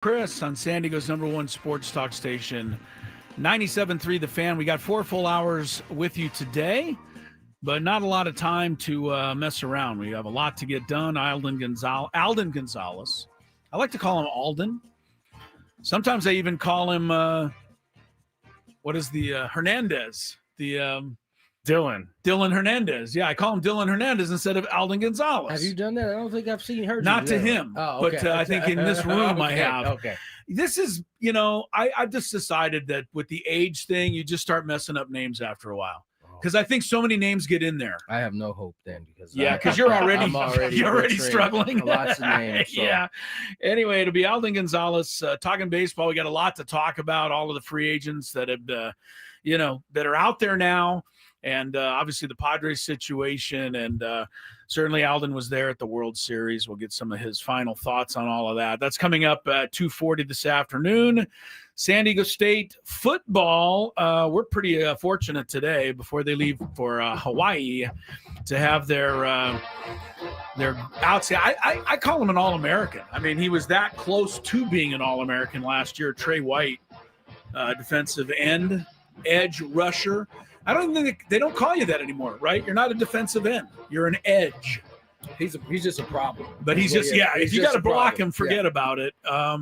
Chris on San Diego's #1 sports talk station, 97.3 The Fan. We got 4 full hours with you today, but not a lot of time to mess around. We have a lot to get done. Alden Gonzalez. I like to call him Alden. Sometimes I even call him, Hernandez? Dylan Hernandez. Yeah, I call him Dylan Hernandez instead of Alden Gonzalez. Have you done that? I don't think I've heard Not you to do that. him, Oh, okay. but I think in this room I have. Okay. This is, I've just decided that with the age thing, you just start messing up names after a while. Because I think so many names get in there. I have no hope then because you're already you're already butchering struggling. Lots of names. So. Yeah. Anyway, it'll be Alden Gonzalez talking baseball. We got a lot to talk about. All of the free agents that have, that are out there now. And obviously the Padres situation, and certainly Alden was there at the World Series. We'll get some of his final thoughts on all of that. That's coming up at 2:40 this afternoon. San Diego State football, we're pretty fortunate today before they leave for Hawaii to have their outside. I call him an All-American. I mean, he was that close to being an All-American last year. Trey White, defensive end, edge rusher. I don't think they don't call you that anymore, right? You're not a defensive end. You're an edge. He's just a problem. But he's just, if you got to block him, forget about it.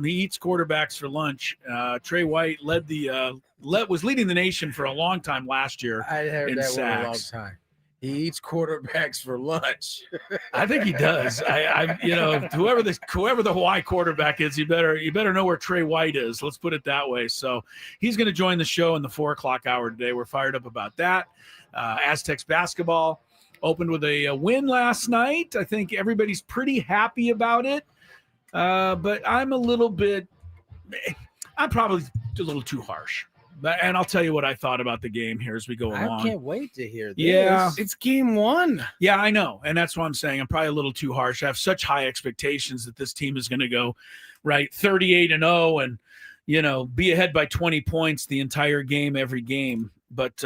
He eats quarterbacks for lunch. Trey White was leading the nation for a long time last year. I heard in that sacks. one a long time. He eats quarterbacks for lunch. I think he does. Whoever the Hawaii quarterback is, you better know where Trey White is. Let's put it that way. So he's going to join the show in the 4:00 hour today. We're fired up about that. Aztecs basketball opened with a win last night. I think everybody's pretty happy about it. But I'm probably a little too harsh. And I'll tell you what I thought about the game here as we go along. I can't wait to hear this. Yeah. It's game 1. Yeah, I know. And that's what I'm saying. I'm probably a little too harsh. I have such high expectations that this team is going to go, 38-0 and, be ahead by 20 points the entire game, every game. But,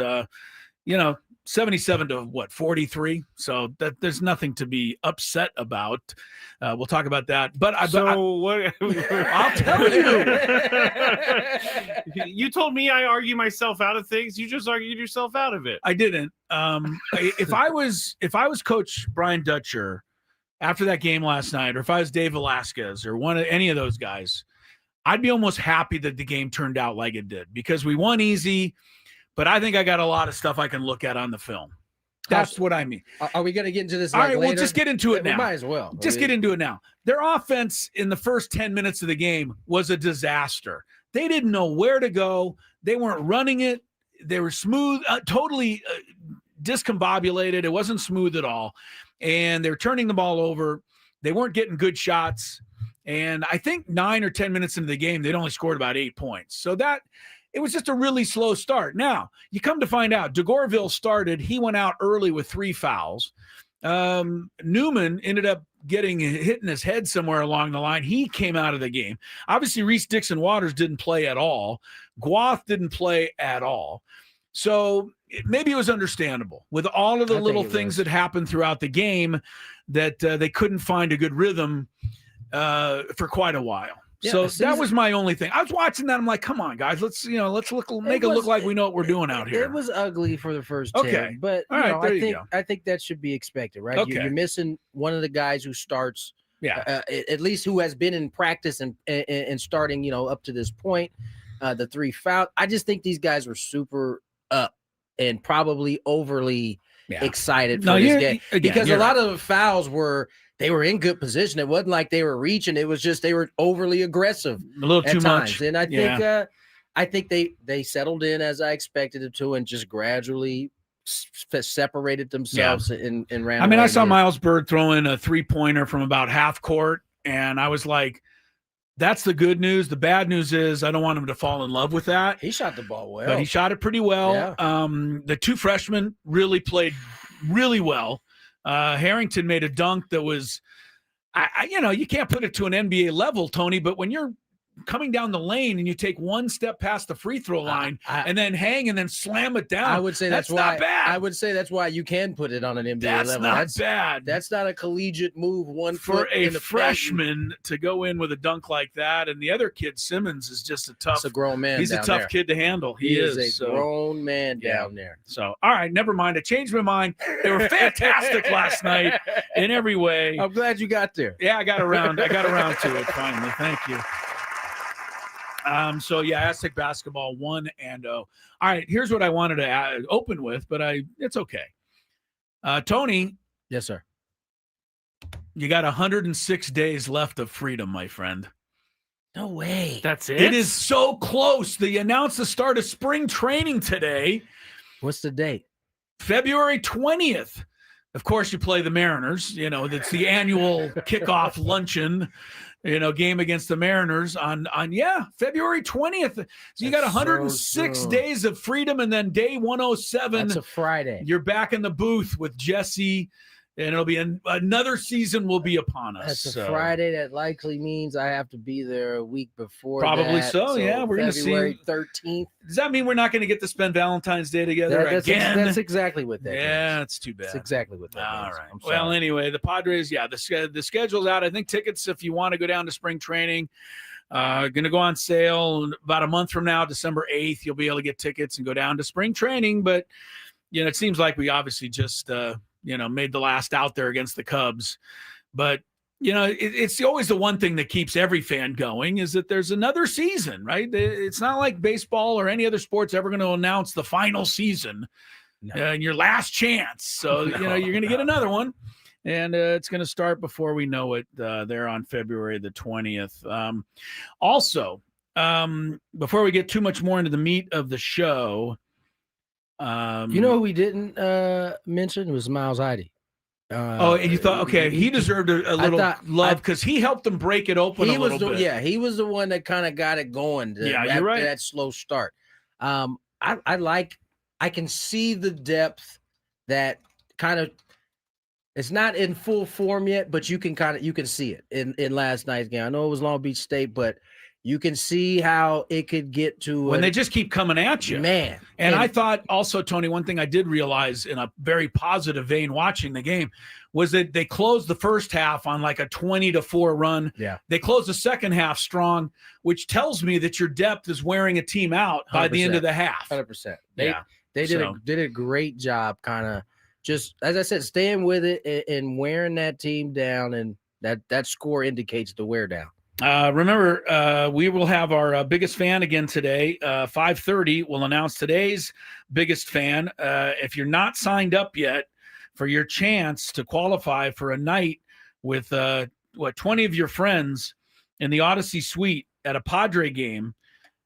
77 to 43. So that there's nothing to be upset about. We'll talk about that. But what? I'll tell you. You told me I argue myself out of things. You just argued yourself out of it. I didn't. If I was Coach Brian Dutcher after that game last night, or if I was Dave Velasquez or any of those guys, I'd be almost happy that the game turned out like it did because we won easy. But I think I got a lot of stuff I can look at on the film. That's what I mean. Are we going to get into this? All right, later? well, just get into it now. We might as well. Just get into it now. Their offense in the first 10 minutes of the game was a disaster. They didn't know where to go. They weren't running it. They were smooth, totally discombobulated. It wasn't smooth at all. And they were turning the ball over. They weren't getting good shots. And I think 9 or 10 minutes into the game, they'd only scored about 8 points. So it was just a really slow start. Now, you come to find out, DeGorville started. He went out early with 3 fouls. Newman ended up hitting his head somewhere along the line. He came out of the game. Obviously, Reese Dixon-Waters didn't play at all. Guath didn't play at all. So maybe it was understandable with all of the little things that happened throughout the game that they couldn't find a good rhythm for quite a while. Yeah, so that was my only thing. I was watching that. I'm like, come on, guys, let's make it look like we know what we're doing out here. It was ugly for the first 10, but I think that should be expected, right? Okay. You're missing one of the guys who starts, at least who has been in practice and starting, up to this point. The 3 fouls. I just think these guys were super up and probably overly excited for this game because a lot of the fouls were. They were in good position. It wasn't like they were reaching. It was just they were overly aggressive, a little too times. much. And I think they settled in as I expected it to, and just gradually separated themselves and ran. I mean, I saw Miles Bird throw in a 3-pointer from about half court, and I was like, "That's the good news." The bad news is I don't want him to fall in love with that. He shot the ball well, but he shot it pretty well. Yeah. The 2 freshmen really played really well. Harrington made a dunk that was, you can't put it to an NBA level, Tony, but when you're coming down the lane and you take one step past the free throw line and then hang and then slam it down. I would say that's why. not bad. I would say that's why you can put it on an NBA that's level. Not bad. That's not a collegiate move. For a freshman to go in with a dunk like that, and the other kid Simmons is just a tough. He's a grown man. He's a tough kid to handle. He is a grown man down there. So all right, never mind. I changed my mind. They were fantastic last night in every way. I'm glad you got there. Yeah, I got around to it finally. Thank you. So yeah, Aztec basketball 1-0. All right, here's what I wanted to open with, but it's okay. Tony. Yes, sir. You got 106 days left of freedom, my friend. No way. That's it? It is so close. They announced the start of spring training today. What's the date? February 20th. Of course, you play the Mariners. You know, that's the annual kickoff luncheon, game against the Mariners on February 20th. So you got 106 days of freedom, and then day 107. That's a Friday. You're back in the booth with Jesse, and it'll be another season will be upon us. That's a Friday. That likely means I have to be there a week before. Probably that. so. Yeah, we're going to see. February 13th. Does that mean we're not going to get to spend Valentine's Day together again? That's exactly what that is. That's too bad. That's exactly what that is. All right. Well, anyway, the Padres, the schedule's out. I think tickets, if you want to go down to spring training, going to go on sale about a month from now, December 8th. You'll be able to get tickets and go down to spring training. But, it seems like we obviously just made the last out there against the Cubs. But, it's always the one thing that keeps every fan going is that there's another season, right? It's not like baseball or any other sport's ever going to announce the final season and your last chance. So, you're going to get another one. And it's going to start before we know it there on February the 20th. Also, before we get too much more into the meat of the show, who we didn't mention was Miles Heide. And you thought, okay, he deserved a little love because he helped them break it open a little bit. Yeah, he was the one that kind of got it going. You're right. That slow start. I can see the depth that kind of. It's not in full form yet, but you can see it in last night's game. I know it was Long Beach State, but you can see how it could get to when they just keep coming at you, man. And I thought also, Tony, one thing I did realize in a very positive vein watching the game was that they closed the first half on like a 20-4 run. Yeah, they closed the second half strong, which tells me that your depth is wearing a team out by the end of the half. 100%. They did a great job, kind of just as I said, staying with it and wearing that team down, and that score indicates the wear down. Remember, we will have our biggest fan again today. 5:30, we'll announce today's biggest fan. If you're not signed up yet for your chance to qualify for a night with 20 of your friends in the Odyssey Suite at a Padre game,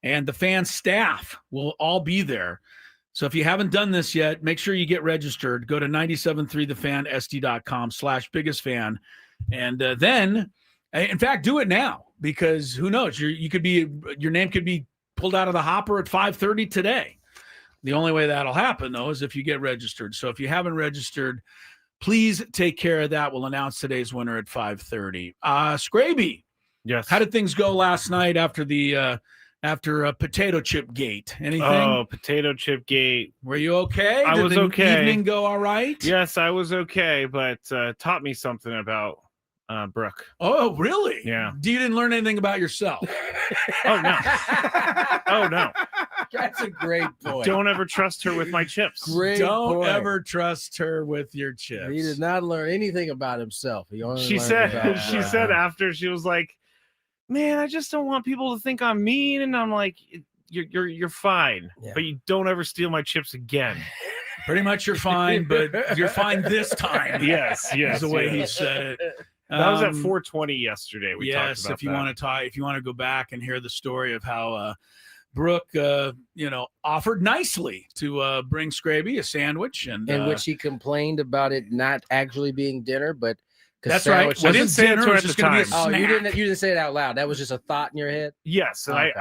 and the fan staff will all be there. So if you haven't done this yet, make sure you get registered. Go to 973thefansd.com/biggest fan, and then. In fact, do it now because who knows? Your name could be pulled out of the hopper at 5:30 today. The only way that'll happen though is if you get registered. So if you haven't registered, please take care of that. We'll announce today's winner at 5:30. Skraby, yes. How did things go last night after Potato Chip Gate? Anything? Oh, Potato Chip Gate. Were you okay? I was okay. Did the evening go all right? Yes, I was okay, but taught me something about Brooke. Oh, really? Yeah. You didn't learn anything about yourself? Oh, no. Oh, no. That's a great point. Don't ever trust her with my chips. Don't ever trust her with your chips. He did not learn anything about himself. She said after, she was like, man, I just don't want people to think I'm mean. And I'm like, you're fine, but you don't ever steal my chips again. Pretty much you're fine, but you're fine this time. Yes. Is the way he said it. That was at 4:20 yesterday. We talked about if you want to go back and hear the story of how Brooke, offered nicely to bring Skraby a sandwich, and in which he complained about it not actually being dinner, but that's right. I didn't say it to her at the time. You didn't say it out loud. That was just a thought in your head. Yes, and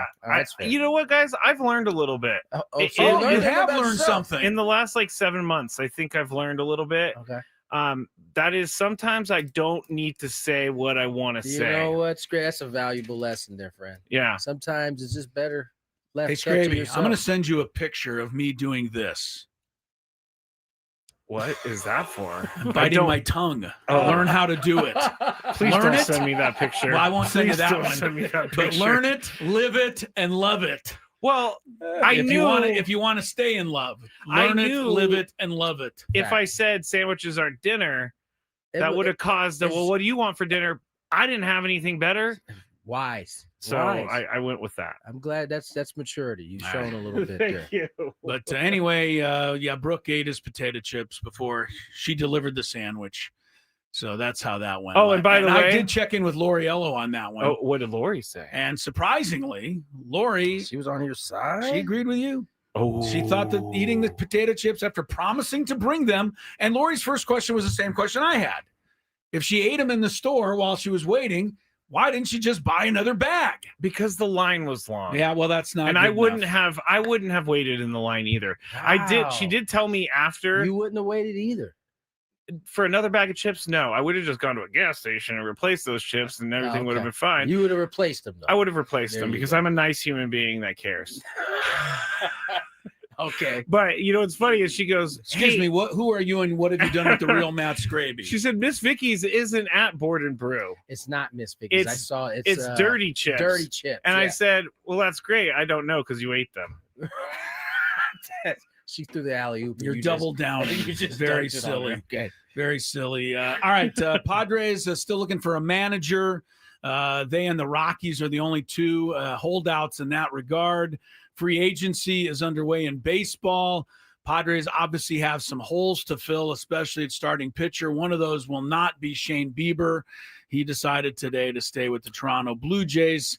you know what, guys? I've learned a little bit. You have learned something in the last 7 months. I think I've learned a little bit. Okay. That is sometimes I don't need to say what I want to say. You know what's great? That's a valuable lesson there, friend. Yeah. Sometimes it's just better left. Hey, Skraby, I'm going to send you a picture of me doing this. What is that for? Biting my tongue. Learn how to do it. Please don't send me that picture. Well, I won't send you that one. Send me that picture. But learn it, live it, and love it. Well, if you want to stay in love, learn it, live it, and love it. If I said sandwiches are dinner, that would have caused well, what do you want for dinner? I didn't have anything better. Wise. So I went with that. I'm glad that's maturity. You've shown a little bit Thank there. you. But anyway, Brooke ate his potato chips before she delivered the sandwich. So that's how that went. Oh, and by the way, I did check in with Lori Ello on that one. Oh, what did Lori say? And surprisingly, Lori, she was on your side. She agreed with you. Oh, she thought that eating the potato chips after promising to bring them, and Lori's first question was the same question I had. If she ate them in the store while she was waiting, why didn't she just buy another bag? Because the line was long. Yeah, well, that's not. And I wouldn't have waited in the line either. Wow. She did tell me after. You wouldn't have waited either. For another bag of chips, no. I would have just gone to a gas station and replaced those chips, and everything would have been fine. You would have replaced them, though. I would have replaced them because I'm a nice human being that cares. Okay. But you know what's funny is she goes, "Excuse me, who are you and what have you done with the real Matt Skraby?" She said, "Miss Vicky's isn't at Board and Brew. It's not Miss Vicky's. I saw it. It's dirty chips. Dirty chips." And I said, "Well, that's great. I don't know because you ate them." She threw the alley-oop. You're double down. You just very silly. Okay. Very silly. All right. Padres still looking for a manager. They and the Rockies are the only two holdouts in that regard. Free agency is underway in baseball. Padres obviously have some holes to fill, especially at starting pitcher. One of those will not be Shane Bieber. He decided today to stay with the Toronto Blue Jays.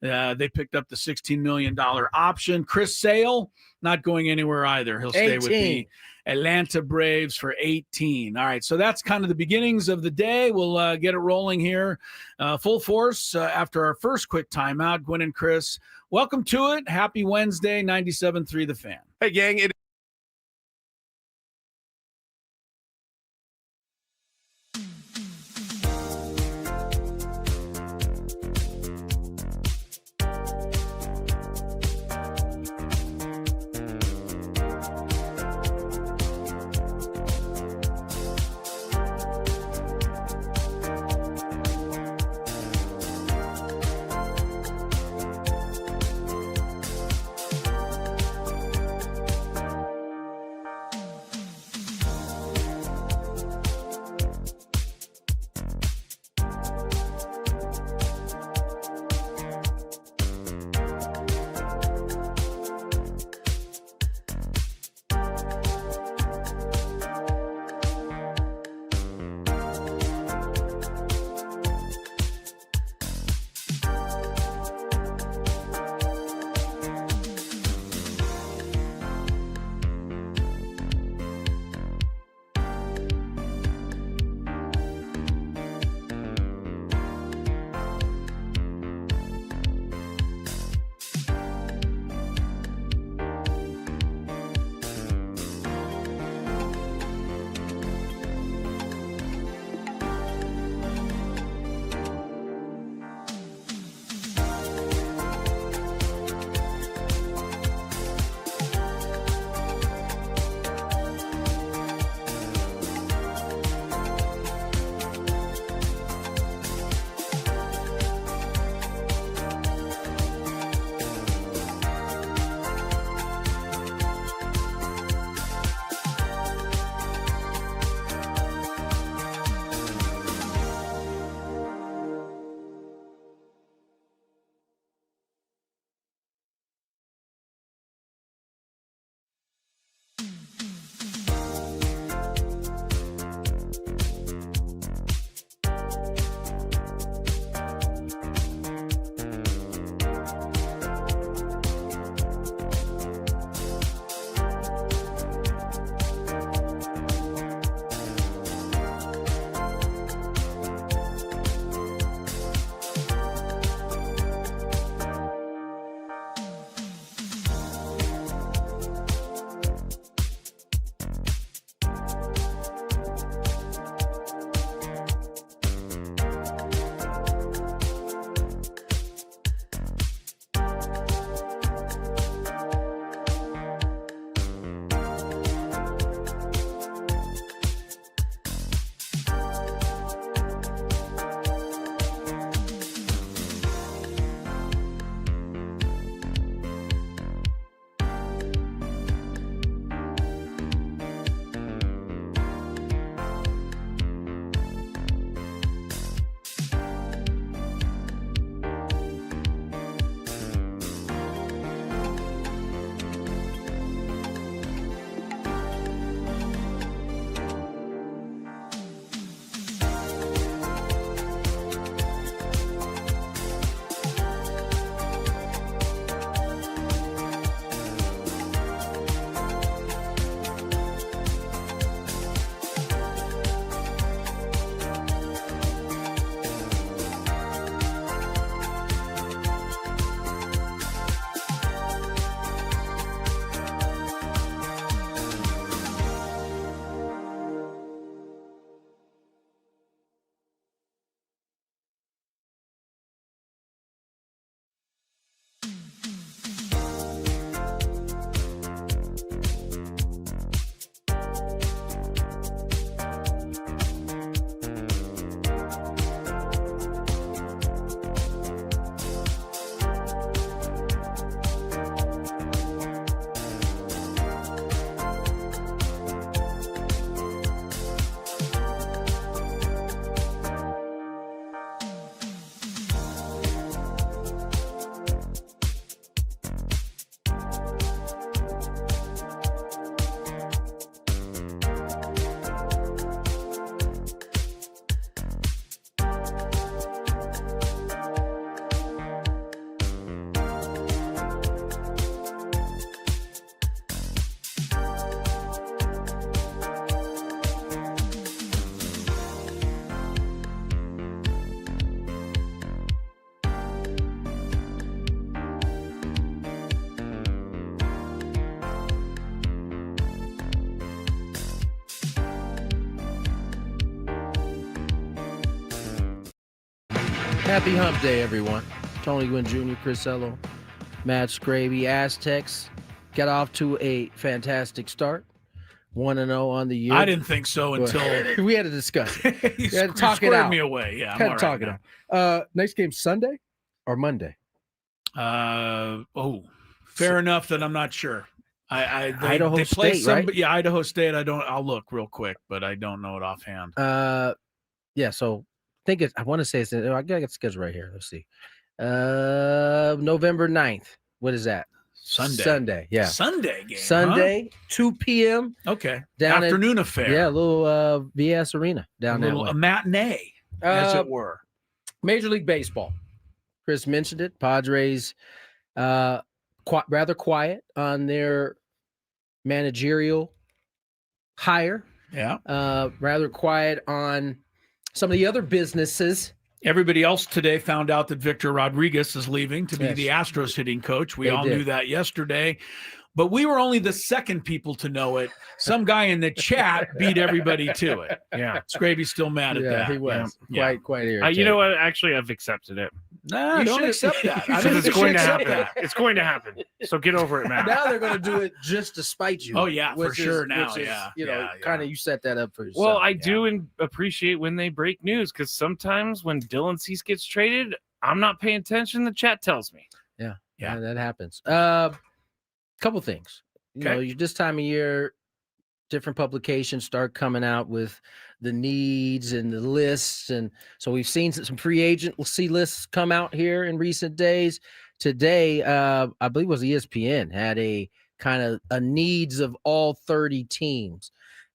They picked up the $16 million option. Chris Sale, not going anywhere either. He'll stay 18. with the Atlanta Braves for 18. All right, so that's kind of the beginnings of the day. We'll get it rolling here. Full force after our first quick timeout. Gwynn and Chris, welcome to it. Happy Wednesday, 97.3 The Fan. Hey, gang. Happy hump day, everyone. Tony Gwynn Jr., Chris Ello, Matt Skraby. Aztecs got off to a fantastic start. 1-0 on the year. I didn't think so until we had to discuss it. We had to talk it out. me away. Yeah, had to talk it out. Next game Sunday or Monday? Fair enough that I'm not sure. Idaho State, right? Yeah, Idaho State. I'll look real quick, but I don't know it offhand. Yeah. So I want to say it's. I got the schedule right here. Let's see. November 9th. What is that? Sunday. Yeah. Sunday game. Sunday, 2 p.m. Okay. Down afternoon affair. Yeah, a little VS Arena down there. A matinee, as it were. Major League Baseball. Chris mentioned it. Padres, rather quiet on their managerial hire. Yeah. Rather quiet on some of the other businesses. Everybody else today found out that Victor Rodriguez is leaving to be the Astros hitting coach. We all knew that yesterday, but we were only the second people to know it. Some guy in the chat beat everybody to it. Yeah. Skraby's still mad at that. He was quite irritated. You know what? Actually, I've accepted it. No, don't accept that. It's going to happen. It's going to happen. So get over it, man. Now they're going to do it just to spite you. Oh, yeah, for sure now. Kind of you set that up for yourself. Well, I do appreciate when they break news because sometimes when Dylan Cease gets traded, I'm not paying attention. The chat tells me. Yeah, that happens. Couple things. You know, this time of year, different publications start coming out with the needs and the lists. And so we've seen some free agency lists come out here in recent days. Today, I believe it was ESPN, had a kind of a needs of all 30 teams.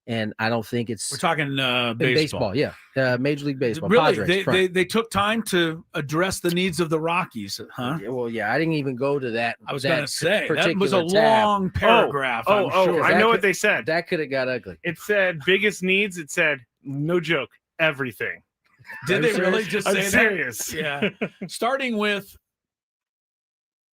And I don't think it's... We're talking baseball. Yeah. Major League Baseball. Really? Padres, they took time to address the needs of the Rockies, huh? Well, yeah, I didn't even go to that. I was going to say, that was a tab. long paragraph. I'm sure. I know what they said. That could have got ugly. It said biggest needs. It said, no joke, everything. Did they really just say I'm serious. That? Yeah. Starting with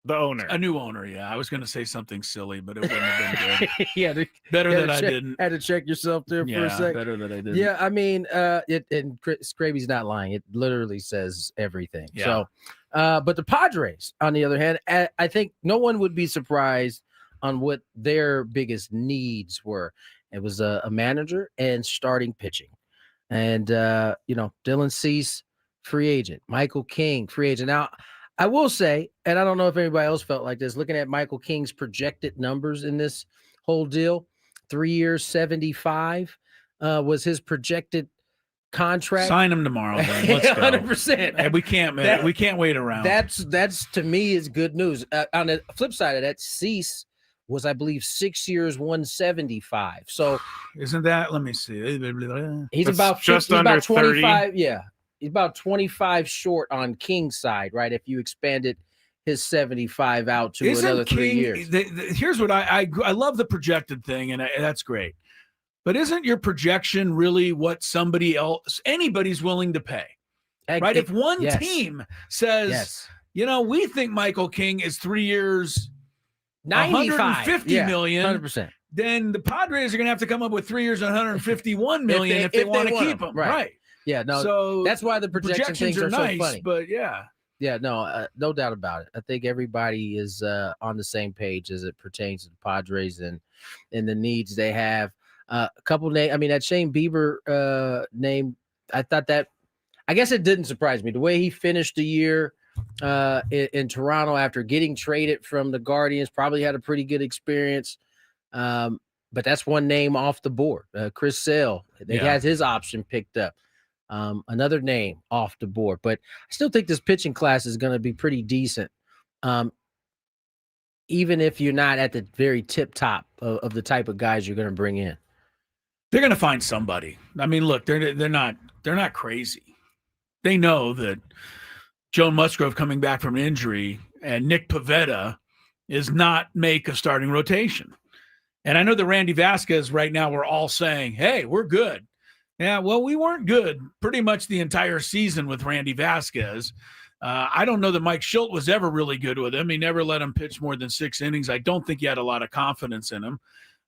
the owner. A new owner, yeah. I was going to say something silly, but it wouldn't have been good. Better that I didn't. Had to check yourself there for a second. Better that I didn't. Yeah, I mean, and Skraby's not lying. It literally says everything. Yeah. So, but the Padres, on the other hand, I think no one would be surprised on what their biggest needs were. It was a manager and starting pitching. And, Dylan Cease, free agent. Michael King, free agent. Now, I will say, and I don't know if anybody else felt like this, looking at Michael King's projected numbers in this whole deal, 3 years, 75 was his projected contract. Sign him tomorrow, then. Let's go. 100%. We can't, man. We can't wait around. That's to me is good news. On the flip side of that, Cease was, I believe, 6 years, 175. So isn't that? Let me see. He's about just under 25. 30. Yeah. He's about 25 short on King's side, right? If you expanded his 75 out to another 3 years. Here's what I love the projected thing, and that's great. But isn't your projection really what anybody's willing to pay? Right? If one team says, we think Michael King is 3 years, 150 million, 100%. Then the Padres are going to have to come up with 3 years, 151 million if they want to keep him. Right. Yeah, no. So that's why the projections things are nice, so funny. But no doubt about it. I think everybody is on the same page as it pertains to the Padres and the needs they have. A couple names. I mean, that Shane Bieber name. I thought that. I guess it didn't surprise me the way he finished the year in Toronto after getting traded from the Guardians. Probably had a pretty good experience. But that's one name off the board. Chris Sale. They had his option picked up. Another name off the board, but I still think this pitching class is going to be pretty decent. Even if you're not at the very tip top of the type of guys you're going to bring in. They're going to find somebody. I mean, look, they're not crazy. They know that Joe Musgrove coming back from injury and Nick Pivetta is not make a starting rotation. And I know that Randy Vasquez right now, we're all saying, hey, we're good. Yeah, well, we weren't good pretty much the entire season with Randy Vasquez. I don't know that Mike Schilt was ever really good with him. He never let him pitch more than 6 innings. I don't think he had a lot of confidence in him.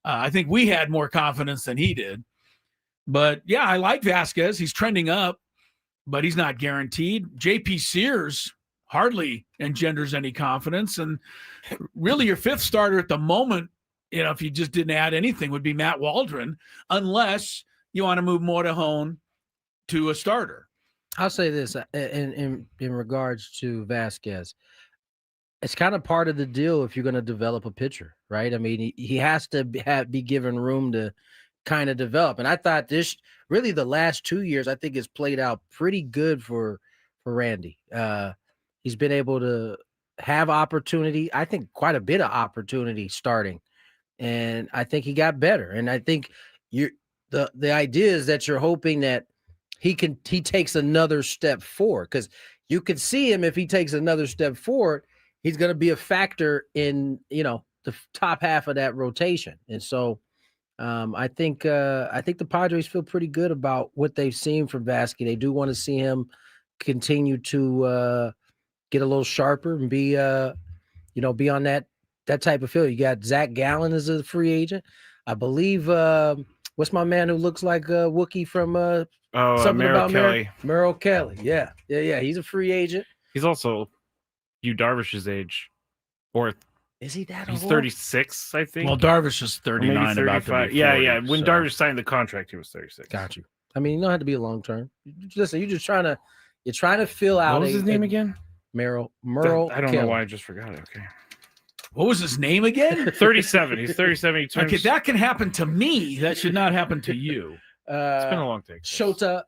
I think we had more confidence than he did. But, yeah, I like Vasquez. He's trending up. but he's not guaranteed. JP Sears hardly engenders any confidence. And really your fifth starter at the moment, if you just didn't add anything, would be Matt Waldron, unless you want to move Morejon to a starter. I'll say this in regards to Vasquez. It's kind of part of the deal if you're going to develop a pitcher, right? I mean, he has to be given room to kind of develop. And I thought the last 2 years, I think it's played out pretty good for Randy. He's been able to have opportunity, I think quite a bit of opportunity starting. And I think he got better. And I think the idea is that you're hoping that he takes another step forward, because you could see him if he takes another step forward, he's going to be a factor in, the top half of that rotation. And so I think the Padres feel pretty good about what they've seen from Vasquez. They do want to see him continue to get a little sharper and be on that type of field. You got Zach Gallen as a free agent. I believe, what's my man who looks like a Wookiee from something about Kelly. Merrill Kelly. Yeah. He's a free agent. He's also Yu Darvish's age. Or is he that he's old? 36, I think. Well, Darvish is 39, about to be 40, Yeah. When so. Darvish signed the contract, he was 36. Got you. I mean, you don't have to be a long term. Listen, you're trying to fill out. What was his name again? Merrill. I don't know why I just forgot it. Okay. What was his name again? 37. He's 37. He turns... Okay, that can happen to me. That should not happen to you. It's been a long day. Shota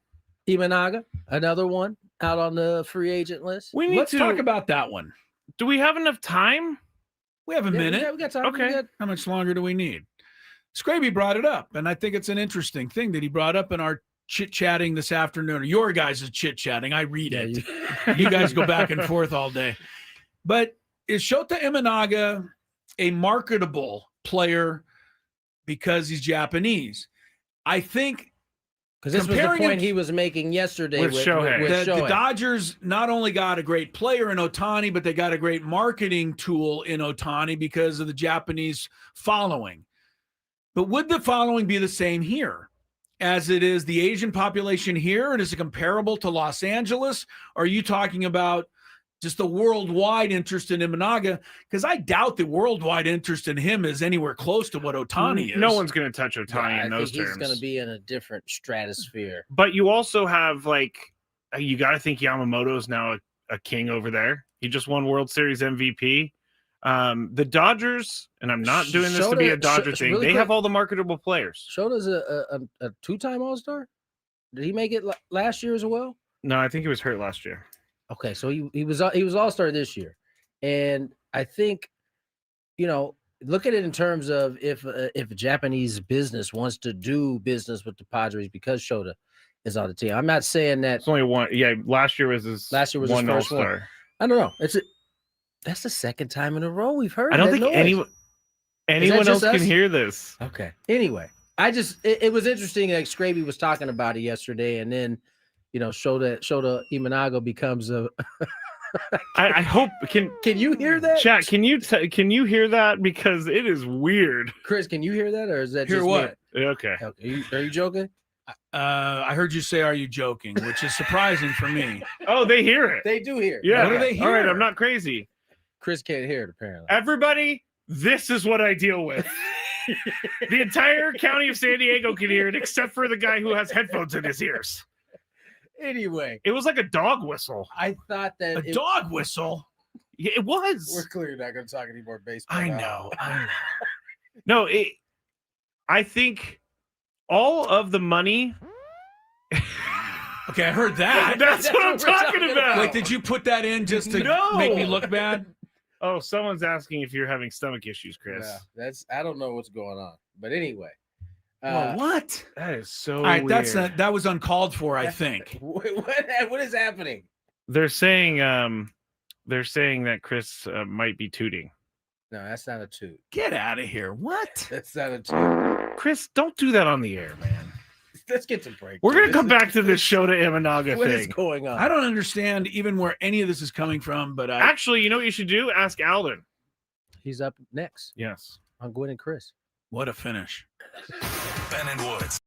Imanaga, another one out on the free agent list. Let's talk about that one. Do we have enough time? We have a minute. We got time. Okay. How much longer do we need? Skraby brought it up, and I think it's an interesting thing that he brought up in our chit-chatting this afternoon, or your guys' chit-chatting. I read it. You guys go back and forth all day. But is Shota Imanaga a marketable player because he's Japanese? I think, because this was the point he was making yesterday with Shohei. The Dodgers not only got a great player in Ohtani, but they got a great marketing tool in Ohtani because of the Japanese following. But would the following be the same here as it is the Asian population here? And is it comparable to Los Angeles? Or are you talking about just the worldwide interest in Imanaga? Because I doubt the worldwide interest in him is anywhere close to what Ohtani is. No one's going to touch Ohtani in those terms. He's going to be in a different stratosphere. But you also have, you got to think Yamamoto is now a king over there. He just won World Series MVP. The Dodgers, and I'm not doing this to be a Dodger thing, really they have all the marketable players. Shota's a two-time All-Star? Did he make it last year as well? No, I think he was hurt last year. Okay, so he was All-Star this year. And I think, look at it in terms of if a Japanese business wants to do business with the Padres because Shota is on the team. I'm not saying that it's only one. Yeah, last year was his first All-Star. One. I don't know. That's the second time in a row we've heard. I don't think anyone else can hear this. Okay. Anyway, it was interesting that Skraby was talking about it yesterday, and then Shota Imanaga becomes a. I hope can you hear that? Chat, can you hear that, because it is weird. Chris, can you hear that, or is that hear just what? Me? Okay. Are you joking? I heard you say, "Are you joking?" Which is surprising for me. Oh, they hear it. They do hear. Yeah. What do they hear? All right, I'm not crazy. Chris can't hear it, apparently. Everybody, this is what I deal with. The entire county of San Diego can hear it, except for the guy who has headphones in his ears. Anyway, it was like a dog whistle. I thought that dog whistle. Yeah, it was. We're clearly not going to talk anymore baseball. I know. No, I think all of the money. Okay, I heard that. That's what I'm talking about. Like, did you put that in just to make me look bad? Oh, someone's asking if you're having stomach issues, Chris. Yeah, I don't know what's going on. But anyway. Well, what? That is so all right, weird. That was uncalled for, I think. What is happening? They're saying that Chris might be tooting. No, that's not a toot. Get out of here. What? That's not a toot. Chris, don't do that on the air, man. Let's get some break. We're going to come back to this Shota Imanaga thing. What is going on? I don't understand even where any of this is coming from, but actually, you know what you should do? Ask Alden. He's up next. Yes. On Gwynn and Chris. What a finish. Ben and Woods.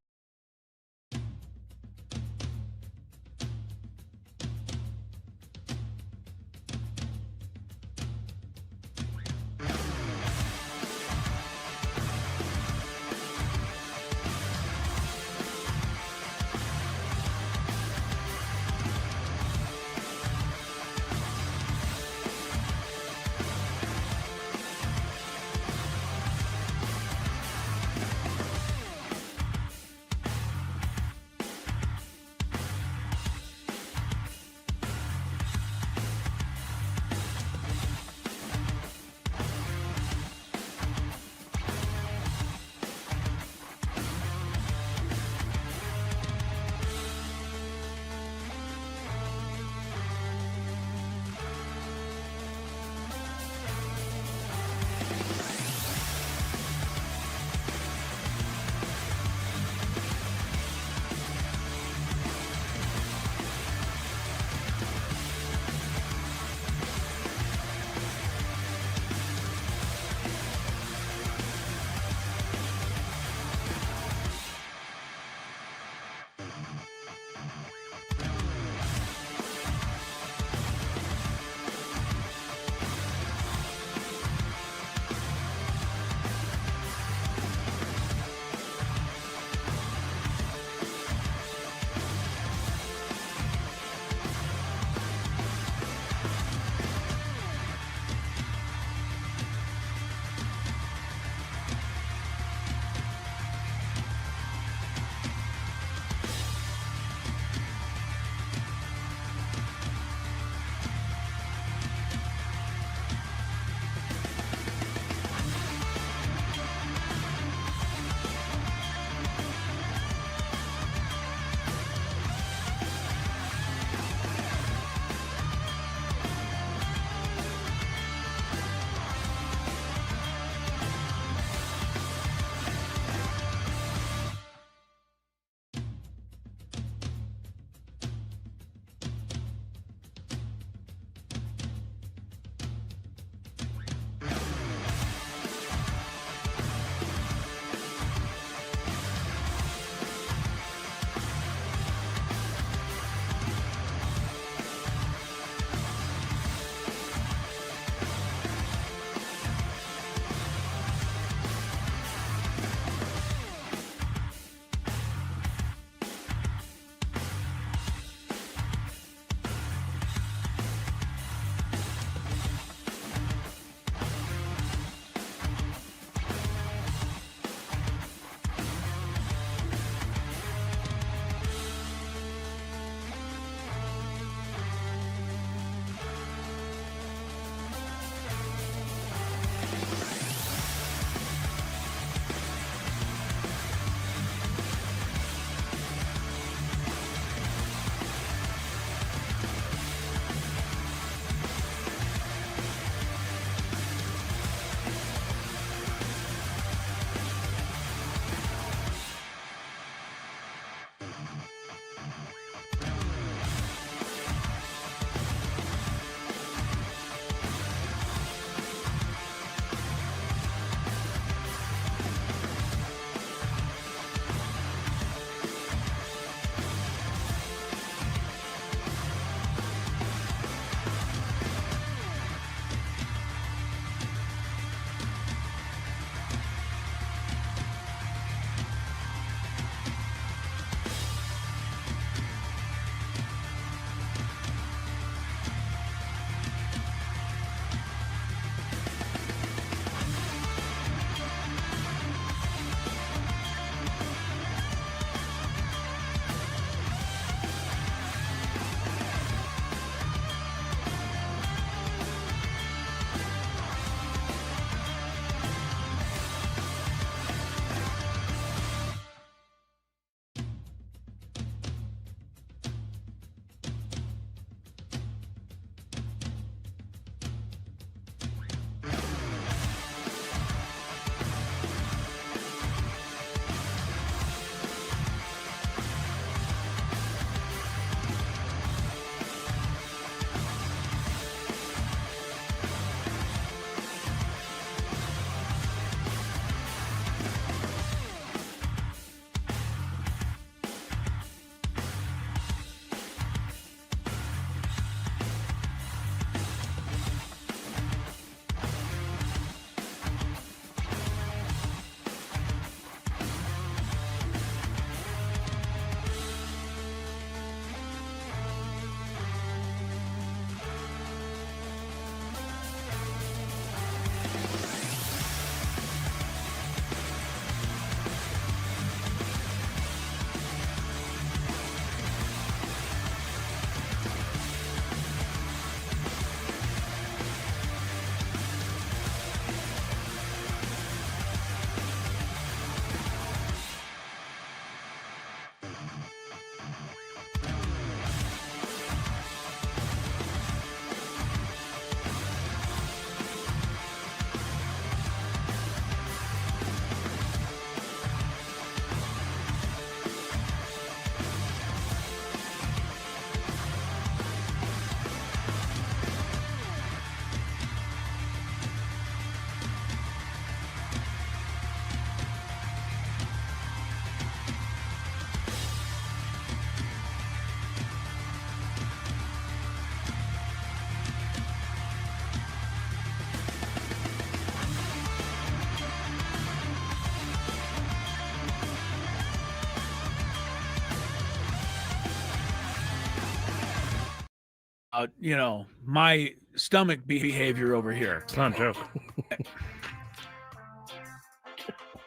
my stomach behavior over here. It's not a joke.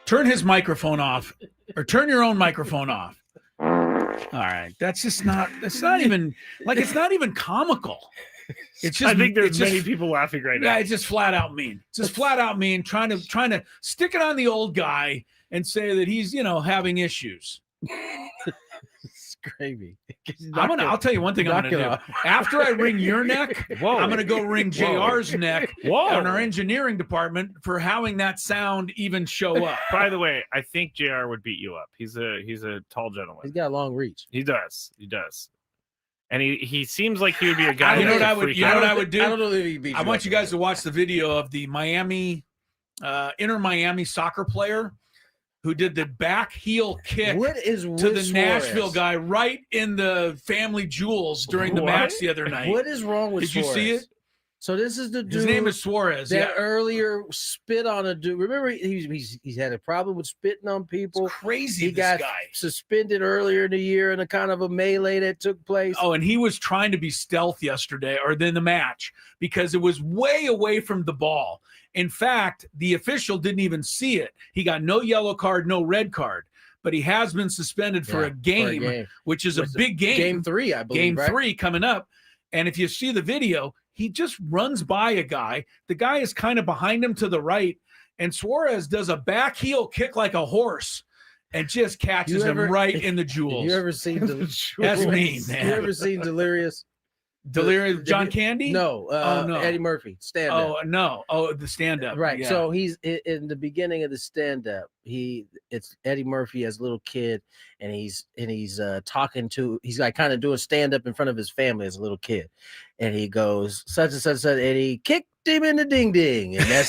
Turn his microphone off, or turn your own microphone off. All right, that's not even comical. It's just, I think there's many people laughing right now. Yeah, it's just flat out mean. Just flat out mean, trying to stick it on the old guy and say that he's, having issues. Skraby. I'll tell you one thing I'm gonna do. After I wring your neck, I'm gonna go wring JR's neck in our engineering department for having that sound even show up. By the way, I think JR would beat you up. He's a tall gentleman. He's got a long reach. He does. And he seems like he would be a guy. You know what I would do? I don't know if he beat you. I want you guys to watch the video of the Inter Miami soccer player who did the back heel kick to the Nashville guy right in the family jewels during the match the other night. What is wrong with Suarez? Did you see it? So this is the dude. His name is Suarez. That earlier spit on a dude. Remember, he's had a problem with spitting on people. It's crazy. He got suspended earlier in the year in a kind of a melee that took place. Oh, and he was trying to be stealth yesterday, or in the match, because it was way away from the ball. In fact, the official didn't even see it. He got no yellow card, no red card, but he has been suspended for a game, which is a big game. Game 3, I believe. Game 3 coming up. And if you see the video, he just runs by a guy. The guy is kind of behind him to the right, and Suarez does a back heel kick like a horse and just catches him right in the jewels. You ever seen That's mean, man. You ever seen Delirious? John Candy? No, no. Eddie Murphy, stand-up. Oh, no. Oh, the stand-up. Right. Yeah. So he's in the beginning of the stand-up. It's Eddie Murphy as a little kid, and he's talking to. He's like kind of doing stand-up in front of his family as a little kid, and he goes such and such, and he kicked him in the ding ding, and that's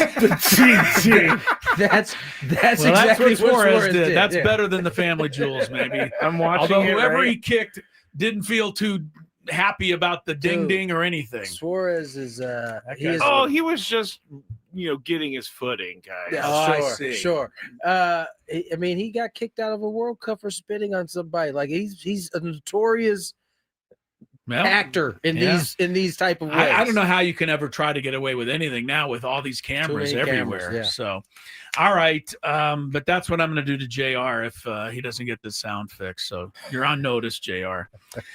that's exactly what Suarez did. That's better than the family jewels, maybe. I'm watching. Although whoever he kicked didn't feel too happy about the ding ding or anything. Suarez is he was just getting his footing, guys. Yeah, sure. I mean, he got kicked out of a World Cup for spitting on somebody. Like he's a notorious actor in these type of ways. I don't know how you can ever try to get away with anything now with all these cameras everywhere. So, all right, but that's what I'm going to do to JR if he doesn't get this sound fixed. So you're on notice, JR.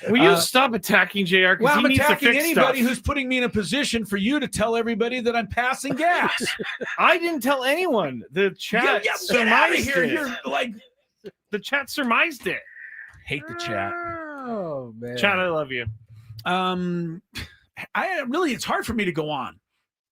Will you stop attacking JR? Well, I'm attacking anybody who's putting me in a position for you to tell everybody that I'm passing gas. I didn't tell anyone. The chat surmised it. You're like the chat surmised it. Hate the chat. Oh man, chat, I love you. It's hard for me to go on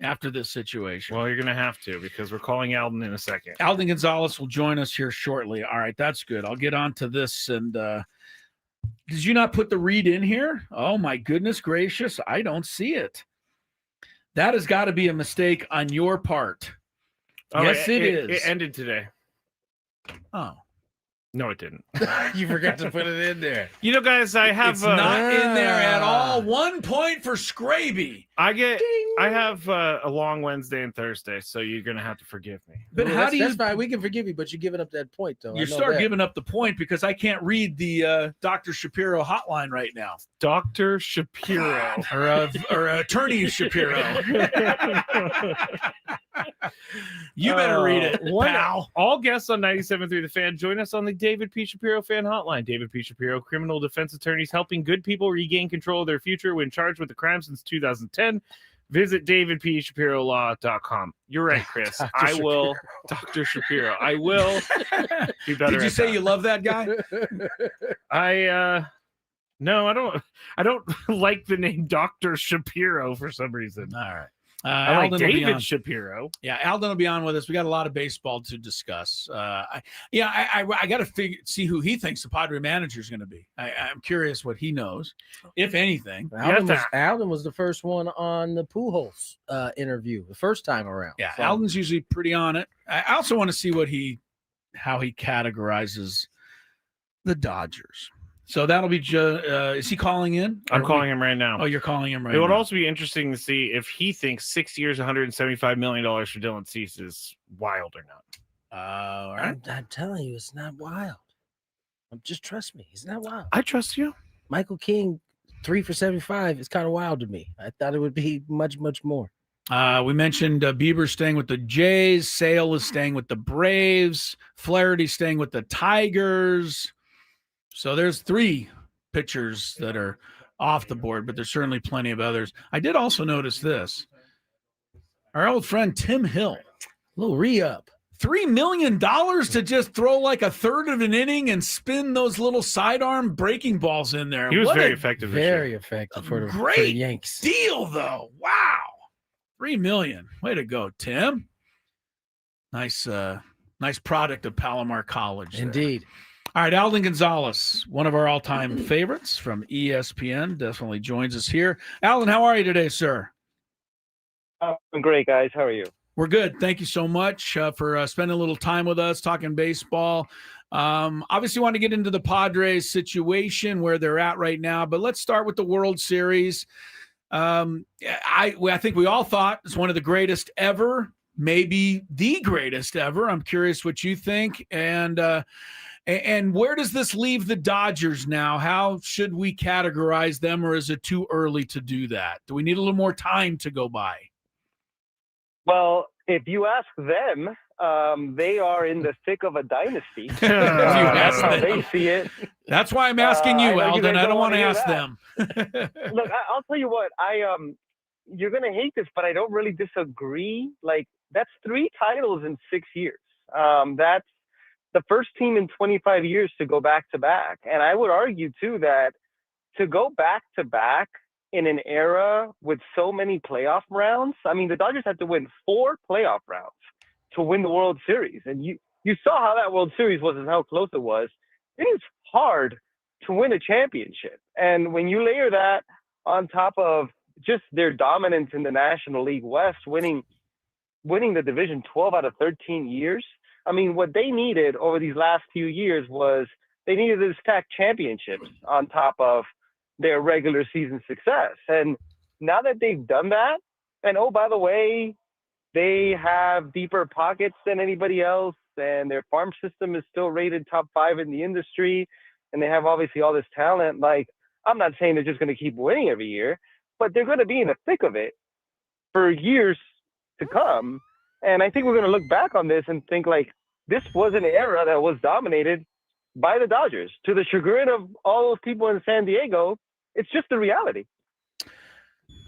after this situation. Well, you're gonna have to, because we're calling Alden in a second. Alden Gonzalez will join us here shortly. All right, that's good. I'll get on to this. And did you not put the read in here? Oh my goodness gracious, I don't see it. That has got to be a mistake on your part. Yes, it is. It ended today. Oh. No, it didn't. You forgot to put it in there. Guys, I have it's not in there at all. 1 point for Skraby. I have a long Wednesday and Thursday, so you're gonna have to forgive me. But that's fine. We can forgive you, but you're giving up that point, though. You start giving up the point because I can't read the Dr. Shapiro hotline right now. Dr. Shapiro or Attorney Shapiro. You better read it, pal. All guests on 97.3 The Fan join us on the David P. Shapiro Fan Hotline. David P. Shapiro, criminal defense attorneys helping good people regain control of their future when charged with a crime since 2010. Visit davidpshapirolaw.com. You're right, Chris. Dr. Shapiro. I will be better. Did you say you love that guy? No, I don't like the name Dr. Shapiro for some reason. All right. I like David Shapiro. Yeah, Alden will be on with us. We got a lot of baseball to discuss. I got to see who he thinks the Padre manager is going to be. I'm curious what he knows, if anything. Alden was the first one on the Pujols interview the first time around. Yeah, so. Alden's usually pretty on it. I also want to see how he categorizes the Dodgers. So that'll be is he calling in? I'm calling him right now. Oh, you're calling him right now. It would also be interesting to see if he thinks 6 years, $175 million for Dylan Cease is wild or not. All right. I'm telling you, it's not wild. Just trust me. It's not wild. I trust you. Michael King 3 for 75 is kind of wild to me. I thought it would be much, much more. We mentioned Bieber staying with the Jays. Sale is staying with the Braves. Flaherty staying with the Tigers. So there's 3 pitchers that are off the board, but there's certainly plenty of others. I did also notice this. Our old friend Tim Hill. A little re-up. $3 million to just throw like a third of an inning and spin those little sidearm breaking balls in there. He was very effective. Very effective for the Yanks. Deal, though. Wow. $3 million. Way to go, Tim. Nice product of Palomar College. There. Indeed. All right, Alden Gonzalez, one of our all-time favorites from ESPN, definitely joins us here. Alden, how are you today, sir? I'm great, guys. How are you? We're good. Thank you so much for spending a little time with us, talking baseball. Obviously, want to get into the Padres situation, where they're at right now, but let's start with the World Series. I think we all thought it's one of the greatest ever, maybe the greatest ever. I'm curious what you think. And where does this leave the Dodgers now? How should we categorize them, or is it too early to do that? Do we need a little more time to go by? Well, if you ask them, they are in the thick of a dynasty. That's how they see it. That's why I'm asking you, Alden. I don't want to ask them. Look, I'll tell you what. You're going to hate this, but I don't really disagree. Like, that's 3 titles in 6 years. That's the first team in 25 years to go back-to-back. And I would argue, too, that to go back-to-back in an era with so many playoff rounds, I mean, the Dodgers had to win 4 playoff rounds to win the World Series. And you saw how that World Series was and how close it was. It is hard to win a championship. And when you layer that on top of just their dominance in the National League West, winning the division 12 out of 13 years, I mean, what they needed over these last few years was they needed to stack championships on top of their regular season success. And now that they've done that, and oh, by the way, they have deeper pockets than anybody else, and their farm system is still rated top 5 in the industry, and they have obviously all this talent. Like, I'm not saying they're just going to keep winning every year, but they're going to be in the thick of it for years to come. And I think we're going to look back on this and think, like, this was an era that was dominated by the Dodgers. To the chagrin of all those people in San Diego, it's just the reality.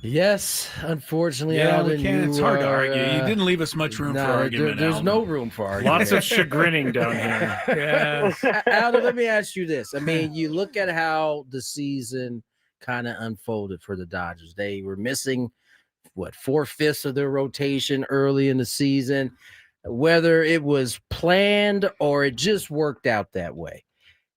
Yes, unfortunately, yeah, Alden, we can't. It's hard to argue. You didn't leave us much room for argument. There's Alden. no room for argument. Lots of chagrining down here. Yes. Alden, let me ask you this. I mean, you look at how the season kind of unfolded for the Dodgers. They were missing, 4/5 of their rotation early in the season. Whether it was planned or it just worked out that way.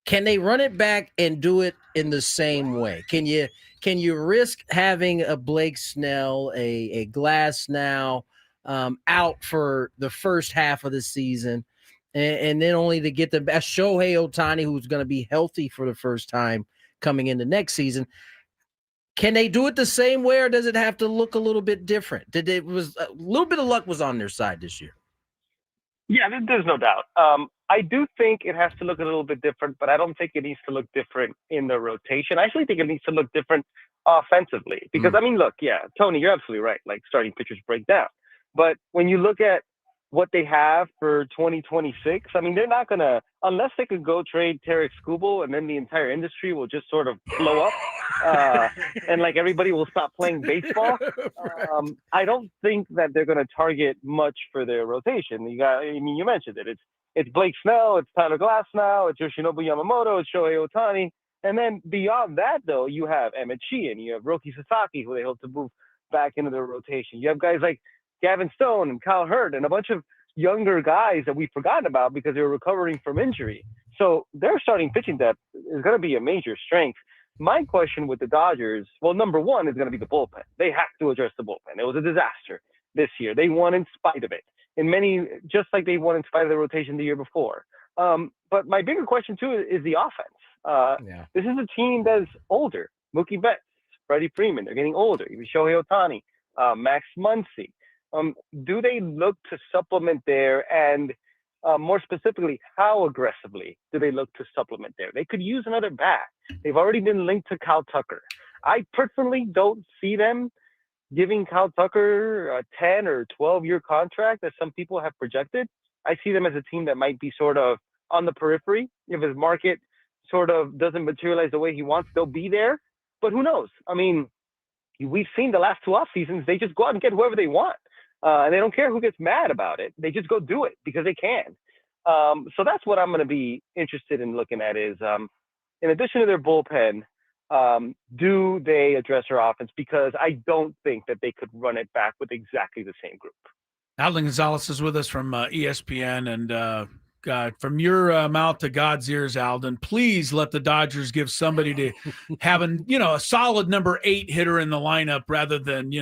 Can they run it back and do it in the same way? Can you risk having a Blake Snell, a Glass now out for the first half of the season, and then only to get the best Shohei Ohtani, who's going to be healthy for the first time coming into next season? Can they do it the same way, or does it have to look a little bit different? A little bit of luck was on their side this year. Yeah, there's no doubt. I do think it has to look a little bit different, but I don't think it needs to look different in the rotation. I actually think it needs to look different offensively because, I mean, look, yeah, Tony, you're absolutely right. Like, starting pitchers break down. But when you look at what they have for 2026, I mean, they're not going to, unless they could go trade Tarek Skubal, and then the entire industry will just sort of blow up and like everybody will stop playing baseball. I don't think that they're going to target much for their rotation. You mentioned it. It's Blake Snell, it's Tyler Glass now, it's Yoshinobu Yamamoto, it's Shohei Ohtani. And then beyond that, though, you have Emmett Sheehan, you have Roki Sasaki, who they hope to move back into their rotation. You have guys like Gavin Stone and Kyle Hurd and a bunch of younger guys that we've forgotten about because they were recovering from injury. So their starting pitching depth is going to be a major strength. My question with the Dodgers, well, number one is going to be the bullpen. They have to address the bullpen. It was a disaster this year. They won in spite of it. Just like they won in spite of the rotation the year before. But my bigger question, too, is the offense. This is a team that's older. Mookie Betts, Freddie Freeman, they're getting older. Even Shohei Ohtani, Max Muncy. Do they look to supplement there? And more specifically, how aggressively do they look to supplement there? They could use another bat. They've already been linked to Kyle Tucker. I personally don't see them giving Kyle Tucker a 10 or 12-year contract as some people have projected. I see them as a team that might be sort of on the periphery. If his market sort of doesn't materialize the way he wants, they'll be there. But who knows? I mean, we've seen the last 2 off seasons. They just go out and get whoever they want. And they don't care who gets mad about it. They just go do it because they can. So that's what I'm going to be interested in looking at is, in addition to their bullpen, do they address their offense? Because I don't think that they could run it back with exactly the same group. Alden Gonzalez is with us from ESPN. And God, from your mouth to God's ears, Alden, please let the Dodgers give somebody to having, a solid number 8 hitter in the lineup rather than,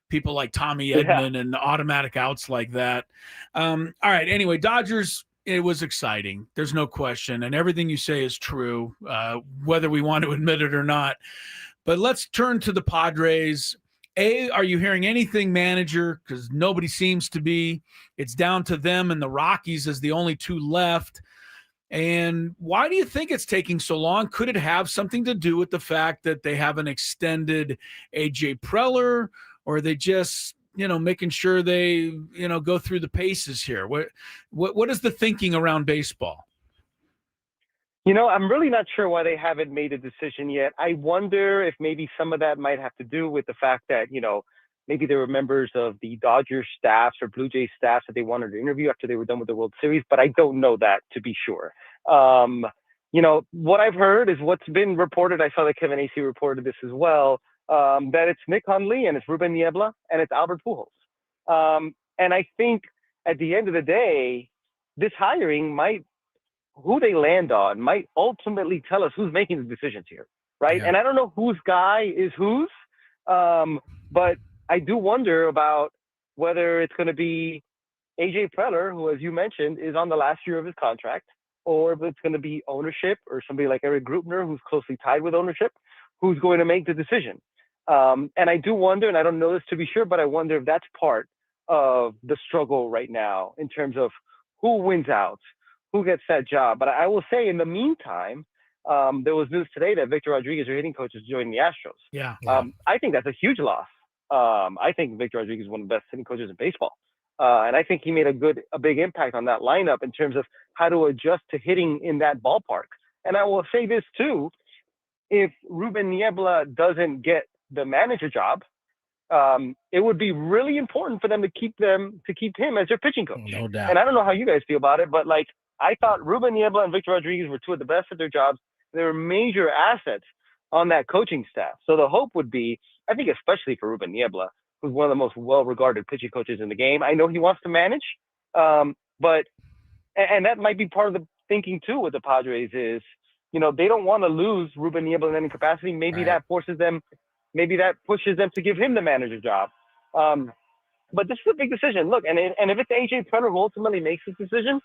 people like Tommy Edman and automatic outs like that. All right. Anyway, Dodgers, it was exciting. There's no question. And everything you say is true, whether we want to admit it or not. But let's turn to the Padres. Are you hearing anything, manager? Because nobody seems to be. It's down to them and the Rockies as the only 2 left. And why do you think it's taking so long? Could it have something to do with the fact that they haven't extended A.J. Preller? Or are they just, making sure they, go through the paces here? What is the thinking around baseball? I'm really not sure why they haven't made a decision yet. I wonder if maybe some of that might have to do with the fact that, maybe there were members of the Dodgers staffs or Blue Jays staffs that they wanted to interview after they were done with the World Series, but I don't know that to be sure. What I've heard is what's been reported. I saw that Kevin Acee reported this as well. That it's Nick Hundley and it's Ruben Niebla and it's Albert Pujols. And I think at the end of the day, this hiring who they land on might ultimately tell us who's making the decisions here, right? Yeah. And I don't know whose guy is whose, but I do wonder about whether it's going to be A.J. Preller, who, as you mentioned, is on the last year of his contract, or if it's going to be ownership or somebody like Eric Grupner, who's closely tied with ownership, who's going to make the decision. And I do wonder, and I don't know this to be sure, but I wonder if that's part of the struggle right now in terms of who wins out, who gets that job. But I will say in the meantime, there was news today that Victor Rodriguez, their hitting coach, is joining the Astros. Yeah. I think that's a huge loss. I think Victor Rodriguez is one of the best hitting coaches in baseball. And I think he made a big impact on that lineup in terms of how to adjust to hitting in that ballpark. And I will say this too, if Ruben Niebla doesn't get the manager job, it would be really important for them to keep him as their pitching coach. No doubt. And I don't know how you guys feel about it, but I thought Ruben Niebla and Victor Rodriguez were 2 of the best at their jobs. They were major assets on that coaching staff. So the hope would be, I think especially for Ruben Niebla, who's one of the most well-regarded pitching coaches in the game. I know he wants to manage, but that might be part of the thinking too with the Padres is, they don't want to lose Ruben Niebla in any capacity. Maybe that pushes them to give him the manager job. But this is a big decision. Look, and if it's A.J. Preller who ultimately makes this decision,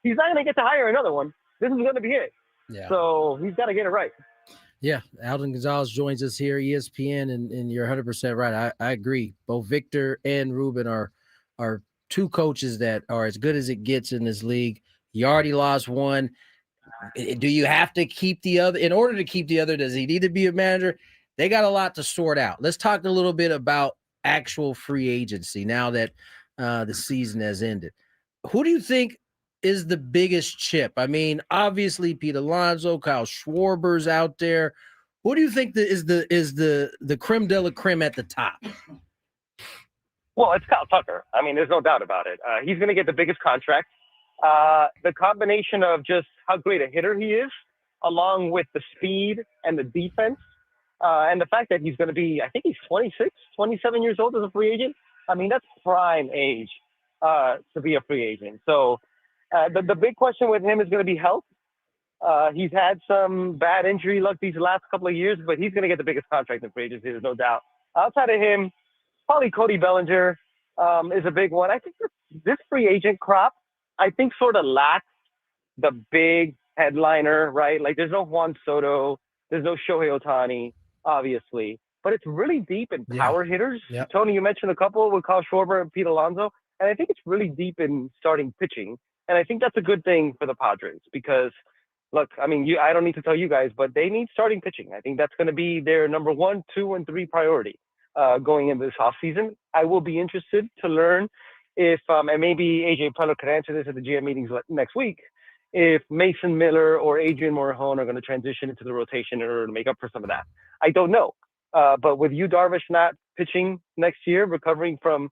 he's not going to get to hire another one. This is going to be it. Yeah. So he's got to get it right. Yeah, Alden Gonzalez joins us here, ESPN, and you're 100% right. I agree. Both Victor and Ruben are 2 coaches that are as good as it gets in this league. You already lost one. Do you have to keep the other? In order to keep the other, does he need to be a manager? They got a lot to sort out. Let's talk a little bit about actual free agency now that the season has ended. Who do you think is the biggest chip? I mean, obviously Pete Alonso, Kyle Schwarber's out there. Who do you think is the creme de la creme at the top? Well, it's Kyle Tucker. I mean, there's no doubt about it. He's going to get the biggest contract. The combination of just how great a hitter he is, along with the speed and the defense, and the fact that he's going to be, I think he's 26, 27 years old as a free agent. I mean, that's prime age to be a free agent. So the big question with him is going to be health. He's had some bad injury luck these last couple of years, but he's going to get the biggest contract in free agency, there's no doubt. Outside of him, probably Cody Bellinger is a big one. I think this free agent crop, I think, sort of lacks the big headliner, right? Like there's no Juan Soto, there's no Shohei Ohtani, obviously, but it's really deep in power hitters. Yep. Tony, you mentioned a couple with Kyle Schwarber and Pete Alonso, and I think it's really deep in starting pitching. And I think that's a good thing for the Padres because look, I mean, I don't need to tell you guys, but they need starting pitching. I think that's going to be their number 1, 2, and 3 priority going into this offseason. I will be interested to learn if, and maybe AJ Preller could answer this at the GM meetings next week, if Mason Miller or Adrian Morejon are going to transition into the rotation in order to make up for some of that. I don't know. But with Yu Darvish not pitching next year, recovering from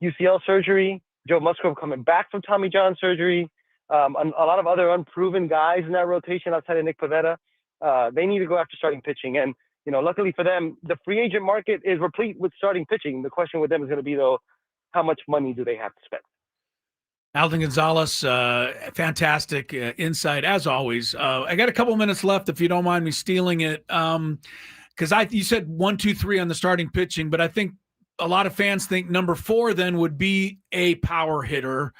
UCL surgery, Joe Musgrove coming back from Tommy John surgery, a lot of other unproven guys in that rotation outside of Nick Pivetta, they need to go after starting pitching. And, luckily for them, the free agent market is replete with starting pitching. The question with them is going to be, though, how much money do they have to spend? Alden Gonzalez, fantastic insight as always. I got a couple minutes left, if you don't mind me stealing it, because you said 1, 2, 3 on the starting pitching, but I think a lot of fans think number 4 then would be a power hitter.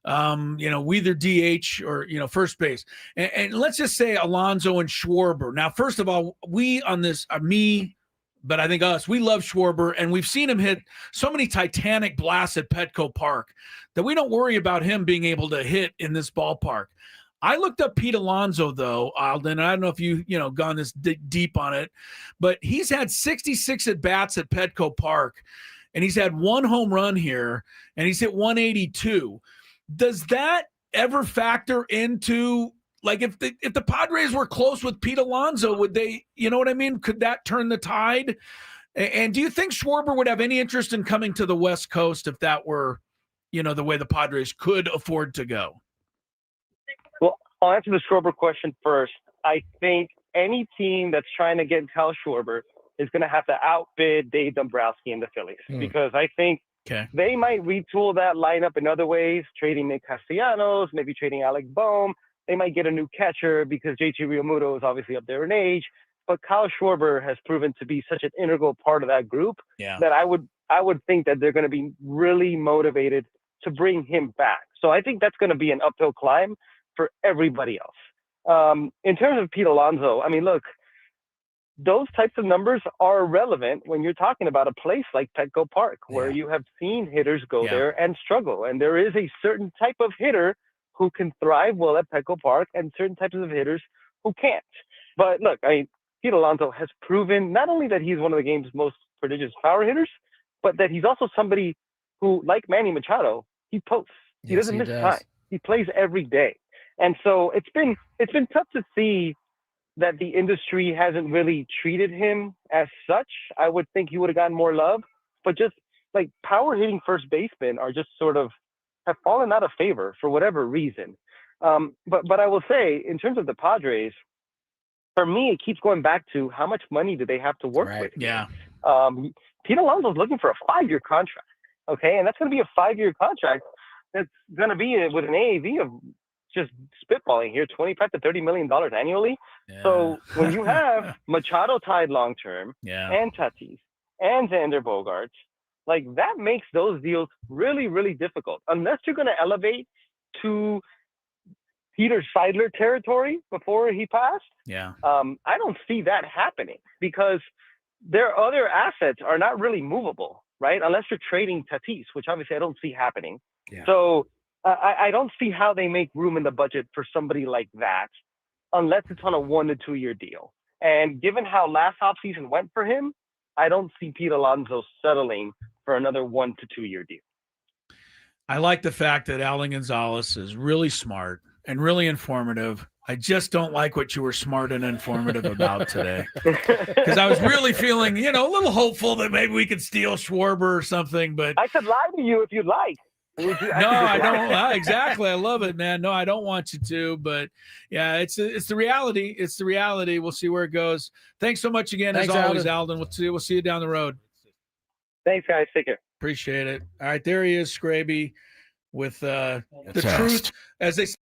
Either DH or, first base. And let's just say Alonso and Schwarber. Now, first of all, we on this, but I think we love Schwarber, and we've seen him hit so many titanic blasts at Petco Park that we don't worry about him being able to hit in this ballpark. I looked up Pete Alonso, though, Alden. I don't know if you gone this deep on it, but he's had 66 at-bats at Petco Park, and he's had 1 home run here, and he's hit 182. Does that ever factor into, like, if the Padres were close with Pete Alonso, would they, you know what I mean? Could that turn the tide? And do you think Schwarber would have any interest in coming to the West Coast if that were, the way the Padres could afford to go? Well, I'll answer the Schwarber question first. I think any team that's trying to get Kyle Schwarber is going to have to outbid Dave Dombrowski and the Phillies, because I think they might retool that lineup in other ways, trading Nick Castellanos, maybe trading Alec Boehm. They might get a new catcher because JT Realmuto is obviously up there in age. But Kyle Schwarber has proven to be such an integral part of that group that I would think that they're going to be really motivated to bring him back. So I think that's going to be an uphill climb for everybody else. In terms of Pete Alonso, I mean, look, those types of numbers are relevant when you're talking about a place like Petco Park, where you have seen hitters go there and struggle. And there is a certain type of hitter who can thrive well at Petco Park and certain types of hitters who can't. But look, I mean, Pete Alonso has proven not only that he's one of the game's most prodigious power hitters, but that he's also somebody who, like Manny Machado, he posts. He doesn't miss time. He plays every day. And so it's been tough to see that the industry hasn't really treated him as such. I would think he would have gotten more love, but just like power hitting first basemen are just sort of have fallen out of favor for whatever reason. But I will say, in terms of the Padres, for me, it keeps going back to how much money do they have to work with. Yeah. Pete Alonso's looking for a 5-year contract. Okay. And that's going to be a 5-year contract. That's going to be with an AAV of, just spitballing here, $25 to $30 million annually. Yeah. So when you have Machado tied long-term and Tatis and Xander Bogaerts, like that makes those deals really, really difficult. Unless you're going to elevate to Peter Seidler territory before he passed. Yeah. I don't see that happening because their other assets are not really movable, right? Unless you're trading Tatis, which obviously I don't see happening. Yeah. So I don't see how they make room in the budget for somebody like that unless it's on a 1 to 2 year deal. And given how last offseason went for him, I don't see Pete Alonso settling for another 1 to 2 year deal. I like the fact that Alden Gonzalez is really smart and really informative. I just don't like what you were smart and informative about today. Because I was really feeling, a little hopeful that maybe we could steal Schwarber or something. But I could lie to you if you'd like. No, I don't. Exactly. I love it, man. No, I don't want you to, but yeah, it's the reality. It's the reality. We'll see where it goes. Thanks so much again. Thanks, as always, Alden. We'll see you down the road. Thanks, guys. Take care. Appreciate it. All right. There he is, Skraby, with the truth, as they say.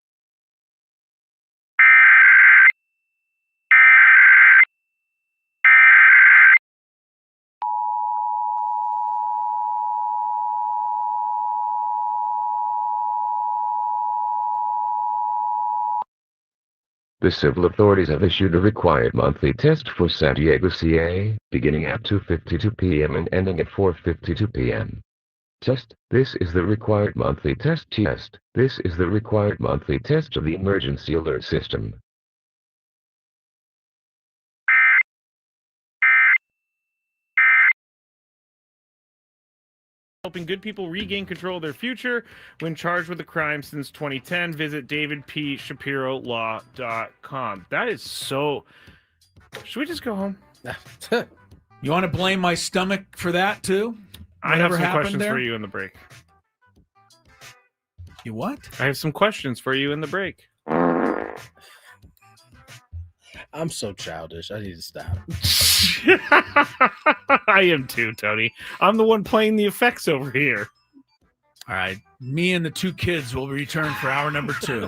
The civil authorities have issued a required monthly test for San Diego, CA, beginning at 2:52 p.m. and ending at 4:52 p.m. Test. This is the required monthly test. Test. This is the required monthly test of the emergency alert system. helping good people regain control of their future when charged with a crime since 2010. Visit davidpshapirolaw.com. That is so... Should we just go home? You want to blame my stomach for that too? I have Whatever some happened questions there? for you in the break. You what? I have some questions for you in the break. I'm so childish. I need to stop. I am too, Tony. I'm the one playing the effects over here. All right. Me and the two kids will return for hour number 2.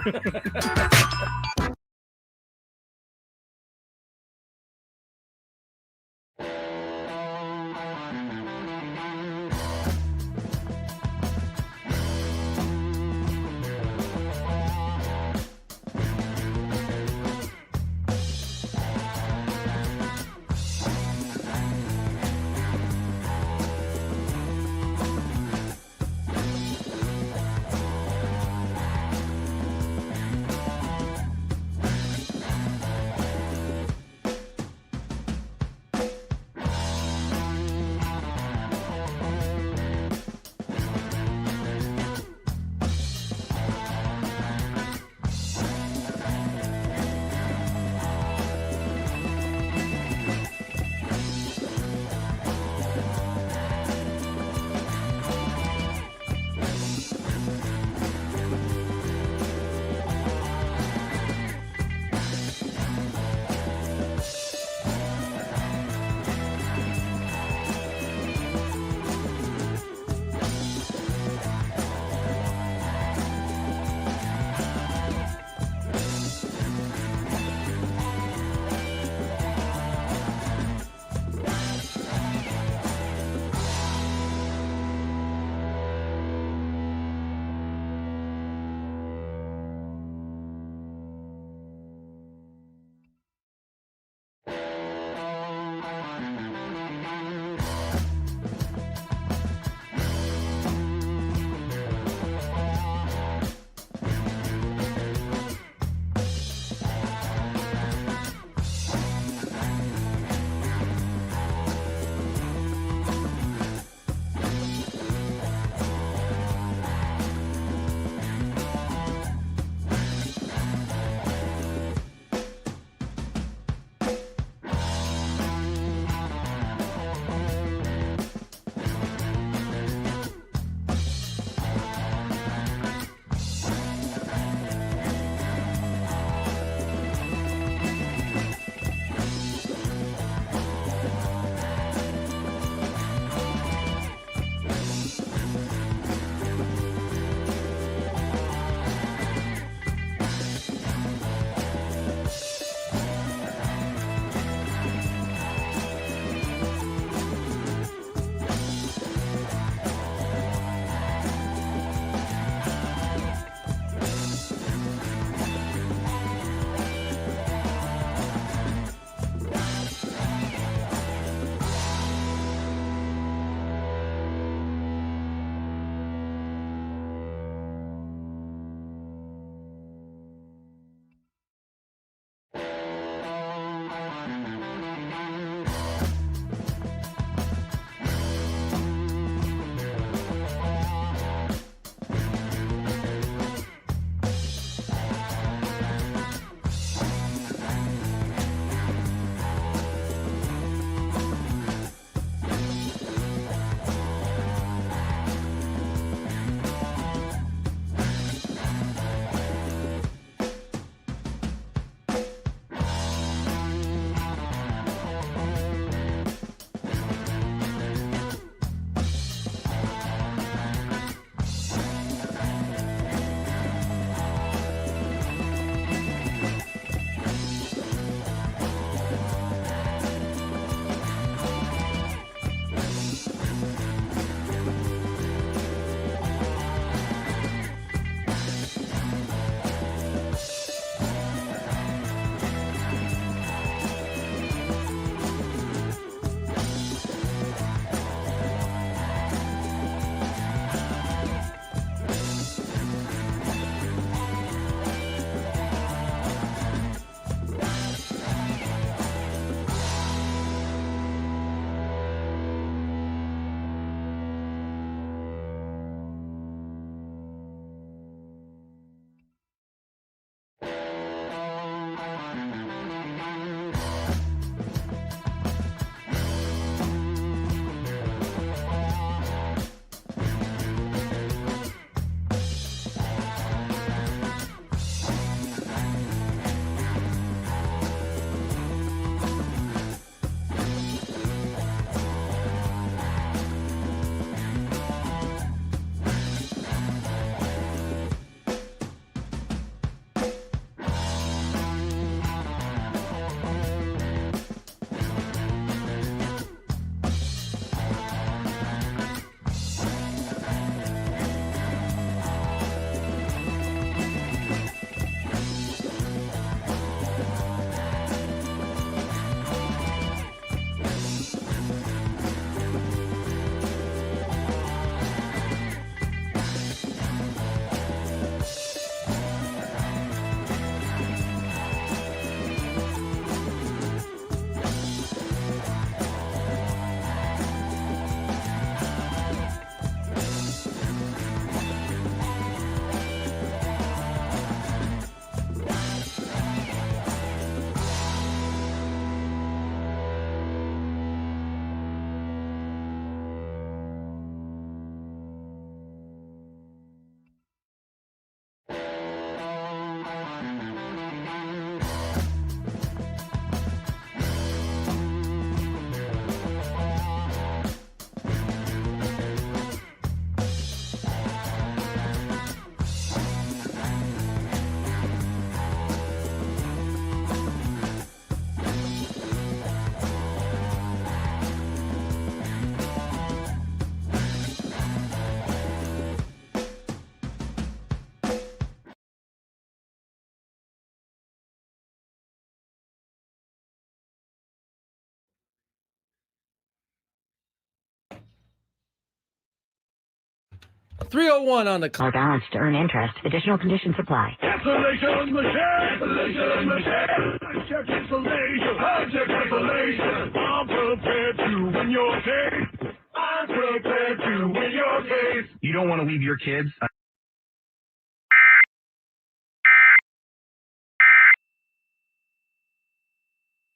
301 on the Or balance to earn interest. Additional conditions apply. Cancellation machine! Cancellation machine! Check cancellation! Check cancellation! I'm prepared to win your case! I'm prepared to win your case! You don't want to leave your kids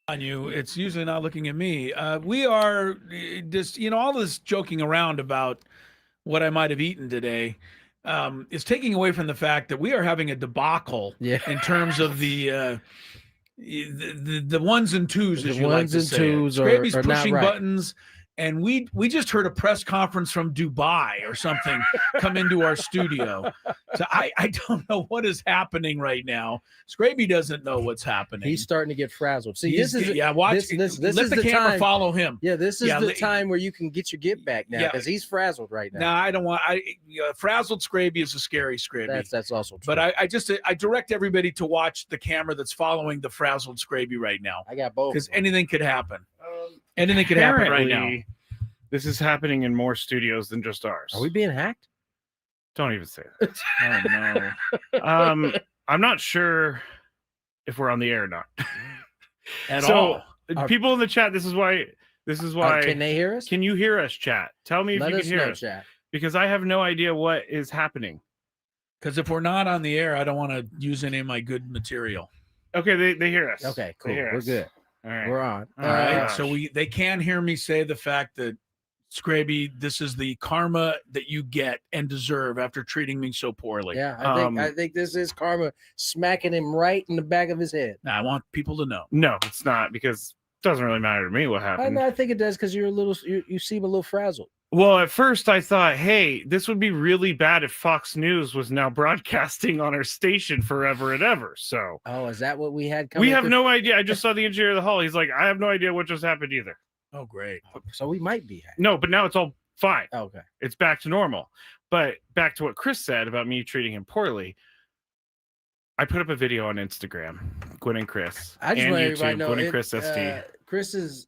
on you. It's usually not looking at me. We are just, all this joking around about what I might have eaten today is taking away from the fact that we are having a debacle in terms of the ones and twos, as you like to say. Skraby's pushing buttons. And we just heard a press conference from Dubai or something come into our studio. So I don't know what is happening right now. Skraby doesn't know what's happening. He's starting to get frazzled. See, watch. This let is the camera time. Follow him. Yeah, this is the time where you can get your get back now because he's frazzled right now. No, I don't want. Frazzled Skraby is a scary Skraby. That's also true. But I direct everybody to watch the camera that's following the frazzled Skraby right now. I got both because anything could happen. Anything could happen right now. This is happening in more studios than just ours. Are we being hacked? Don't even say that. Oh no. I'm not sure if we're on the air or not. At all. People in the chat, this is why can they hear us? Can you hear us, chat? Tell me if you can hear us. Chat. Because I have no idea what is happening. Because if we're not on the air, I don't want to use any of my good material. Okay, they hear us. Okay, cool. We're good. All right. We're on. All right. So they can hear me say the fact that Skraby, this is the karma that you get and deserve after treating me so poorly. Yeah, I think this is karma smacking him right in the back of his head. Now, I want people to know. No, it's not, because it doesn't really matter to me what happened. I think it does because you're you seem a little frazzled. Well, at first I thought, hey, this would be really bad if Fox News was now broadcasting on our station forever and ever. So, is that what we had coming? We have no idea. I just saw the engineer of the hall. He's like, I have no idea what just happened either. Oh, great. So we might be hacked. No, but now it's all fine. Okay. It's back to normal. But back to what Chris said about me treating him poorly. I put up a video on Instagram, Gwynn and Chris. I just want everybody to know Gwynn and Chris SD. Chris's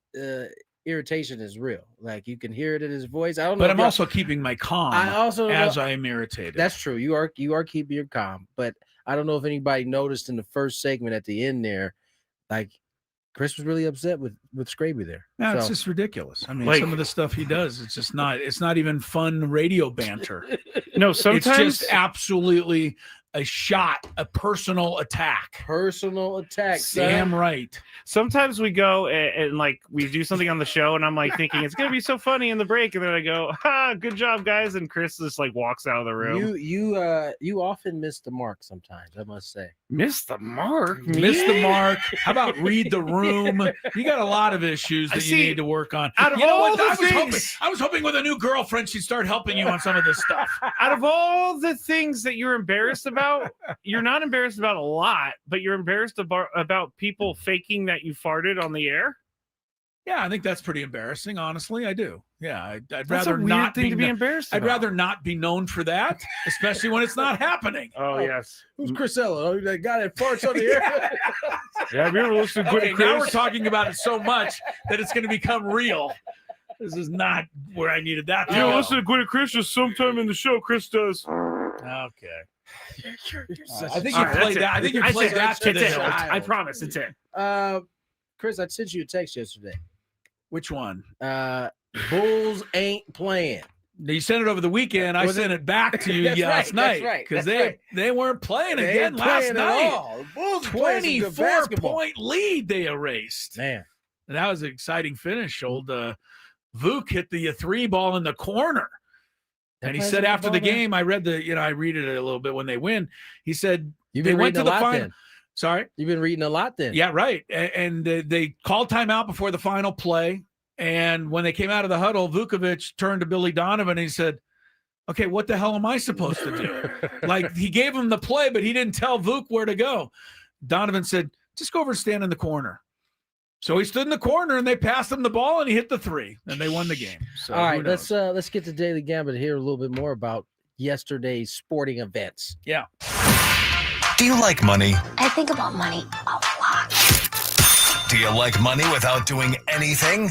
irritation is real. Like you can hear it in his voice. I don't know. But I'm also keeping my calm as I am irritated. That's true. You are keeping your calm. But I don't know if anybody noticed in the first segment at the end there, like Chris was really upset with Skraby there. No, it's just ridiculous. I mean, some of the stuff he does, it's not even fun radio banter. No, sometimes it's just absolutely a shot, a personal attack. Damn right. Sometimes we go and like we do something on the show, and I'm like thinking it's gonna be so funny in the break, and then I go, good job, guys, and Chris just like walks out of the room. You often miss the mark sometimes, I must say. Miss the mark? Miss the mark. How about read the room? You got a lot of issues that you need to work on. Out of all the things, I was hoping with a new girlfriend she'd start helping you on some of this stuff. Out of all the things that you're embarrassed about, you're not embarrassed about a lot, but you're embarrassed about people faking that you farted on the air. Yeah, I think that's pretty embarrassing. Honestly, I do. Yeah, I'd that's rather a weird not thing to be embarrassed about. I'd rather not be known for that, especially when it's not happening. Oh yes. Who's Chris Ello? That guy that farts on the air. Yeah, have you ever listened to Gwynn Chris? Now we're talking about it so much that it's going to become real. This is not where I needed that. You know, listen to Gwynn Chris just sometime in the show. Chris does. Okay. I think you played that. I think you played that to the hilt. I promise it's it. Chris, I sent you a text yesterday. Which one? Bulls ain't playing. You sent it over the weekend. I sent it back to you last night because they weren't playing again last night. The Bulls 24-point lead they erased. Man, and that was an exciting finish. Old Vuk hit the 3 ball in the corner. And he said after the game, I read it a little bit when they win. He said they went to the final. Sorry? You've been reading a lot then. Yeah, right. And they called timeout before the final play. And when they came out of the huddle, Vukovic turned to Billy Donovan and he said, okay, what the hell am I supposed to do? Like, he gave him the play, but he didn't tell Vuk where to go. Donovan said, just go over and stand in the corner. So he stood in the corner and they passed him the ball and he hit the 3 and they won the game. So all right, let's get to Daily Gambit here a little bit more about yesterday's sporting events. Yeah. Do you like money? I think about money a lot. Do you like money without doing anything?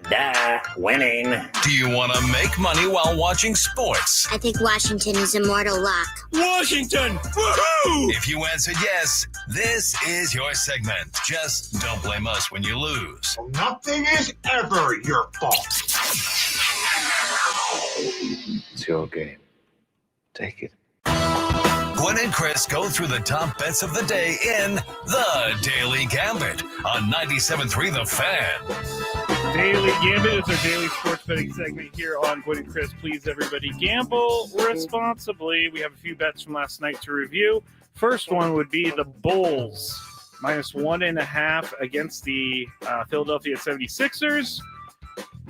Duh, winning. Do you want to make money while watching sports? I think Washington is immortal luck. Washington! Woohoo! If you answered yes, this is your segment. Just don't blame us when you lose. Nothing is ever your fault. It's your game. Take it. Gwynn and Chris go through the top bets of the day in The Daily Gambit on 97.3 The Fan. Daily Gambit is our daily sports betting segment here on Gwynn and Chris. Please, everybody, gamble responsibly. We have a few bets from last night to review. First one would be the Bulls, -1.5 against the Philadelphia 76ers.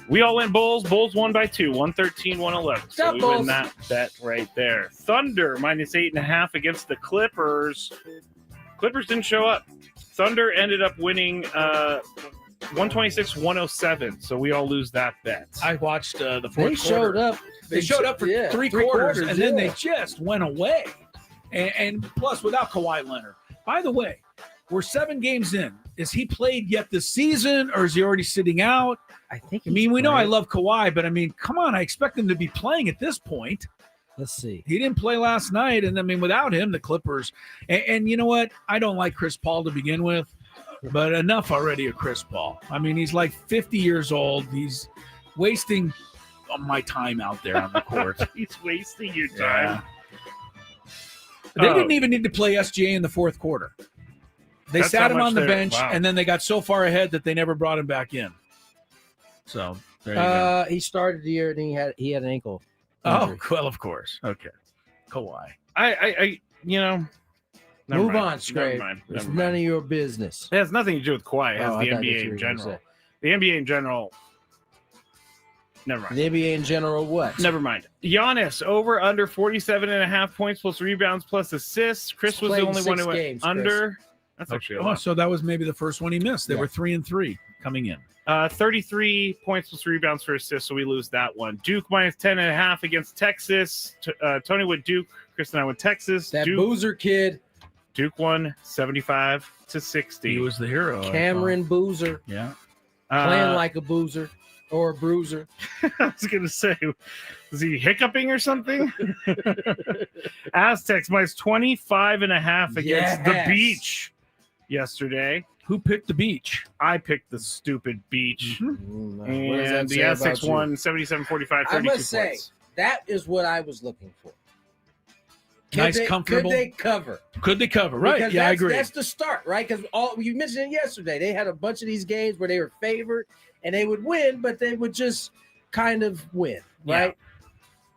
We all went Bulls. Bulls won by 2, 113-111. So we win that bet right there. Thunder, -8.5 against the Clippers. Clippers didn't show up. Thunder ended up winning 126-107. So we all lose that bet. I watched the fourth They quarter. They showed up for three quarters, and then they yeah. just went away. And plus, without Kawhi Leonard. By the way, we're 7 games in. Is he played yet this season, or is he already sitting out? I think. I mean, we know I love Kawhi, but I mean, come on, I expect him to be playing at this point. Let's see. He didn't play last night, and I mean, without him, the Clippers. And you know what? I don't like Chris Paul to begin with, but enough already of Chris Paul. I mean, he's like 50 years old. He's wasting my time out there on the court. He's wasting your time. They didn't even need to play SGA in the fourth quarter. They That's sat how him on much the they're- bench, wow. and then they got so far ahead that they never brought him back in. So there you go. He started the year and he had an ankle. Oh, injury. well, of course. Okay. Kawhi. I never Move mind. on, Never Scrape. mind. It's Never none mind. of your business. It has nothing to do with Kawhi. It has Oh, the I thought NBA that's what in you were gonna general. say. The NBA in general. Never mind. The NBA in general, what? Never mind. Giannis over under 47.5 points plus rebounds plus assists. Chris was the Played only one 6 who went games, Chris. under. That's actually a Oh, lot. so that was maybe the first one he missed. They Yeah. were 3-3 coming in. 33 points plus rebounds for assists, so we lose that one. Duke -10.5 against Texas. Tony with Duke. Chris and I with Texas. That Duke, Boozer kid, Duke won 75-60. He was the hero. I Cameron Boozer, thought. Yeah. playing like a boozer or a bruiser. I was gonna say, is he hiccuping or something? Aztecs -25.5 against the Yes. Beach yesterday. Who picked the beach? I picked the stupid Beach, What does that and the say Aztecs about you? won 77-45, I 32 must say, points. that is what I was looking for. Nice, comfortable. Could they cover? Could they cover? Right. Because Yeah, I that's, agree. That's the start, right? Because you mentioned it yesterday. They had a bunch of these games where they were favored and they would win, but they would just kind of win, right?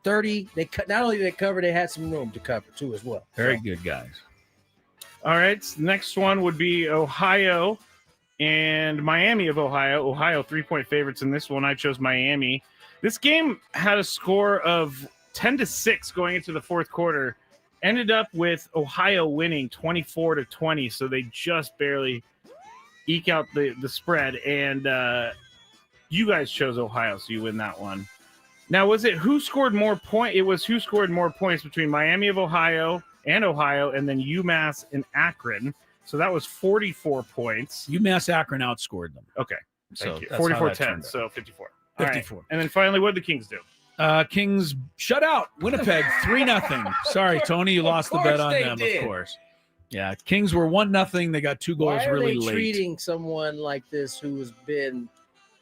30. They not only did they cover, they had some room to cover too as well. Very So, good, guys. All right, so next one would be Ohio and Miami of Ohio. Ohio 3-point favorites in this one. I chose Miami. This game had a score of 10-6 going into the fourth quarter. Ended up with Ohio winning 24-20, so they just barely eke out the spread. And you guys chose Ohio, so you win that one. Now, was it who scored more points? It was who scored more points between Miami of Ohio, and then UMass and Akron. So that was 44 points. UMass Akron outscored them. Okay. So Thank you. that's how that 44-10, turned out. so 54. All right. 54. And then finally, what did the Kings do? Kings shut out Winnipeg 3-0. Sorry, Tony, you lost the bet on they them, did. of course. Yeah, Kings were 1-0. They got 2 goals why are really they late. treating someone like this who has been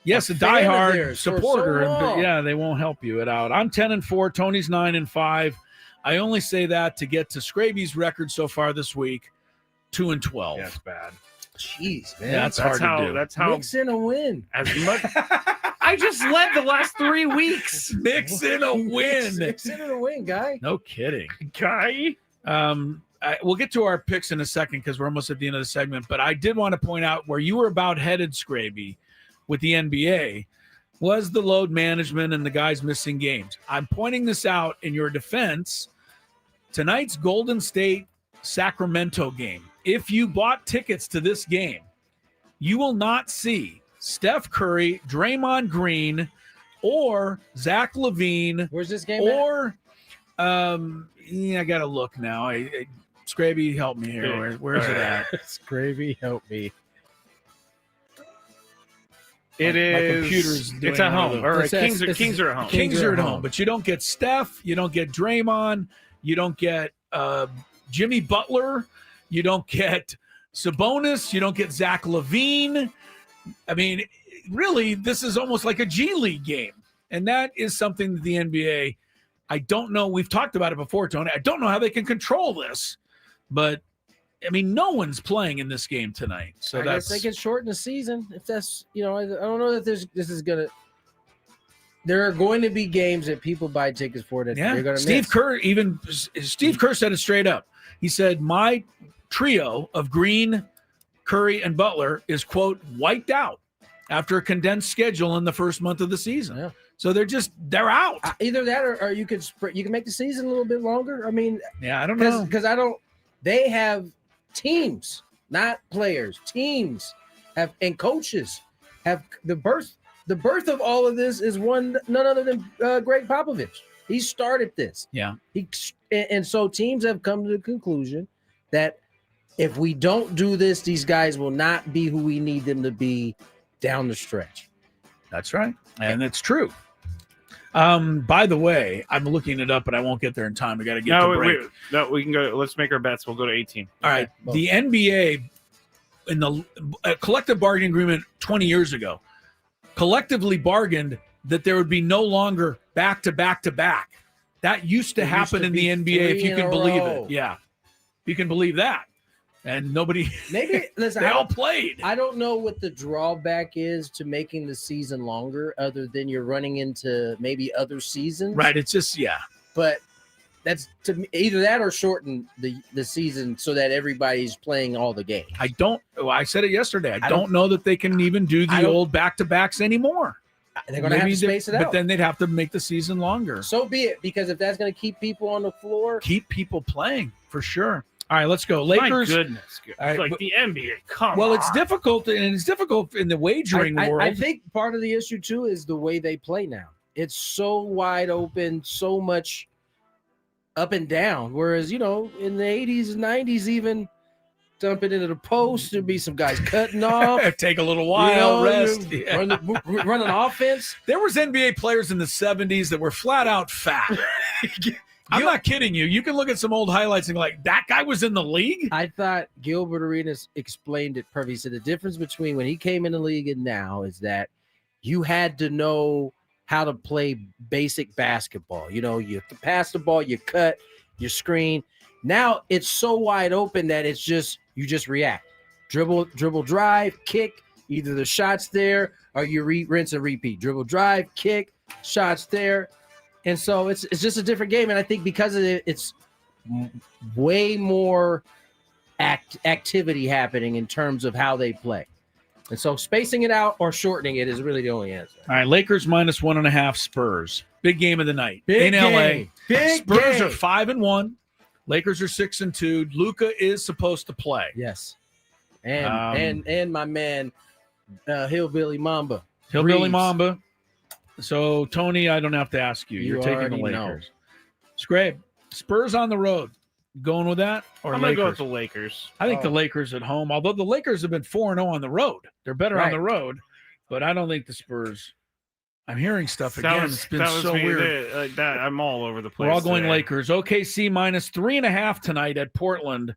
Yes, a fan of diehard theirs for so supporter. long? Yeah, they won't help you it out. I'm 10-4. Tony's 9-5. I only say that to get to Skraby's record so far this week, 2-12. Yeah, it's bad. Jeez, man. Yeah, that's hard how. to do. That's how. Mix in a win. As much. I just led the last 3 weeks, Mix in a win. Mix in a win, guy. No kidding. guy. We'll get to our picks in a second because we're almost at the end of the segment. But I did want to point out where you were about headed, Skraby, with the NBA was the load management and the guys missing games. I'm pointing this out in your defense. Tonight's Golden State Sacramento game. If you bought tickets to this game, you will not see Steph Curry, Draymond Green, or Zach LaVine. Where's this game Or, I got to look now. Skraby, help me here. Where's it at? Skraby, help me. It My is. computer's doing It's at one of home. those. Or It's Kings are at home. Kings are at home, but you don't get Steph, you don't get Draymond, you don't get Jimmy Butler, you don't get Sabonis, you don't get Zach LaVine. I mean, really, this is almost like a G League game. And that is something that the NBA, I don't know. We've talked about it before, Tony. I don't know how they can control this, but I mean, no one's playing in this game tonight. So I guess they can shorten the season if that's, I don't know that this is going to. There are going to be games that people buy tickets for that they're going to miss. Steve Kerr said it straight up. He said, my trio of Green, Curry, and Butler is, quote, wiped out after a condensed schedule in the first month of the season. Yeah. So they're out. Either that or you can make the season a little bit longer. I mean, I don't know. Because they have teams, not players. Teams and coaches have the birth of all of this is none other than Greg Popovich. He started this. Yeah. And so teams have come to the conclusion that if we don't do this, these guys will not be who we need them to be down the stretch. That's right. And it's true. By the way, I'm looking it up, but I won't get there in time. We got to get to break. We can go. Let's make our bets. We'll go to 18. All right. The NBA, in the collective bargaining agreement 20 years ago, collectively bargained that there would be no longer back-to-back-to-back. That used to happen in the NBA, if you can believe it. Yeah. You can believe that. And nobody – listen, they all played. I don't know what the drawback is to making the season longer other than you're running into maybe other seasons. Right. It's just – But that's to me, either that or shorten the season so that everybody's playing all the games. I said it yesterday. I don't know that they can even do the old back-to-backs anymore. They're going to have to space it out. But then they'd have to make the season longer. So be it, because if that's going to keep people on the floor. Keep people playing, for sure. All right, let's go. Lakers. My goodness. Right, like the NBA, come on. Well, it's difficult, and it's difficult in the wagering world. I think part of the issue, too, is the way they play now. It's so wide open, so much up and down. Whereas, in the 80s and 90s, even dump it into the post, there'd be some guys cutting off. Take a little while, rest. Run an offense. There was NBA players in the 70s that were flat out fat. I'm not kidding you. You can look at some old highlights and go like, that guy was in the league? I thought Gilbert Arenas explained it perfectly. He said the difference between when he came in the league and now is that you had to know how to play basic basketball. You pass the ball, you cut, you screen. Now it's so wide open that it's just you just react. Dribble, drive, kick. Either the shot's there or you rinse and repeat. Dribble, drive, kick, shots there. And so it's just a different game. And I think because of it, it's way more activity happening in terms of how they play. And so spacing it out or shortening it is really the only answer. All right, Lakers minus 1.5 Spurs. Big game of the night. Big in game. LA. Big Spurs game. are 5-1. Lakers are 6-2. Luka is supposed to play. Yes. And my man, Hillbilly Mamba. Hillbilly Mamba. So, Tony, I don't have to ask you. You're taking the Lakers. Scrape, Spurs on the road. Going with that? Or I'm going to go with the Lakers. I think the Lakers at home, although the Lakers have been 4-0 on the road. They're better on the road, but I don't think the Spurs. I'm hearing stuff again. It's been so weird. I'm all over the place. We're all going Lakers. OKC minus 3.5 tonight at Portland.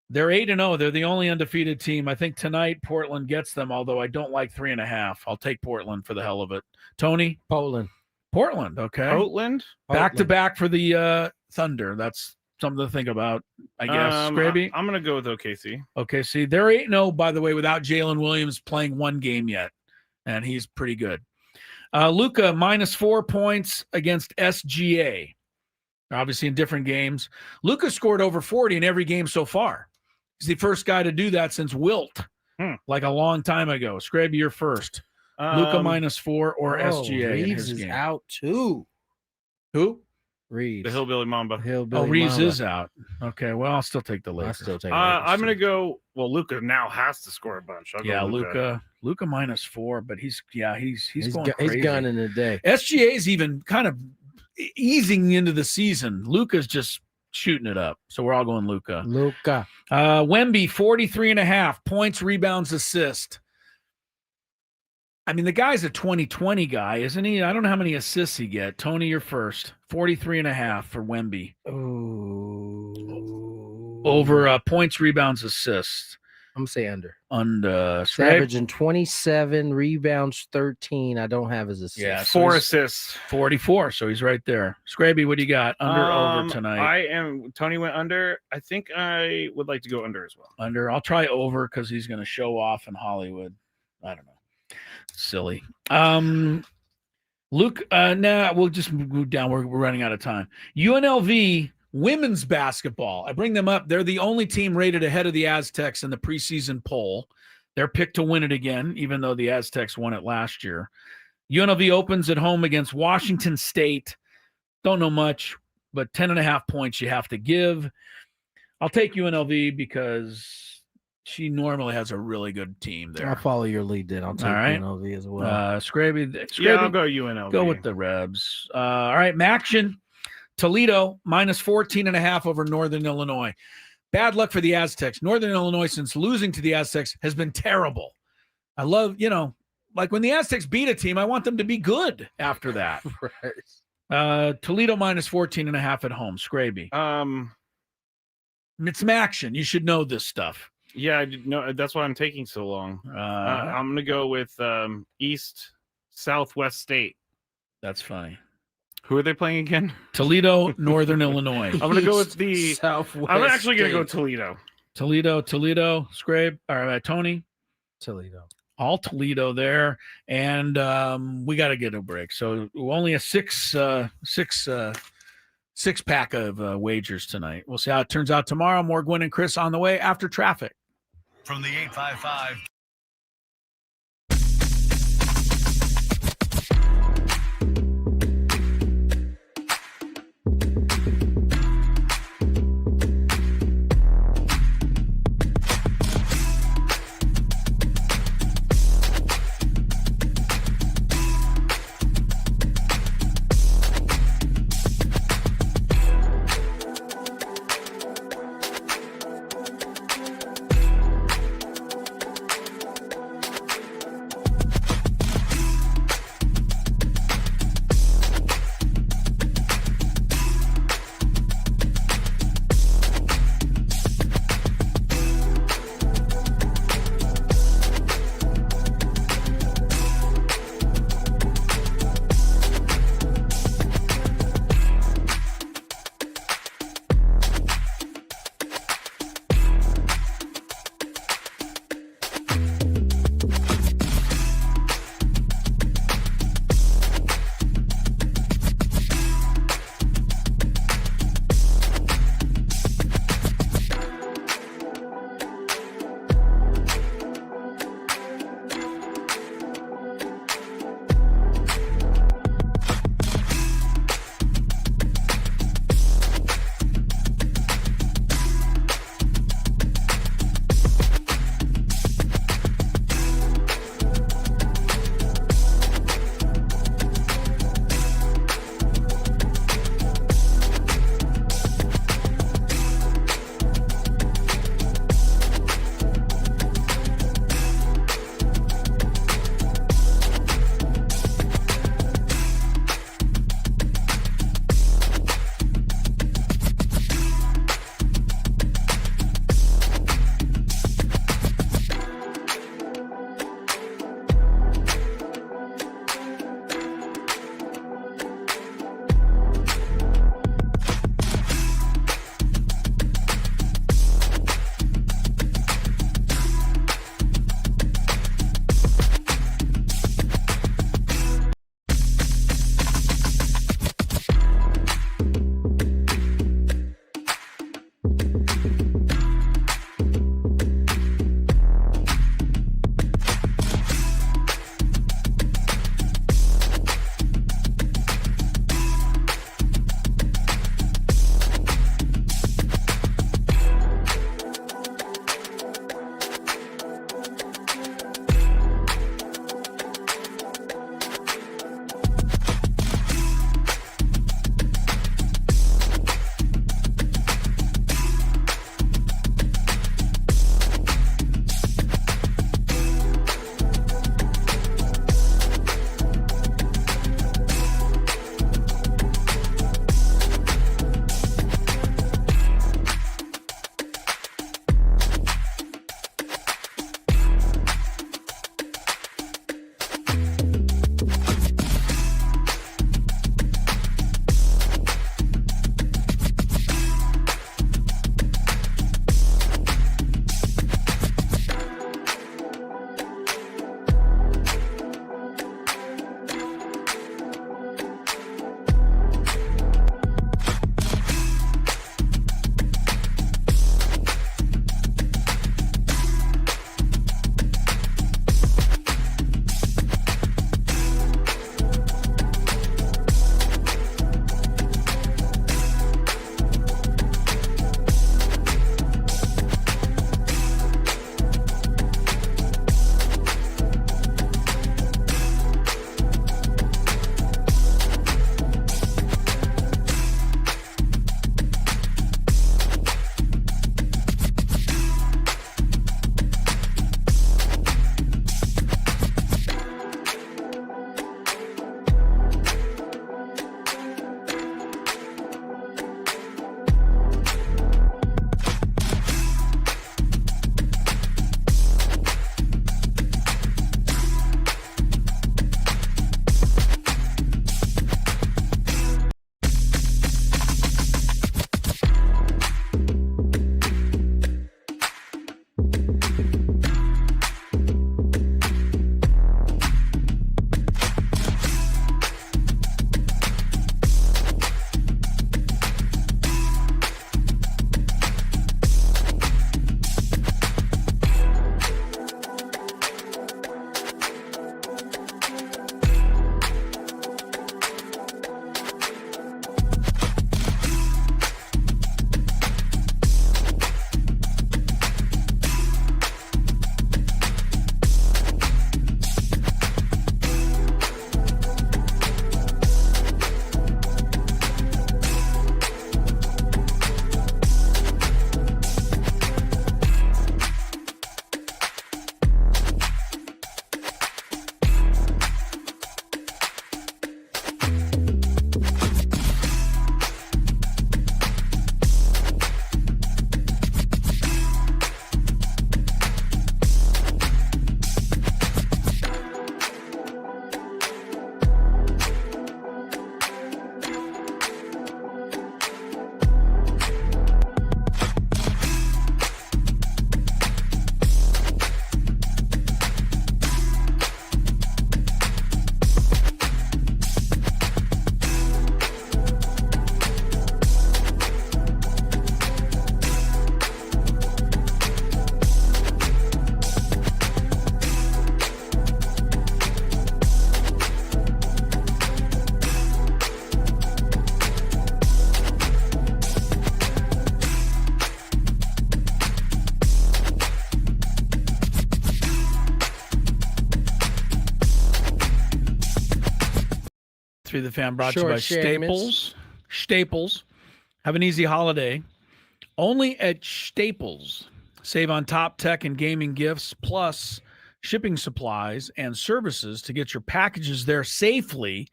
They're 8-0. They're the only undefeated team. I think tonight Portland gets them, although I don't like 3.5. I'll take Portland for the hell of it. Tony? Portland, okay. Portland? Back-to-back for the Thunder. That's something to think about, I guess. Skraby? I'm going to go with OKC. OKC. They're 8-0, by the way, without Jalen Williams playing one game yet, and he's pretty good. Luka minus 4 points against SGA. Obviously in different games. Luka scored over 40 in every game so far. He's the first guy to do that since Wilt, like a long time ago. Skraby, you're first. Luka minus 4 or SGA. Reeves is out too. Who? Reeves. The Hillbilly Mamba. Reeves is out. Okay, well, I'll still take the Lakers. I'm going to go. Well, Luka now has to score a bunch. Luka minus 4, but he's going crazy. He's gunning today. SGA's even kind of easing into the season. Luka's just shooting it up. So we're all going Luka. Wemby 43.5 points, rebounds, assist. I mean, the guy's a 2020 guy, isn't he? I don't know how many assists he get. Tony, you're first. 43.5 for Wemby. Ooh. Over points, rebounds, assists. I'm going to say under. Under. Averaging 27, rebounds 13. I don't have his assists. Yeah, 4 assists. 44, so he's right there. Skraby, what do you got? Under, over tonight? Tony went under. I think I would like to go under as well. Under. I'll try over because he's going to show off in Hollywood. I don't know. Silly. Luke, we'll just move down. We're running out of time. UNLV women's basketball. I bring them up. They're the only team rated ahead of the Aztecs in the preseason poll. They're picked to win it again, even though the Aztecs won it last year. UNLV opens at home against Washington State. Don't know much, but 10.5 points you have to give. I'll take UNLV because she normally has a really good team there. I'll follow your lead then. I'll take UNLV as well. Skraby, yeah, I'll go UNLV. Go with the Rebs. All right, Maction. Toledo minus 14.5 over Northern Illinois. Bad luck for the Aztecs. Northern Illinois, since losing to the Aztecs, has been terrible. I love, like when the Aztecs beat a team, I want them to be good after that. Right. Toledo minus 14.5 at home. Skraby. It's Maction. You should know this stuff. Yeah, I didn't know. That's why I'm taking so long. I'm going to go with East Southwest State. That's funny. Who are they playing again? Toledo, Northern Illinois. I'm going to go with the Southwest. I'm actually going to go Toledo. Toledo, Skrabe, or Tony. Toledo. All Toledo there, and we got to get a break. So only a six pack of wagers tonight. We'll see how it turns out tomorrow. More Gwynn and Chris on the way after traffic. From the 855. Through the Fan brought to you by segments. Staples. Have an easy holiday. Only at Staples. Save on top tech and gaming gifts, plus shipping supplies and services to get your packages there safely.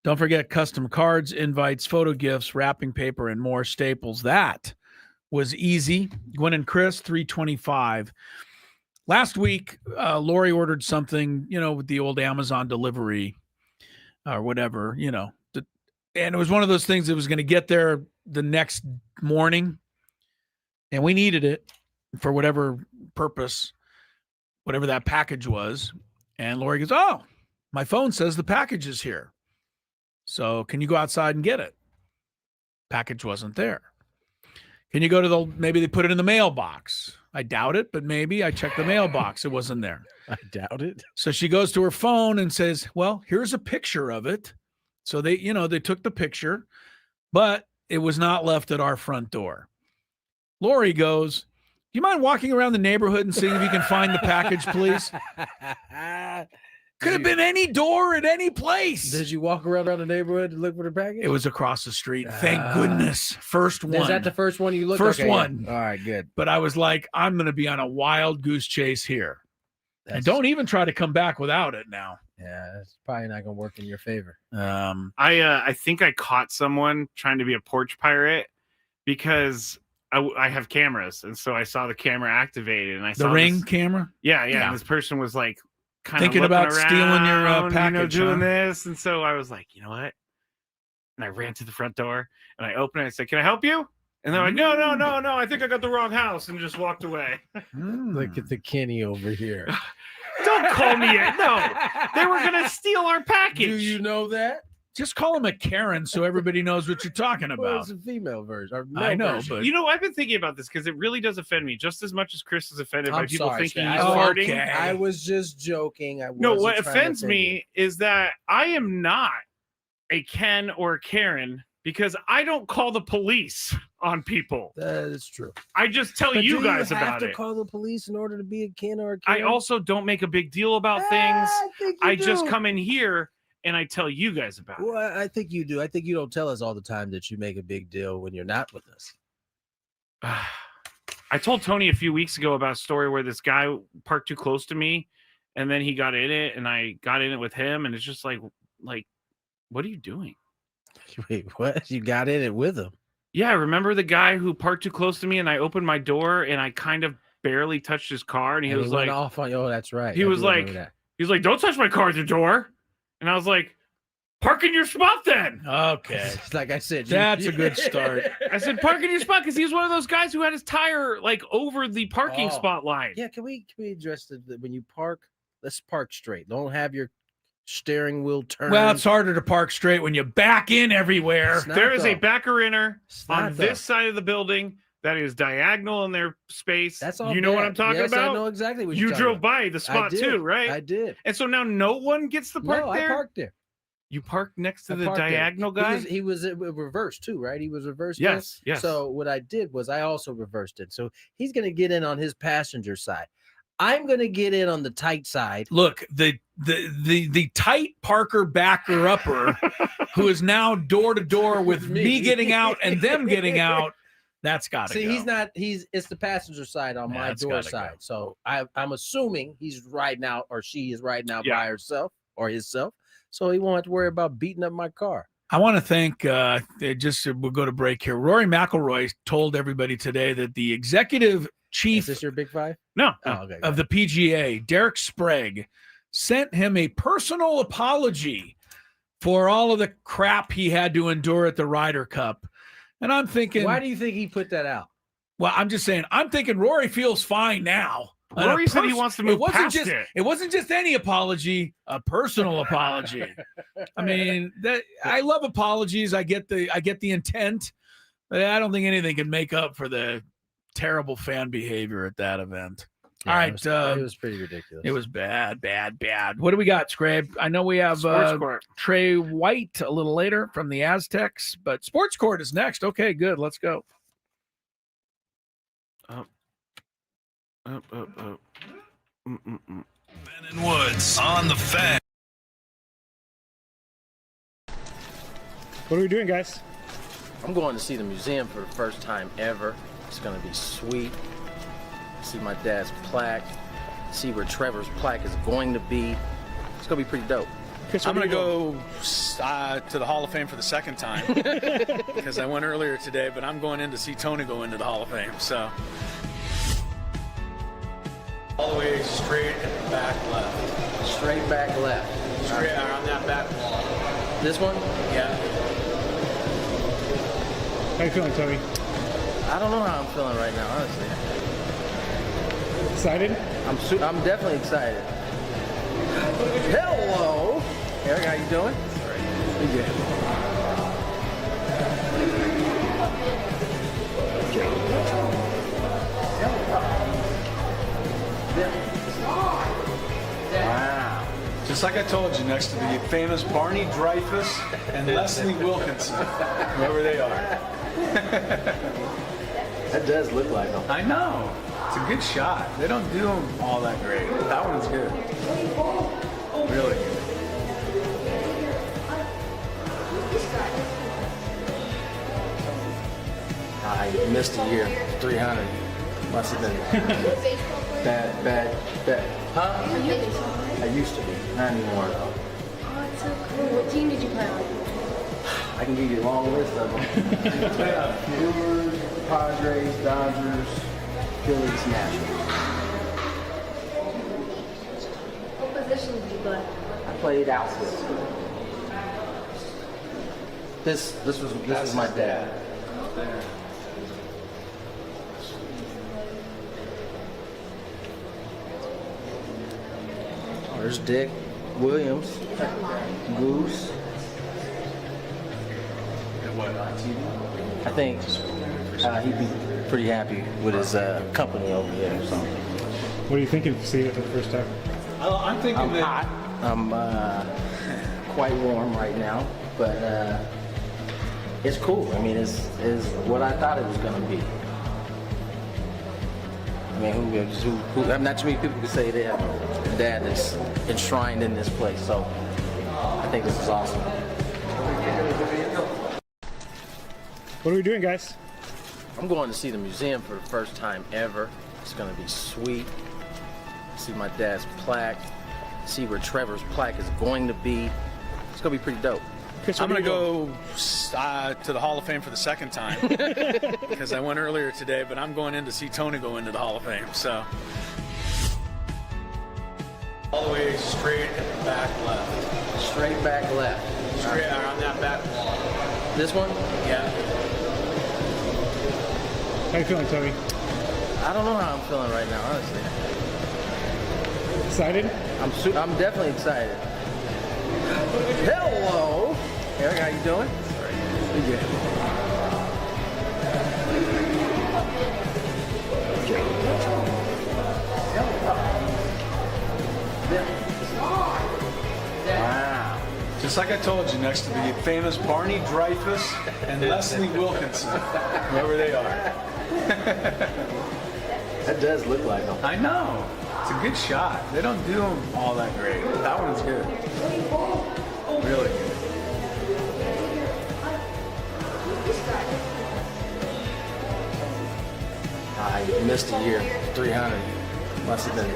Don't forget custom cards, invites, photo gifts, wrapping paper, and more. Staples. That was easy. Gwynn and Chris, $3.25. Last week, Lori ordered something, with the old Amazon delivery or whatever, and it was one of those things that was going to get there the next morning, and we needed it for whatever purpose, whatever that package was. And Lori goes, "Oh, my phone says the package is here. So can you go outside and get it?" Package wasn't there. Can you go to maybe they put it in the mailbox. I doubt it, but maybe I checked the mailbox. It wasn't there. I doubt it. So she goes to her phone and says, "Well, here's a picture of it." So they took the picture, but it was not left at our front door. Lori goes, "Do you mind walking around the neighborhood and seeing if you can find the package, please?" Could have been any door at any place. Did you walk around the neighborhood to look for the package? It was across the street. Thank goodness. First one. Is that the first one you looked? First one. Yeah. All right, good. But I was like, I'm going to be on a wild goose chase here. And don't even try to come back without it now. Yeah, it's probably not going to work in your favor. I think I caught someone trying to be a porch pirate because I have cameras, and so I saw the camera activated, and I saw the Ring camera. Yeah. And this person was like, kind thinking of about around, stealing your package, doing this, and so I was like, you know what? And I ran to the front door and I opened it. I said, "Can I help you?" And they're like, "No, I think I got the wrong house," and just walked away. Look at the Kenny over here. Don't call me it. No, they were gonna steal our package. Do you know that? Just call him a Karen so everybody knows what you're talking about. Well, it's a female version. Or I know, version. but I've been thinking about this because it really does offend me just as much as Chris is offended by people thinking he's farting. Okay. I was just joking. What offends me is that I am not a Ken or a Karen because I don't call the police on people. That is true. I just tell you guys about it. Do you have to call the police in order to be a Ken or a Karen? I also don't make a big deal about things. I just come in here and I tell you guys about it. Well, I think you do. I think you don't tell us all the time that you make a big deal when you're not with us. I told Tony a few weeks ago about a story where this guy parked too close to me, and then he got in it, and I got in it with him, and it's just like, what are you doing? Wait, what? You got in it with him? Yeah, remember the guy who parked too close to me, and I opened my door, and I kind of barely touched his car, and he was like, off on you. Oh, that's right. He was like, "Don't touch my car at the door," and I was like, "Park in your spot then." Okay. Like I said, that's a good start. I said, "Park in your spot," because he was one of those guys who had his tire like over the parking spot line. Yeah, can we address when you park? Let's park straight. Don't have your steering wheel turn. Well, it's harder to park straight when you back in everywhere. There is a backer-inner on this side of the building that is diagonal in their space. That's all. You know what I'm talking about? I know exactly what you drove by the spot too, right? I did. And so now no one gets to park there? I parked there. You parked next to the diagonal guy? He was reversed too, right? He was reversed. Yes. So what I did was I also reversed it. So he's going to get in on his passenger side. I'm going to get in on the tight side. Look, the tight Parker backer upper who is now door to door with me getting out and them getting out. That's got to go. See, it's the passenger side on my door side. Go. So I'm assuming he's riding out or she is riding out by herself or himself. So he won't have to worry about beating up my car. I want to thank, we'll go to break here. Rory McIlroy told everybody today that the executive chief. Is this your big five? No. Of the PGA, Derek Sprague, sent him a personal apology for all of the crap he had to endure at the Ryder Cup. And I'm thinking, why do you think he put that out? Well, I'm just saying, I'm thinking Rory feels fine now. Rory said he wants to move past it. It wasn't just any apology, a personal apology. I mean, I love apologies. I get the intent, but I don't think anything can make up for the terrible fan behavior at that event. Yeah, all right. It was pretty ridiculous. It was bad. What do we got, Skrabe? I know we have Trey White a little later from the Aztecs, but Sports Court is next. Okay, good. Let's go. Up. Ben and Woods on the Fan. What are we doing, guys? I'm going to see the museum for the first time ever. It's going to be sweet. See my dad's plaque. See where Trevor's plaque is going to be. It's going to be pretty dope. Chris, I'm going to go to the Hall of Fame for the second time because I went earlier today, but I'm going in to see Tony go into the Hall of Fame. So all the way straight and back left. Straight back left. Straight on that back wall. This one? Yeah. How you feeling, Tony? I don't know how I'm feeling right now, honestly. Excited? I'm definitely excited. Hello, Eric. How you doing? Pretty good. Wow. Just like I told you, next to the famous Barney Dreyfus and Leslie Wilkinson, whoever they are. That does look like them. I know. It's a good shot. They don't do them all that great. That one's good. Really good. I missed a year. 300. Must have been bad. Huh? I used to be. Not anymore, though. Oh, it's so cool. What team did you play on? I can give you a long list of them. Brewers, Padres, Dodgers, Phillies, Nationals. What position did you play? I played outfield. This was my dad. Oh, there's Dick Williams, Goose. I think he'd be pretty happy with his company over here. So. What are you thinking of seeing it for the first time? I'm thinking I'm hot. I'm quite warm right now, but it's cool. I mean, it's what I thought it was going to be. I mean, who not too many people can say they have a dad that's enshrined in this place. So I think this is awesome. What are we doing, guys? I'm going to see the museum for the first time ever. It's going to be sweet. See my dad's plaque. See where Trevor's plaque is going to be. It's going to be pretty dope. Chris, I'm going to go to the Hall of Fame for the second time because I went earlier today, but I'm going in to see Tony go into the Hall of Fame. So all the way straight and back left. Straight back left. Straight on that back wall. This one? Yeah. How you feeling, Tony? I don't know how I'm feeling right now, honestly. Excited? I'm definitely excited. Hello, Eric. How you doing? Pretty good. Wow. Just like I told you, next to the famous Barney Dreyfus and Leslie Wilkinson, whoever they are. That does look like them. I know. It's a good shot. They don't do them all that great. That one's good. Really good. I missed a year. 300. Must have been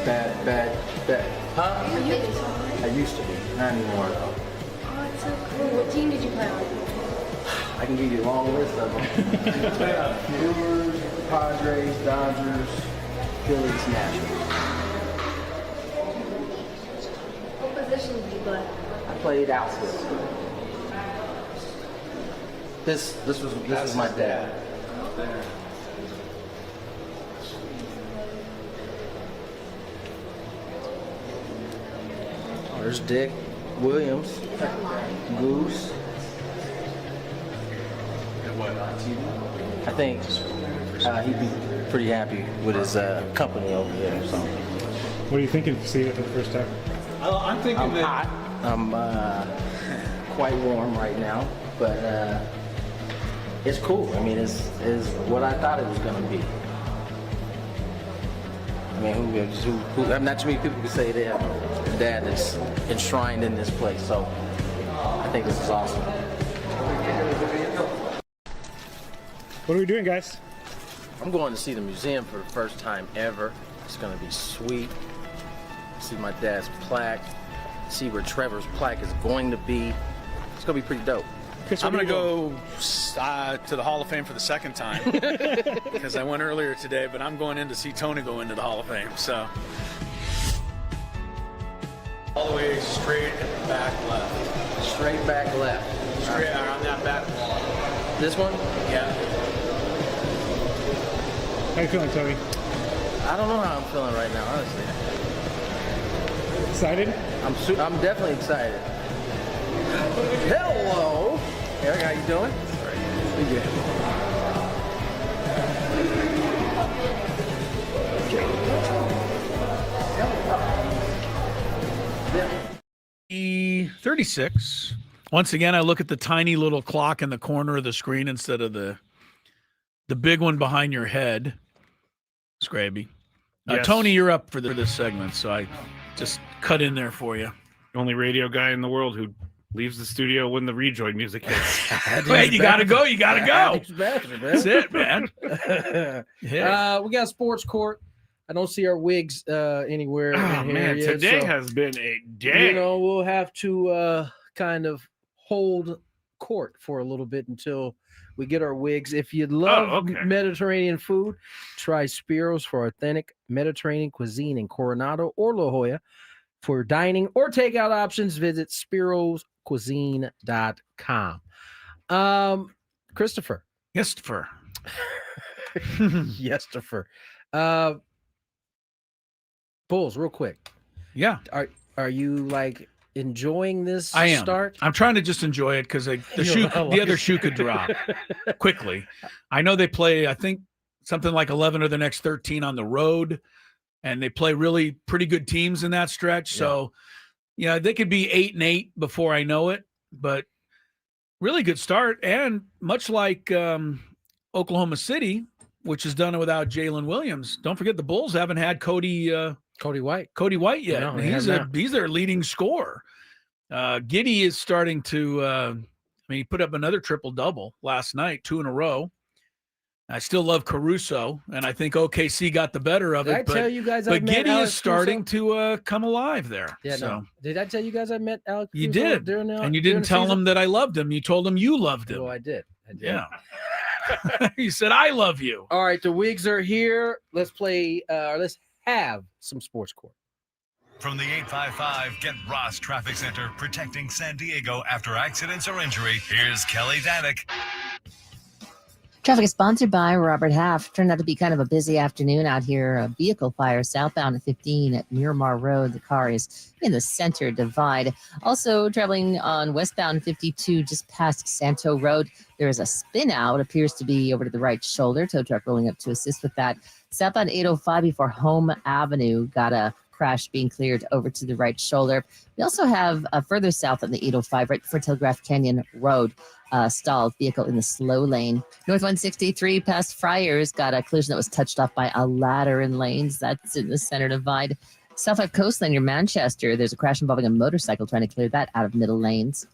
bad. Huh? I used to be. Not anymore, though. Oh, it's so cool. What team did you play on? I can give you a long list of them. Brewers, Padres, Dodgers, Phillies, Nationals. What position did you play? I played outfield. This was my dad. Oh, there's Dick Williams, Goose. I think he'd be pretty happy with his company over here. So. What are you thinking of seeing it for the first time? I'm thinking I'm hot. I'm quite warm right now, but it's cool. I mean, it's what I thought it was going to be. I mean, not too many people can say they have a dad that's enshrined in this place. So I think this is awesome. What are we doing, guys? I'm going to see the museum for the first time ever. It's going to be sweet. See my dad's plaque. See where Trevor's plaque is going to be. It's going to be pretty dope. Chris, I'm going to go to the Hall of Fame for the second time because I went earlier today, but I'm going in to see Tony go into the Hall of Fame. So all the way straight and back left. Straight back left. Straight around that back wall. This one? Yeah. How you feeling, Tony? I don't know how I'm feeling right now, honestly. Excited? I'm definitely excited. Hello, Eric. How you doing? Pretty good. The 36. Once again, I look at the tiny little clock in the corner of the screen instead of the big one behind your head. Skraby. Yes. Tony, you're up for this segment, so I just cut in there for you. Only radio guy in the world who leaves the studio when the rejoin music hits. Wait, you gotta go. You gotta go. That's it, man. Yeah. We got sports court. I don't see our wigs anywhere. Oh, in here man, yet, today so, has been a day. You know, we'll have to kind of hold court for a little bit until we get our wigs. If you love Mediterranean food, try Spiro's for authentic Mediterranean cuisine in Coronado or La Jolla. For dining or takeout options, visit spiroscuisine.com. Christopher. Christopher. Christopher. Bulls, real quick. Yeah. Are you like enjoying this I am. start? I'm trying to just enjoy it because the other shoe could drop quickly. I know they play, I think, something like 11 of the next 13 on the road, and they play really pretty good teams in that stretch. So, yeah, they could be 8-8 before I know it, but really good start. And much like Oklahoma City, which has done it without Jalen Williams, don't forget the Bulls haven't had Cody White yet. No, he's their leading scorer. Giddey is starting to he put up another triple-double last night, 2 in a row. I still love Caruso, and I think OKC got the better of it. Did I tell you guys? But Giddey is starting to come alive there. Yeah, so. No. Did I tell you guys I met Alex? You did, and you didn't tell him that I loved him. You told him you loved him. Oh, I did. Yeah. You said I love you. All right, the wigs are here. Let's play. Let's have some sports court. From the 855 Get Ross Traffic Center, protecting San Diego after accidents or injury, here's Kelly Danick. Traffic is sponsored by Robert Half. Turned out to be kind of a busy afternoon out here. A vehicle fire southbound at 15 at Miramar Road. The car is in the center divide. Also traveling on westbound 52 just past Santo Road. There is a spin out. Appears to be over to the right shoulder. Tow truck rolling up to assist with that. Southbound 805 before Home Avenue. Got a crash being cleared over to the right shoulder. We also have further south on the 805 right before Telegraph Canyon Road. Stalled vehicle in the slow lane. North 163 past Friars got a collision that was touched off by a ladder in lanes. That's in the center divide. South 5 Coastline near Manchester. There's a crash involving a motorcycle trying to clear that out of middle lanes.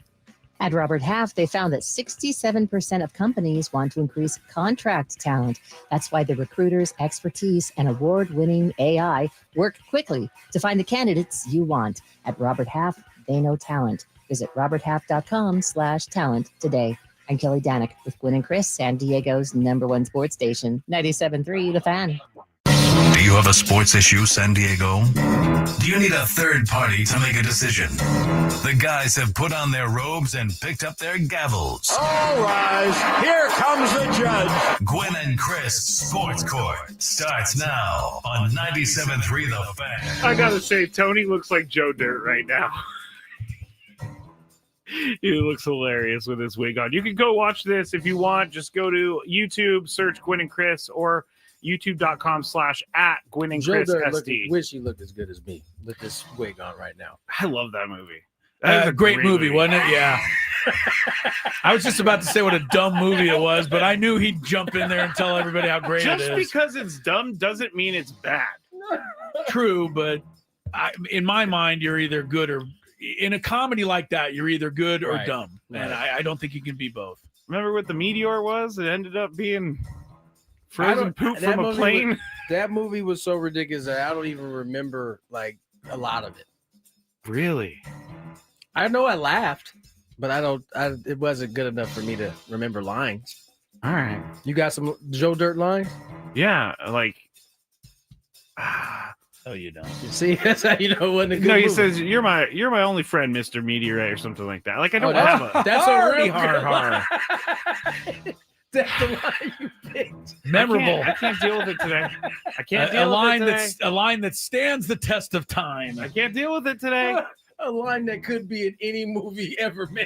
At Robert Half, they found that 67% of companies want to increase contract talent. That's why the recruiters' expertise and award-winning AI work quickly to find the candidates you want. At Robert Half, they know talent. Visit roberthalf.com/talent today. I'm Kelly Danick with Gwynn and Chris, San Diego's #1 sports station, 97.3 The Fan. Do you have a sports issue, San Diego? Do you need a third party to make a decision? The guys have put on their robes and picked up their gavels. All rise. Here comes the judge. Gwynn and Chris Sports Court starts now on 97.3 The Fan. I gotta say, Tony looks like Joe Dirt right now. He looks hilarious with his wig on. You can go watch this if you want. Just go to YouTube, search Gwynn and Chris, or youtube.com/@Gwynn and Chris SD. Wish he looked as good as me with this wig on right now. I love that movie. That was a great movie, wasn't it? Yeah. I was just about to say what a dumb movie it was, but I knew he'd jump in there and tell everybody how great it is. Just because it's dumb doesn't mean it's bad. True, but in my mind, you're either good or in a comedy like that, you're either good or Right. dumb, and Right. I don't think you can be both. Remember what the meteor was? It ended up being I frozen don't- poop that from a movie plane. That movie was so ridiculous that I don't even remember like a lot of it. Really? I know I laughed, but it wasn't good enough for me to remember lines. All right. You got some Joe Dirt lines? Yeah, like Oh, you don't. You see, that's how you know it wasn't a good no, he movie. says you're my only friend, Mr. Meteorite, or something like that. Like I don't that's, have a that's a real har, good That's the line you picked. Memorable. I can't deal with it today. I can't A deal line with it today. a line that stands the test of time. I can't deal with it today. A line that could be in any movie ever made.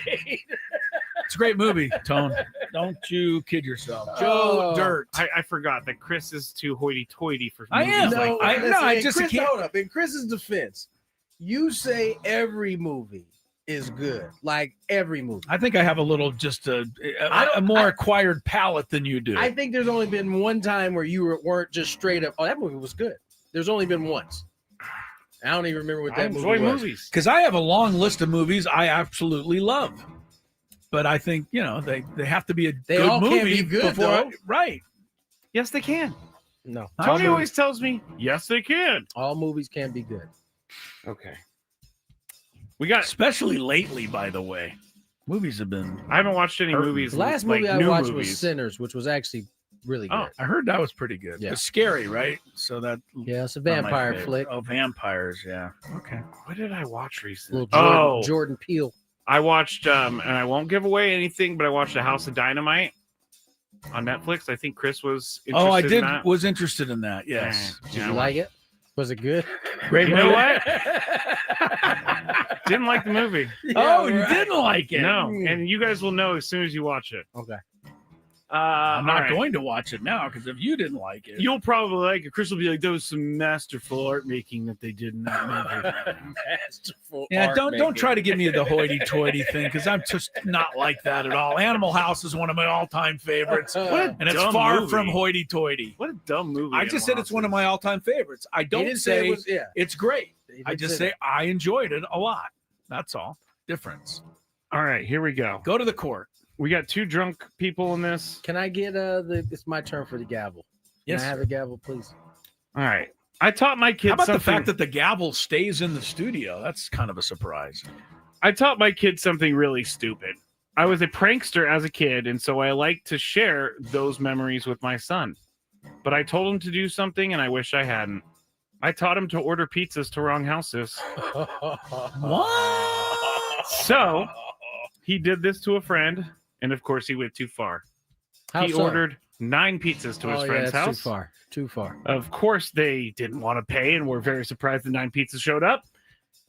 It's a great movie, Tone. Don't you kid yourself. Joe Oh. Dirt. I forgot that Chris is too hoity-toity for I movies am. like No, that. no, I in just Chris, can't- hold up. In Chris's defense, you say every movie is good, like every movie. I think I have a little just a don't- more acquired palate than you do. I think there's only been one time where you weren't just straight up. Oh, that movie was good. There's only been once. I don't even remember what I that movie enjoy was. movies. Because I have a long list of movies I absolutely love. But I think, they have to be a They good all movie can't be good, before though. Right. Yes, they can. No, Tony always tells me, yes, they can. all movies can be good. Okay. We got. Especially lately, by the way. Movies have been I haven't watched any Hurting. movies. The last like movie I new watched movies. was Sinners, which was actually really good. Oh. I heard that was pretty good. Yeah. It's scary, right? So that Yeah, it's a not my vampire favorite. flick. Oh, vampires, yeah. Okay. What did I watch recently? Little Jordan, Oh, Jordan Peele. I watched, and I won't give away anything, but I watched A House of Dynamite on Netflix. I think Chris was interested I in did that. was interested in that. Yes. Did you like it? Was it good? Great You know movie. what? Didn't like the movie. Oh, you didn't like it. No, and you guys will know as soon as you watch it. Okay. I'm not all right. going to watch it now because if you didn't like it, You'll probably like it. Chris will be like, "There was some masterful art making that they did in that movie." Masterful yeah, art don't making. try to give me the hoity-toity thing because I'm just not like that at all. Animal House is one of my all-time favorites, What a and it's dumb far movie. from hoity-toity. What a dumb movie! I just said it's one of my all-time favorites. I He don't didn't say it was, yeah. it's great. He I did just say say I enjoyed it a lot. That's all. Difference. All right, here we go. Go to the court. We got two drunk people in this. Can I get it's my turn for the gavel? Yes, Can I have sir. a gavel, please? All right. I taught my kids How about something. the fact that the gavel stays in the studio? That's kind of a surprise. I taught my kids something really stupid. I was a prankster as a kid, and so I like to share those memories with my son. But I told him to do something, and I wish I hadn't. I taught him to order pizzas to wrong houses. What? So he did this to a friend, and of course he went too far. How He so? ordered 9 pizzas to his Oh, yeah, friend's that's house. Too far. Too far. Of course, they didn't want to pay and were very surprised the 9 pizzas showed up.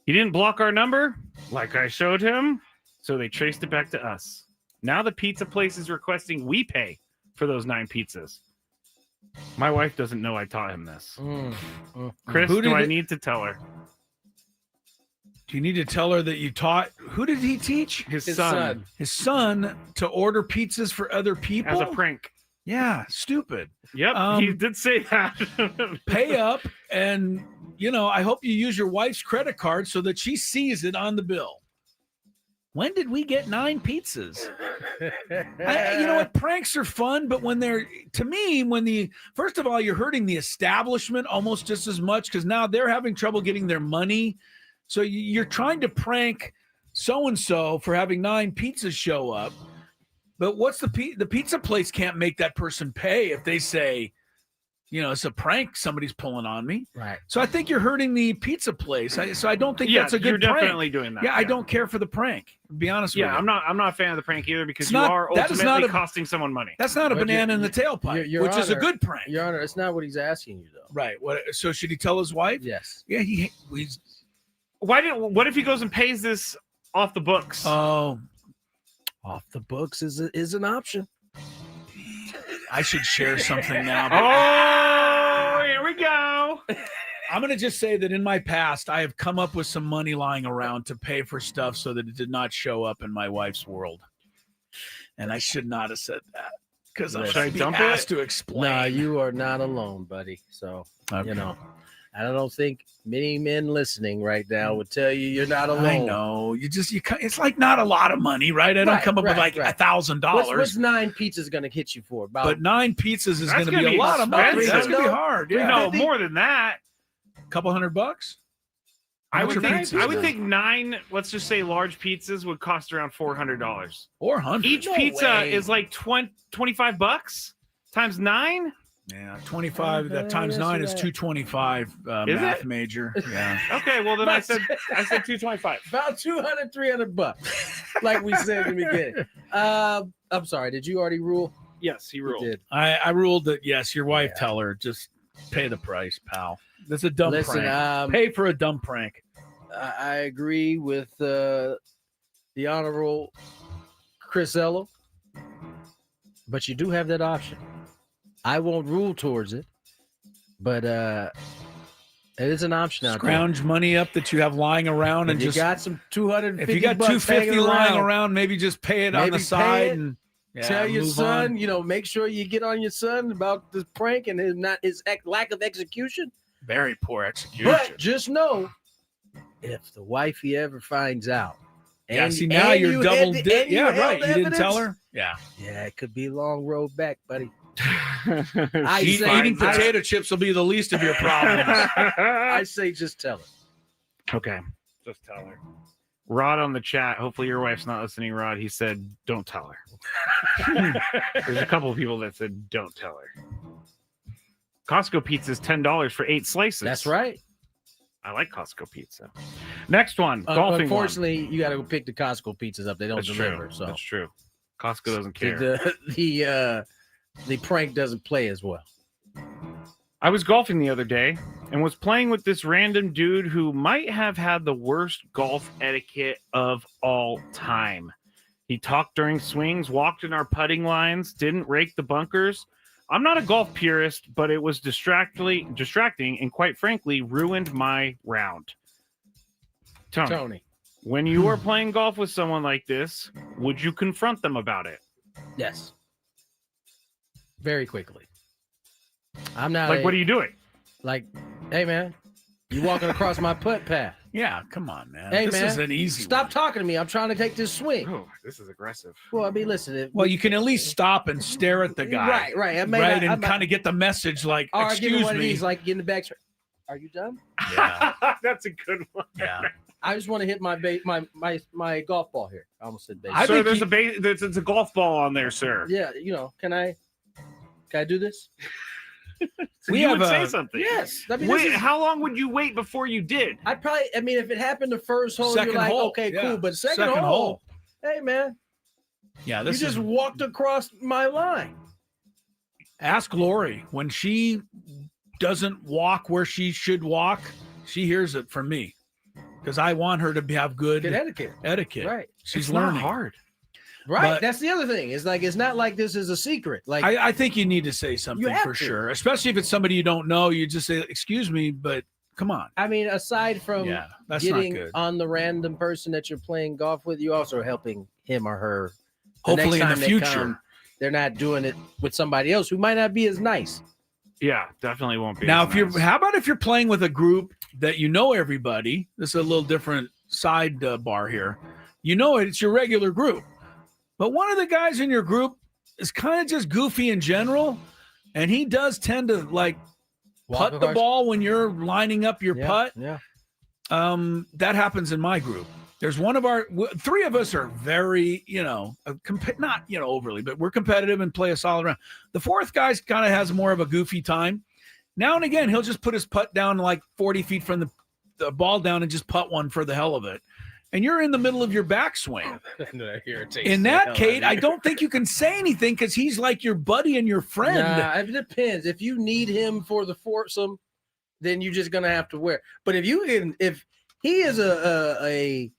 He didn't block our number like I showed him, so they traced it back to us. Now the pizza place is requesting we pay for those 9 pizzas. My wife doesn't know I taught him this. Chris, Who do did I it- need to tell her? Do you need to tell her that you taught? Who did he teach? His son. His son to order pizzas for other people As a prank. Yeah, stupid. Yep, he did say that. Pay up, and I hope you use your wife's credit card so that she sees it on the bill. When did we get 9 pizzas? You know what? Pranks are fun, but first of all, you're hurting the establishment almost just as much because now they're having trouble getting their money. So you're trying to prank so-and-so for having 9 pizzas show up. But what's the pizza place can't make that person pay if they say, it's a prank somebody's pulling on me. Right. So I think you're hurting the pizza place. So I don't think that's a good you're prank. definitely doing that. Yeah, I don't care for the prank. To be honest with you. I'm not a fan of the prank either because It's you not- are that is ultimately not a- costing someone money. That's not a But banana in the tailpipe, Your which is a Honor- good prank. Your Honor, it's not what he's asking you, though. Right. What? So should he tell his wife? Yes. Yeah. He's. What if he goes and pays this off the books? Oh, Off the books is an option. I should share something now. Oh, here we go. I'm going to just say that in my past, I have come up with some money lying around to pay for stuff so that it did not show up in my wife's world. And I should not have said that because I'm Should I going dump asked it? to explain. No, you are not alone, buddy. So, Okay. I don't think many men listening right now would tell you you're not alone. I know. It's like not a lot of money, right? I don't come up with like $1,000. What's 9 pizzas going to hit you for? But 9 pizzas is going to be a lot of money. That's going to be hard. Yeah. No, more than that. A couple $100. I would think 9. Let's just say large pizzas would cost around $400. 400. Each pizza is like $25 times 9. Yeah, 25. That times 9 is 225. Math major. Yeah. Okay, well then I said 225. About $200-300, like we said in the beginning. I'm sorry. Did you already rule? Yes, he ruled. Did. I ruled that. Yes, your wife. Tell her just pay the price, pal. That's a dumb prank. Pay for a dumb prank. I agree with the Honorable Chris Ello, but you do have that option. I won't rule towards it, but it is an option out there. Scrounge money up that you have lying around, and you just got some $250. If you got $250 lying around, maybe just pay it on the side and tell your son. Make sure you get on your son about this prank and his lack of execution. Very poor execution. But just know, if the wifey ever finds out, now you're double dip. Yeah, right. You didn't tell her. Yeah, it could be a long road back, buddy. Eating potato chips will be the least of your problems. I say just tell her. Okay, just tell her. Rod on the chat. Hopefully your wife's not listening, Rod. He said, don't tell her. There's a couple of people that said, don't tell her. Costco pizza is $10 for 8 slices. That's right. I like Costco pizza. Next one, golfing. Unfortunately, you got to go pick the Costco pizzas up. They don't deliver. So that's true. Costco doesn't care. The prank doesn't play as well. I was golfing the other day and was playing with this random dude who might have had the worst golf etiquette of all time. He talked during swings, walked in our putting lines, didn't rake the bunkers. I'm not a golf purist, but it was distracting and quite frankly ruined my round. Tony, when you are playing golf with someone like this, would you confront them about it? Yes. Very quickly. I'm not what are you doing? Like, hey man, you walking across my putt path. Yeah, come on, man. Hey, this is an easy Stop talking to me. I'm trying to take this swing. Oh, this is aggressive. Well, I mean, listen. You can at least stop and stare at the guy. Right. And kind of get the message like, excuse me. He's like, get in the back. Are you done? Yeah. That's a good one. Yeah. I just want to hit my golf ball here. I almost said base. Sir, there's a golf ball on there, sir. Yeah, can I do this? So you would say something. Yes. I mean, wait, how long would you wait before you did? I'd probably, if it happened the first hole, second you're like, hole. okay, Yeah. cool. But second hole, hey, man. Yeah, you just walked across my line. Ask Lori. When she doesn't walk where she should walk, she hears it from me. Because I want her to have good etiquette. Right. She's it's learning. Not hard. Right. But that's the other thing. It's not like this is a secret. Like I think you need to say something for sure. Especially if it's somebody you don't know. You just say, excuse me, but come on. I mean, aside from that's getting not good. On the random person that you're playing golf with, you're also helping him or her. Hopefully in the future. They're not doing it with somebody else who might not be as nice. Yeah, definitely won't be. Now, how about if you're playing with a group that you know everybody? This is a little different side bar here. You know it's your regular group. But one of the guys in your group is kind of just goofy in general, and he does tend to putt the ball when you're lining up your putt. Yeah. That happens in my group. There's one of our 3 of us are very, not overly, but we're competitive and play a solid round. The 4th guy kind of has more of a goofy time. Now and again, he'll just put his putt down like 40 feet from the ball down and just putt one for the hell of it. And you're in the middle of your backswing. In that case, I don't think you can say anything because he's like your buddy and your friend. Nah, it depends. If you need him for the foursome, then you're just gonna have to wear. But if he is a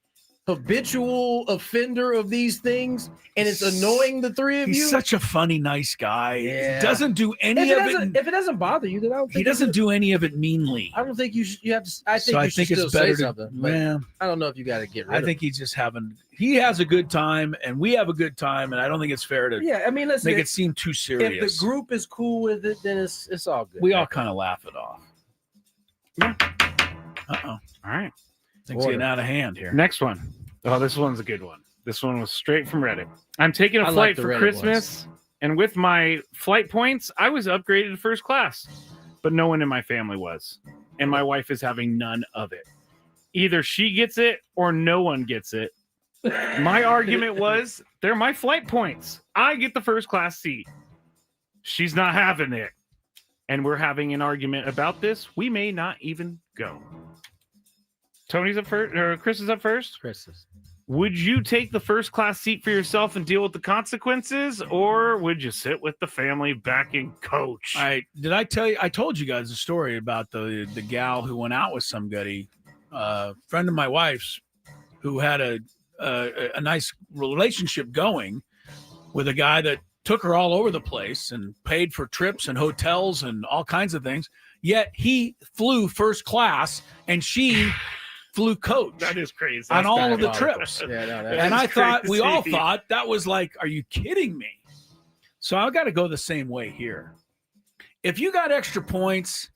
habitual offender of these things, and it's annoying the 3 of you. He's such a funny, nice guy. Yeah. He doesn't do any of it. If it doesn't bother you, then I don't think he doesn't do any of it meanly. I don't think you have to. I think you should still it's better say something. Man, I don't know if you got to get rid of it. I think he's just he has a good time, and we have a good time, and I don't think it's fair to listen, make it seem too serious. If the group is cool with it, then it's all good. We all kind of laugh it off. Uh-oh. All right. Things getting out of hand here. Next one. Oh, this one's a good one. This one was straight from Reddit. I'm taking a flight for Christmas, and with my flight points, I was upgraded to first class, but no one in my family was, and my wife is having none of it. Either she gets it or no one gets it. My argument was, they're my flight points. I get the first class seat. She's not having it. And we're having an argument about this. We may not even go. Tony's up first, or Chris is up first? Chris is. Would you take the first class seat for yourself and deal with the consequences, or would you sit with the family backing coach? Did I tell you? I told you guys a story about the gal who went out with somebody, friend of my wife's, who had a nice relationship going with a guy that took her all over the place and paid for trips and hotels and all kinds of things. Yet he flew first class and she flew coach. That is crazy. On all of the trips. And I thought, we all thought that was like, are you kidding me? So I got to go the same way here. If you got extra points,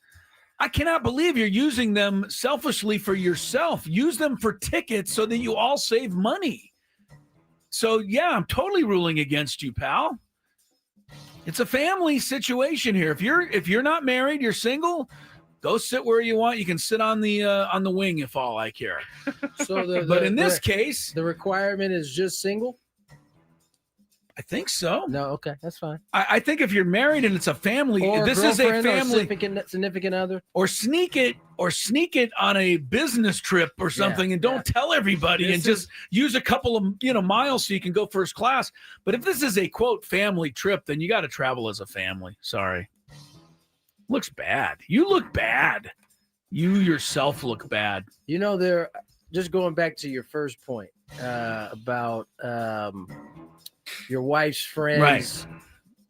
I cannot believe you're using them selfishly for yourself. Use them for tickets so that you all save money. So yeah, I'm totally ruling against you, pal. It's a family situation here. If you're not married, you're single, go sit where you want. You can sit on the wing if all I care. So but in this case, the requirement is just single. I think so. No, okay, that's fine. I think if you're married and it's a family, Or this is a girlfriend or family significant other, or sneak it on a business trip or something, and don't tell everybody, and just use a couple of miles so you can go first class. But if this is a quote family trip, then you got to travel as a family. Sorry, looks bad. You look bad. You yourself look bad. You know, they're just going back to your first point about your wife's friend's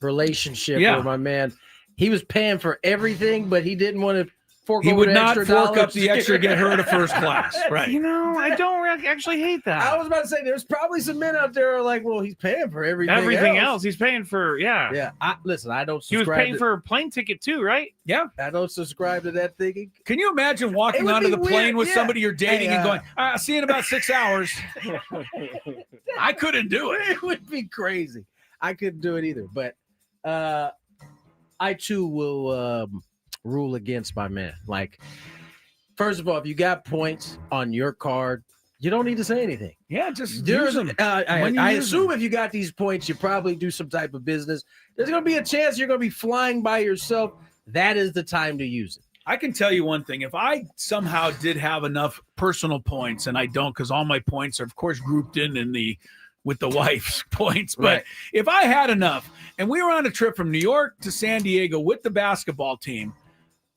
relationship with my man. He was paying for everything, but he didn't want to fork He over would the not extra fork up dollars. the extra, get her to first class. Right. You know, I don't actually hate that. I was about to say, there's probably some men out there who are like, well, he's paying for everything else. He's paying for, Yeah. Listen, I don't He was subscribe paying for a plane ticket too, right? Yeah. I don't subscribe to that thinking. Can you imagine walking would onto be the plane weird, with yeah. somebody you're dating Hey, and going, I'll see you in about 6 hours? I couldn't do it. It would be crazy. I couldn't do it either. But I too will rule against my man. Like, first of all, if you got points on your card, you don't need to say anything. Yeah, just use them. I assume if you got these points, you probably do some type of business. There's going to be a chance you're going to be flying by yourself. That is the time to use it. I can tell you one thing. If I somehow did have enough personal points, and I don't, because all my points are, of course, grouped in with the wife's points. But if I had enough, and we were on a trip from New York to San Diego with the basketball team,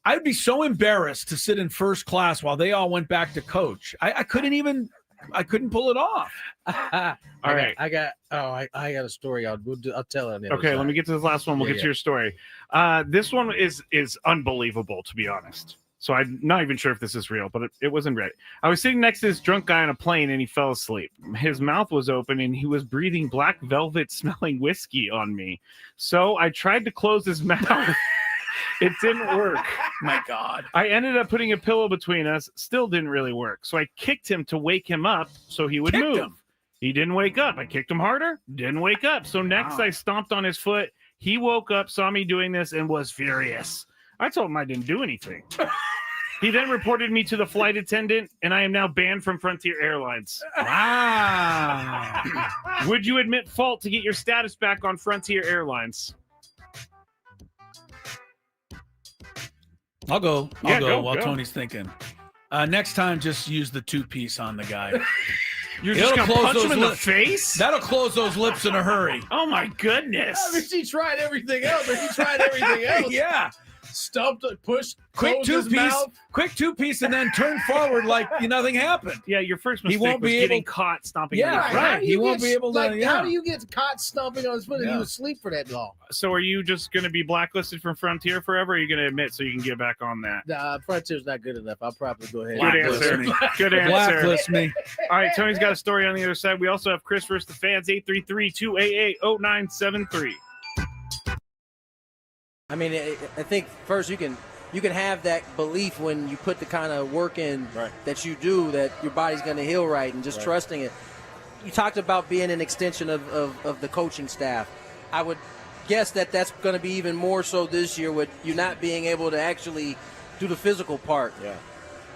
I'd be so embarrassed to sit in first class while they all went back to coach. I couldn't pull it off. All right. I got a story. I'll tell it on the other Okay, side. let me get to this last one. We'll get to your story. This one is unbelievable, to be honest. So I'm not even sure if this is real, but it wasn't Reddit. I was sitting next to this drunk guy on a plane, and he fell asleep. His mouth was open, and he was breathing black velvet smelling whiskey on me. So I tried to close his mouth. It didn't work. My God. I ended up putting a pillow between us. Still didn't really work. So I kicked him to wake him up so he would move. He didn't wake up. I kicked him harder. Didn't wake up. So next I stomped on his foot. He woke up, saw me doing this, and was furious. I told him I didn't do anything. He then reported me to the flight attendant, and I am now banned from Frontier Airlines. Wow. Would you admit fault to get your status back on Frontier Airlines? I'll go while go. Tony's thinking. Next time, just use the 2-piece on the guy. You're just going to punch him in the face? That'll close those lips in a hurry. Oh, my goodness. I mean, she tried everything else. Yeah. Stumped it, pushed, Quick 2-piece, and then turn forward like nothing happened. Yeah, your first He mistake won't was be getting able- caught stomping. Yeah, on his right. foot. He won't be able to. How do you get caught stomping on his foot and he was asleep for that long? So are you just going to be blacklisted from Frontier forever? Or are you going to admit so you can get back on that? Frontier's not good enough. I'll probably go ahead. Good answer. Good answer. Blacklist me. All right, Tony's got a story on the other side. We also have Chris versus the fans, 833-288-0973. I mean, I think first you can you can have that belief when you put the kind of work in that you do, that your body's going to heal right, and just trusting it. You talked about being an extension of the coaching staff. I would guess that that's going to be even more so this year with you not being able to actually do the physical part. Yeah.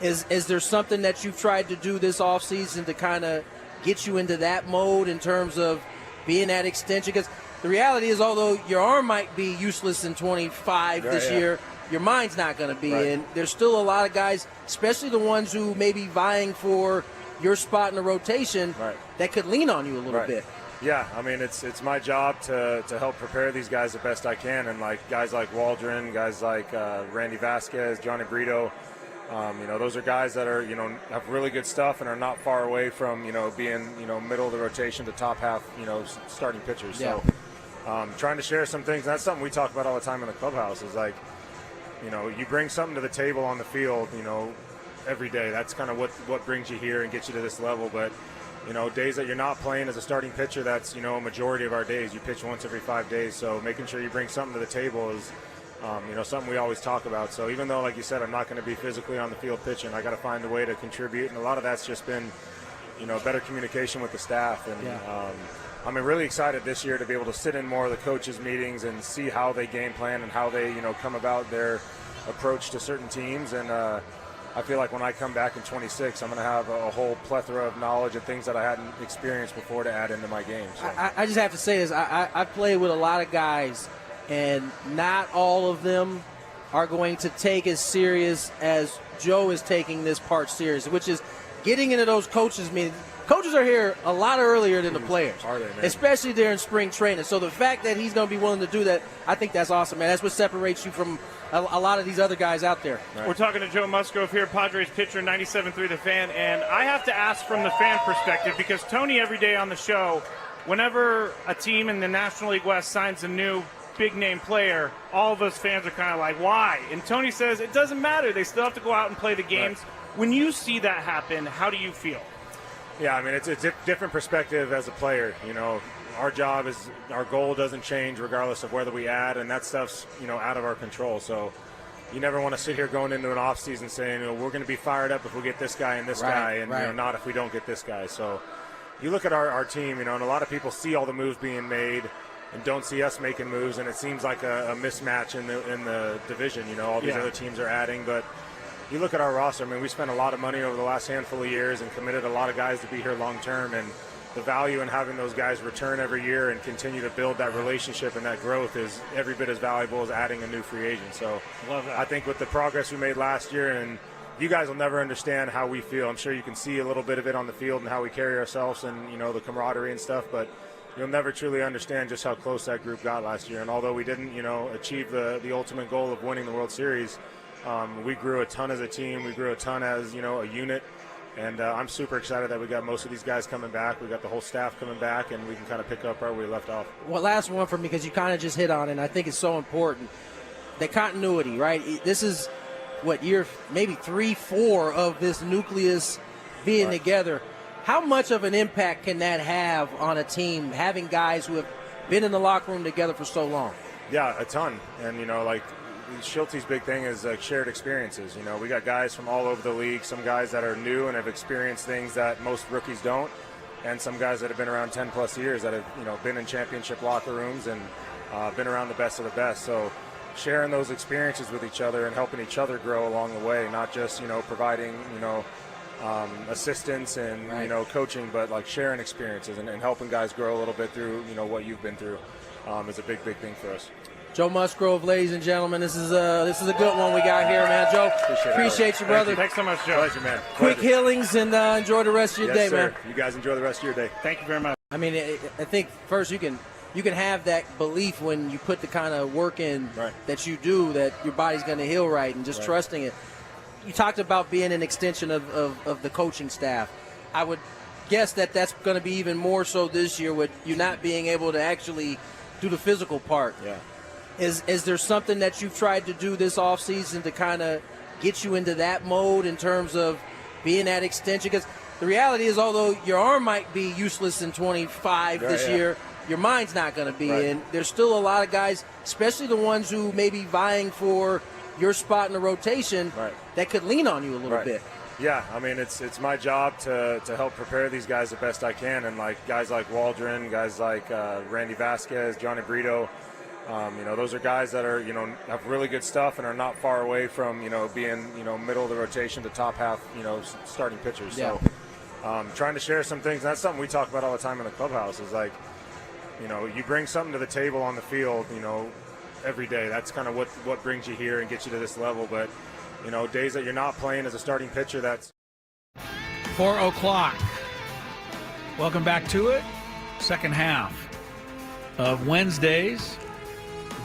Is there something that you've tried to do this offseason to kind of get you into that mode in terms of being that extension? Because the reality is, although your arm might be useless in 25 this year, your mind's not going to be. And there's still a lot of guys, especially the ones who may be vying for your spot in the rotation, that could lean on you a little bit. Yeah, I mean, it's my job to help prepare these guys the best I can. And like guys like Waldron, guys like Randy Vasquez, Johnny Brito, those are guys that are, have really good stuff and are not far away from, being, middle of the rotation to top half, starting pitchers. Yeah. So trying to share some things. That's something we talk about all the time in the clubhouse is like, you bring something to the table on the field, every day. That's kind of what brings you here and gets you to this level. But, days that you're not playing as a starting pitcher, that's, a majority of our days. You pitch once every 5 days. So making sure you bring something to the table is, something we always talk about. So even though, like you said, I'm not going to be physically on the field pitching, I got to find a way to contribute. And a lot of that's just been, better communication with the staff. And I'm really excited this year to be able to sit in more of the coaches' meetings and see how they game plan and how they, come about their approach to certain teams. And I feel like when I come back in 26, I'm going to have a whole plethora of knowledge and things that I hadn't experienced before to add into my game. So. I just have to say this. I played with a lot of guys, and not all of them are going to take as serious as Joe is taking this part serious, which is getting into those coaches' meetings. Coaches are here a lot earlier than the players, especially during spring training. So the fact that he's going to be willing to do that, I think that's awesome, man. That's what separates you from a lot of these other guys out there. We're talking to Joe Musgrove here, Padres pitcher, 97.3 The Fan. And I have to ask from the fan perspective, because Tony, every day on the show, whenever a team in the National League West signs a new big-name player, all of us fans are kind of like, why? And Tony says it doesn't matter. They still have to go out and play the games. When you see that happen, how do you feel? Yeah, I mean, it's a different perspective as a player. Our job is, our goal doesn't change regardless of whether we add, and that stuff's, out of our control. So you never want to sit here going into an off season saying, we're going to be fired up if we get this guy and this guy, and not if we don't get this guy. So you look at our team, and a lot of people see all the moves being made and don't see us making moves, and it seems like a mismatch in the division. All these other teams are adding, but you look at our roster, I mean, we spent a lot of money over the last handful of years and committed a lot of guys to be here long term, and the value in having those guys return every year and continue to build that relationship and that growth is every bit as valuable as adding a new free agent. So love that. I think with the progress we made last year, and you guys will never understand how we feel. I'm sure you can see a little bit of it on the field and how we carry ourselves and, the camaraderie and stuff, but you'll never truly understand just how close that group got last year. And although we didn't, achieve the ultimate goal of winning the World Series, we grew a ton as a team. We grew a ton as, a unit. And I'm super excited that we got most of these guys coming back. We got the whole staff coming back, and we can kind of pick up where we left off. Well, last one for me, because you kind of just hit on it, and I think it's so important. The continuity, right? This is, year maybe 3, 4 of this nucleus being together. How much of an impact can that have on a team, having guys who have been in the locker room together for so long? Yeah, a ton. And, Schulte's big thing is shared experiences. We got guys from all over the league, some guys that are new and have experienced things that most rookies don't, and some guys that have been around 10 plus years that have, been in championship locker rooms and been around the best of the best. So sharing those experiences with each other and helping each other grow along the way, not just, providing, assistance and, coaching, but like sharing experiences and helping guys grow a little bit through, what you've been through is a big thing for us. Joe Musgrove, ladies and gentlemen, this is a good one we got here, man. Joe, appreciate you, brother. Thanks so much, Joe. Pleasure, man. Quick healings, and enjoy the rest of your day, sir. man. You guys enjoy the rest of your day. Thank you very much. I mean, I think first you can have that belief when you put the kind of work in that you do, that your body's going to heal right, and just trusting it. You talked about being an extension of the coaching staff. I would guess that that's going to be even more so this year with you not being able to actually do the physical part. Yeah. Is there something that you've tried to do this offseason to kind of get you into that mode in terms of being that extension? Because the reality is, although your arm might be useless in 25 this year, your mind's not going to be. And there's still a lot of guys, especially the ones who may be vying for your spot in the rotation that could lean on you a little bit. Yeah, I mean, it's my job to help prepare these guys the best I can, and like guys like Waldron, guys like Randy Vasquez, Johnny Brito, those are guys that are have really good stuff and are not far away from being middle of the rotation to top half starting pitchers. Yeah. So trying to share some things. That's something we talk about all the time in the clubhouse. Is like you bring something to the table on the field. Every day. That's kind of what brings you here and gets you to this level. But days that you're not playing as a starting pitcher, that's 4 o'clock. Welcome back to it. Second half of Wednesdays.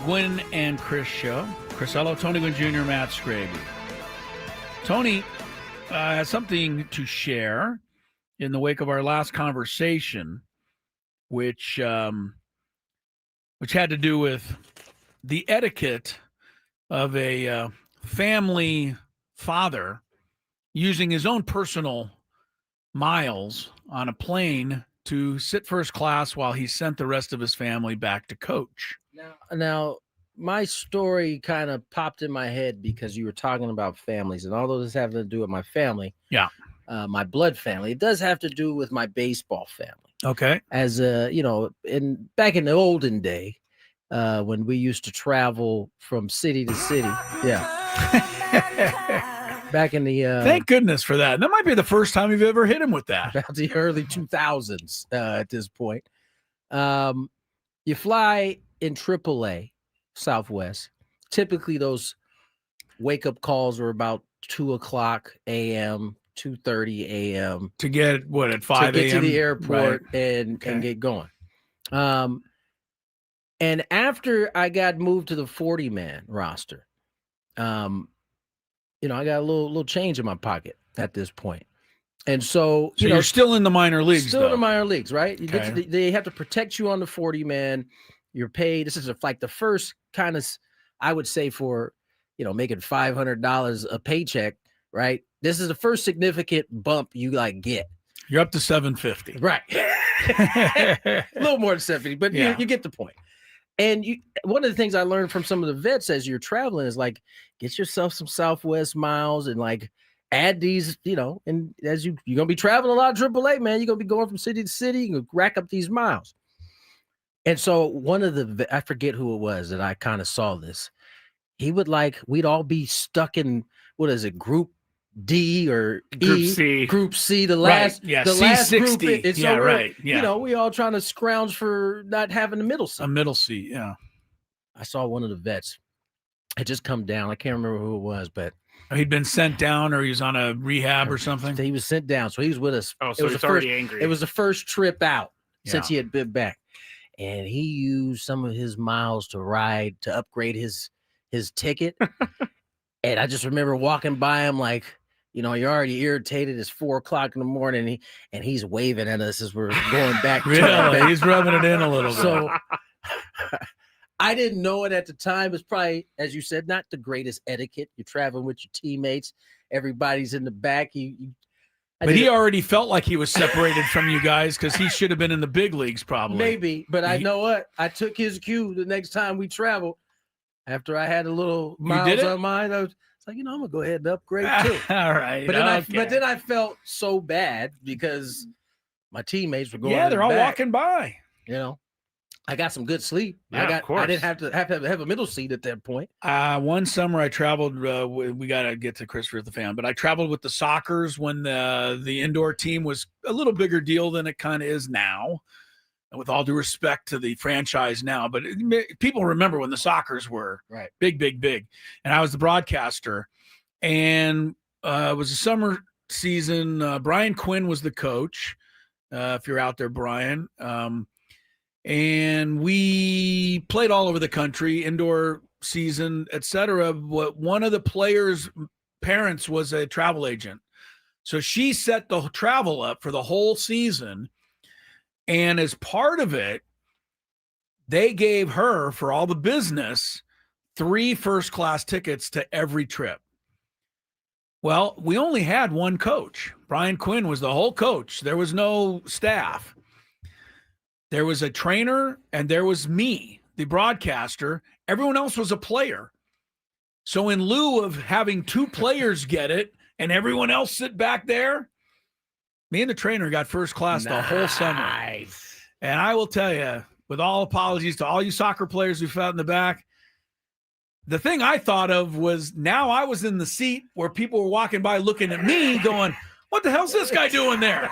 Gwynn and Chris show. Chris Ello, Tony Gwynn Jr., Matt Skraby. Tony has something to share in the wake of our last conversation, which had to do with the etiquette of a family father using his own personal miles on a plane to sit first class while he sent the rest of his family back to coach. Now my story kind of popped in my head because you were talking about families, and although this has to do with my family, my blood family, it does have to do with my baseball family. Okay. As back in the olden day, when we used to travel from city to city. Yeah. Back in the thank goodness for that. That might be the first time you've ever hit him with that. About the early 2000s at this point. You fly in AAA Southwest. Typically those wake-up calls are about 2 o'clock a.m., 2:30 a.m. To get at 5 a.m. To get to the airport and get going. And after I got moved to the 40-man roster, I got a little change in my pocket at this point. And so you're still in the minor leagues, still in the minor leagues, right? They have to protect you on the 40-man. You're paid. This is like the first kind of, I would say, for, making $500 a paycheck, right? This is the first significant bump you get. You're up to $750. Right. A little more than $750, but you get the point. And one of the things I learned from some of the vets as you're traveling is get yourself some Southwest miles and add these, and as you're going to be traveling a lot of AAA, man, you're going to be going from city to city, you can rack up these miles. And so one of I forget who it was that I kind of saw this. He would we'd all be stuck in, Group D or Group C, the last, the last C60. group. It's right. Yeah. We all trying to scrounge for not having a middle seat. A middle seat, yeah. I saw one of the vets had just come down. I can't remember who it was, but he'd been sent down, or he was on a rehab or something. He was sent down, so he was with us. Oh, so he's already angry. It was the first trip out since he had been back, and he used some of his miles to upgrade his ticket. And I just remember walking by him you're already irritated. It's 4 o'clock in the morning, and he's waving at us as we're going back. Really? He's rubbing it in a little bit. So I didn't know it at the time. It's probably, as you said, not the greatest etiquette. You're traveling with your teammates. Everybody's in the back. But he already felt like he was separated from you guys because he should have been in the big leagues probably. Maybe, but I know what? I took his cue the next time we traveled. After I had a little miles on mine, I was I'm gonna go ahead and upgrade too. All right. But then I felt so bad because my teammates were going. Yeah, they're all walking by. I got some good sleep. Yeah, of course. I didn't have a middle seat at that point. One summer I traveled. We got to get to Chris with the fan, but I traveled with the Sockers when the indoor team was a little bigger deal than it kind of is now. And with all due respect to the franchise now, but people remember when the Sockers were big. And I was the broadcaster, and it was a summer season. Brian Quinn was the coach. If you're out there, Brian. And we played all over the country, indoor season, etc. One of the players' parents was a travel agent. So she set the travel up for the whole season. And as part of it, they gave her, for all the business, 3 first-class tickets to every trip. Well, we only had one coach. Brian Quinn was the whole coach. There was no staff. There was a trainer, and there was me, the broadcaster. Everyone else was a player. So in lieu of having 2 players get it and everyone else sit back there, me and the trainer got first class the whole summer. And I will tell you, with all apologies to all you soccer players who fell in the back, the thing I thought of was now I was in the seat where people were walking by looking at me going, what the hell's this guy doing there?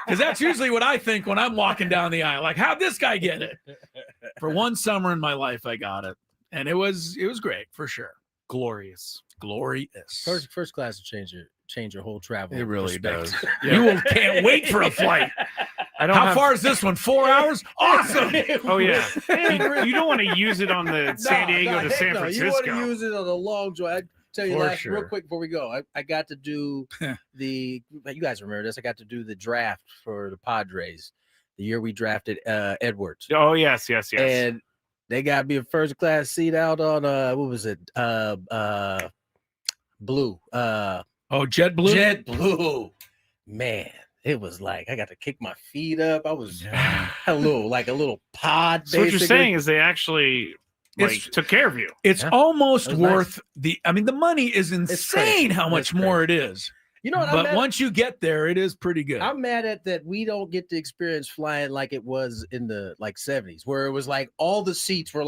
Because that's usually what I think when I'm walking down the aisle. Like, how'd this guy get it? For one summer in my life, I got it. And it was great, for sure. Glorious. First class will change your whole travel. It really perspective. does. You can't wait for a flight. How far is this one? 4 hours? Awesome. Oh, yeah. You don't want to use it on the San Diego to San Francisco. You want to use it on a long drive. Tell you real quick before we go, I got to do you guys remember this? I got to do the draft for the Padres the year we drafted Edwards. Oh, yes. And they got me a first class seat out on what was it? Blue. JetBlue? JetBlue. Man, it was like I got to kick my feet up. I was a little pod. So what you're saying is they actually took care of you. It's almost worth the money is insane how much more it is. You know what? But once you get there, it is pretty good. I'm mad at that we don't get to experience flying like it was in the 70s, where it was like all the seats were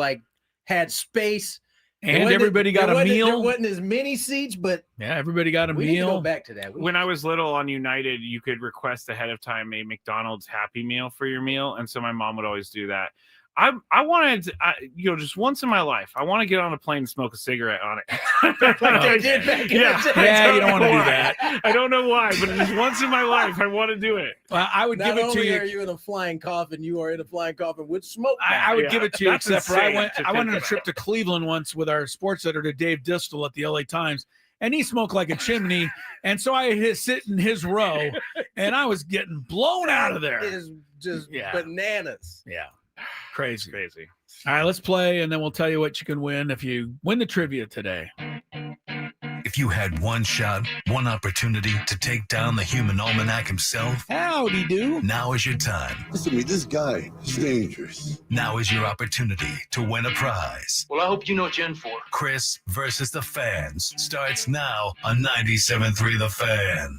had space. And everybody got a meal. There wasn't as many seats, but everybody got a meal. We need to go back to that. When I was little on United, you could request ahead of time a McDonald's Happy Meal for your meal, and so my mom would always do that. I wanted, just once in my life, I want to get on a plane and smoke a cigarette on it. They did back in the day. Yeah, you don't want to do that. I don't know why, but just once in my life, I want to do it. I would give it to you. Not only are you in a flying coffin, you are in a flying coffin with smoke. I would give it to you, except for I went on a trip to Cleveland once with our sports editor, Dave Distel, at the LA Times, and he smoked like a chimney. And so I sit in his row, and I was getting blown out of there. It is just bananas. Yeah. Crazy. All right, let's play, and then we'll tell you what you can win if you win the trivia today. If you had one shot, one opportunity to take down the human almanac himself, howdy do. Now is your time. Listen to me, this guy is dangerous. Now is your opportunity to win a prize. Well, I hope you know what you're in for. Chris versus the Fans starts now on 97.3 The Fan.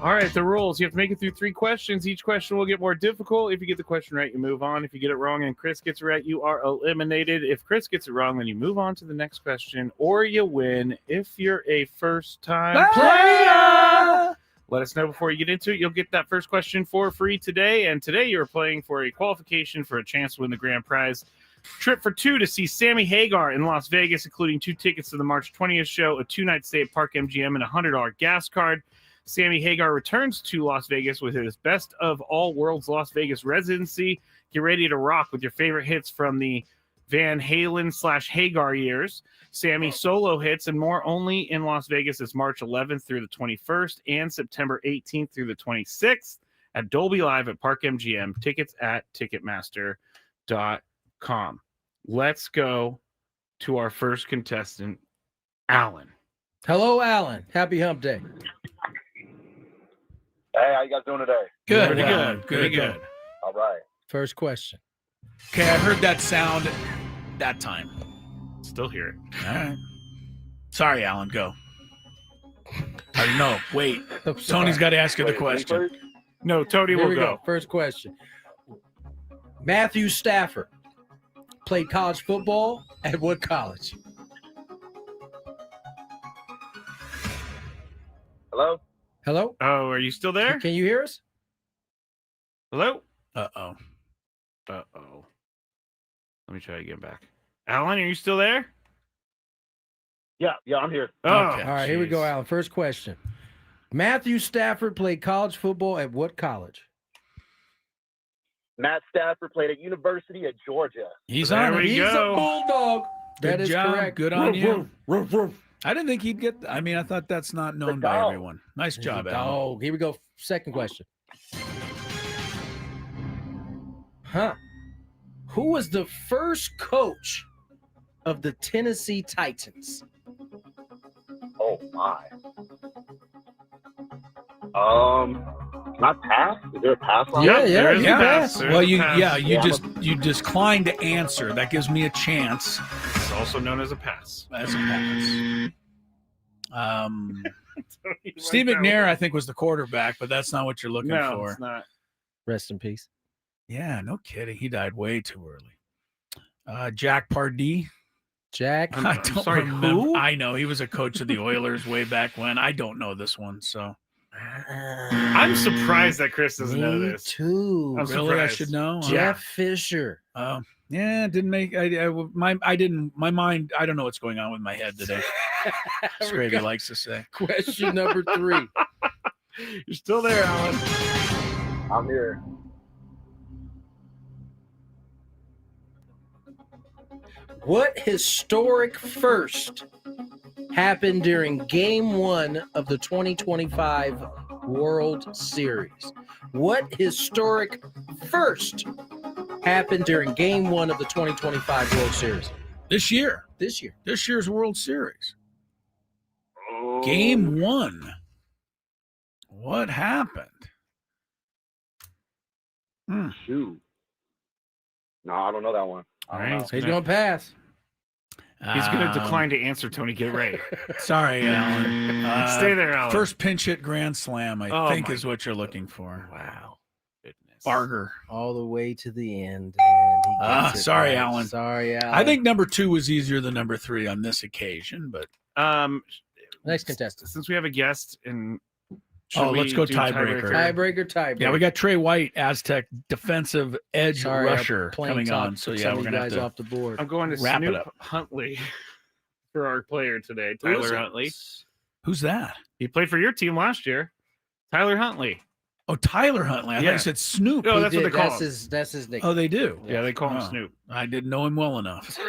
All right, the rules. You have to make it through 3 questions. Each question will get more difficult. If you get the question right, you move on. If you get it wrong and Chris gets it right, you are eliminated. If Chris gets it wrong, then you move on to the next question, or you win if you're a first-time player. Let us know before you get into it. You'll get that first question for free today, and today you're playing for a qualification for a chance to win the grand prize. Trip for 2 to see Sammy Hagar in Las Vegas, including 2 tickets to the March 20th show, a 2-night stay at Park MGM, and a $100 gas card. Sammy Hagar returns to Las Vegas with his Best of All Worlds Las Vegas residency. Get ready to rock with your favorite hits from the Van Halen/Hagar years. Sammy solo hits and more only in Las Vegas is March 11th through the 21st and September 18th through the 26th at Dolby Live at Park MGM. Tickets at Ticketmaster.com. Let's go to our first contestant, Alan. Hello, Alan. Happy hump day. Hey, how you guys doing today? Good. Pretty good. Pretty good. All right. First question. Okay, I heard that sound that time. Still hear it. All right. Sorry, Alan. Go. No, wait. Tony's got to ask you the question. No, Tony will go. First question. Matthew Stafford played college football at what college? Hello? Hello? Oh, are you still there? Can you hear us? Hello? Uh-oh. Let me try again back. Alan, are you still there? Yeah, I'm here. Oh, okay. All right, here we go, Alan. First question. Matthew Stafford played college football at what college? Matt Stafford played at University of Georgia. He's on it. He's a Bulldog. Good that is job. correct. Good on you. I didn't think he'd get. I thought that's not known by everyone. Nice job, Alan. Oh, here we go. Second question. Who was the first coach of the Tennessee Titans? Oh my. Can I pass? Is there a pass line? Yeah. Well, you declined to answer. That gives me a chance. That's also known as a pass. As a pass. Steve McNair, I think, was the quarterback, but that's not what you're looking for. It's not. Rest in peace. Yeah, no kidding. He died way too early. Jack Pardee. Jack. I don't sorry, remember. who? I know he was a coach of the Oilers way back when. I don't know this one, so I'm surprised that Chris doesn't know this. Too. I'm really, surprised. I should know. Jeff Fisher. Yeah, didn't make. I didn't. My mind. I don't know what's going on with my head today. Skraby likes to say. Question number 3. You're still there, Alan. I'm here. What historic first happened during Game 1 of the 2025 World Series? What historic first happened during Game 1 of the 2025 World Series? This year. This year. This year's World Series. Game 1. What happened? Shoot. No, I don't know that one. All right, He's going to pass. He's going to decline to answer, Tony. Get ready. Sorry, Alan. Stay there, Alan. First pinch hit grand slam, I think, is what you're looking for. Wow. Goodness. Barger. All the way to the end. And he gets it sorry, right. Alan. Sorry, Alan. I think number 2 was easier than number 3 on this occasion, but Next contestant. Since we have a guest, and let's go tiebreaker. Tiebreaker. Yeah, we got Trey White, Aztec defensive edge rusher playing coming on. So yeah, we're gonna have to off the board. I'm going to wrap it Snoop up. Huntley for our player today, Who is Tyler it? Huntley. Who's that? He played for your team last year. Tyler Huntley. Oh, Tyler Huntley. I thought you said Snoop. No, that's what they call him. That's his nickname. Oh, they do. Yeah, they call him Snoop. I didn't know him well enough.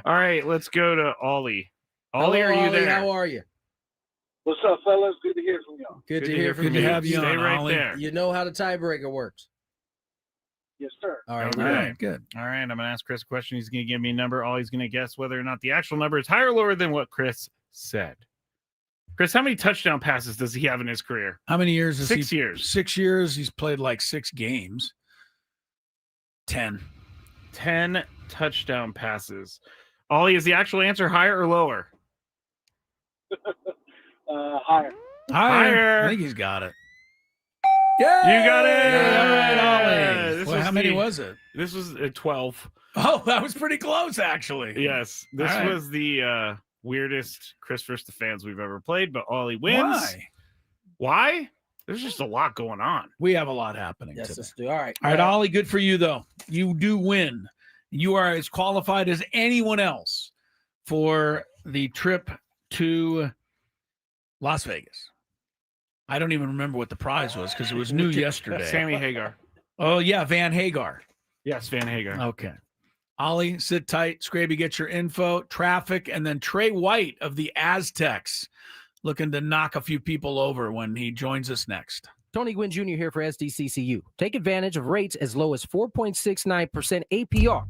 All right, let's go to Ollie. Ollie, are you there? How are you? What's up, fellas? Good to hear from y'all. Good to hear from you. Good to have you Stay on, right Ollie. there. You know how the tiebreaker works. Yes, sir. All right. All All right. right, good. All right, I'm going to ask Chris a question. He's going to give me a number. Ollie's going to guess whether or not the actual number is higher or lower than what Chris said. Chris, how many touchdown passes does he have in his career? How many years is 6 he? years. 6 years. He's played like 6 games. 10. 10 touchdown passes. Ollie, is the actual answer higher or lower? Higher. Higher. I think he's got it. Yeah, You got it. All right, Ollie. This Well, was how many the- was it? This was 12. Oh, that was pretty close, actually. Yes, this All right. was the weirdest Chris vs. the fans we've ever played, but Ollie wins. Why? There's just a lot going on. We have a lot happening Yes, today. let's do. All right. All right, Ollie, good for you, though. You do win. You are as qualified as anyone else for the trip to Las Vegas. I don't even remember what the prize was because it was new yesterday. Sammy Hagar. Oh, yeah, Van Hagar. Yes, Van Hagar. Okay. Ollie, sit tight. Skraby, get your info, traffic, and then Trey White of the Aztecs looking to knock a few people over when he joins us next. Tony Gwynn Jr. here for SDCCU. Take advantage of rates as low as 4.69% APR.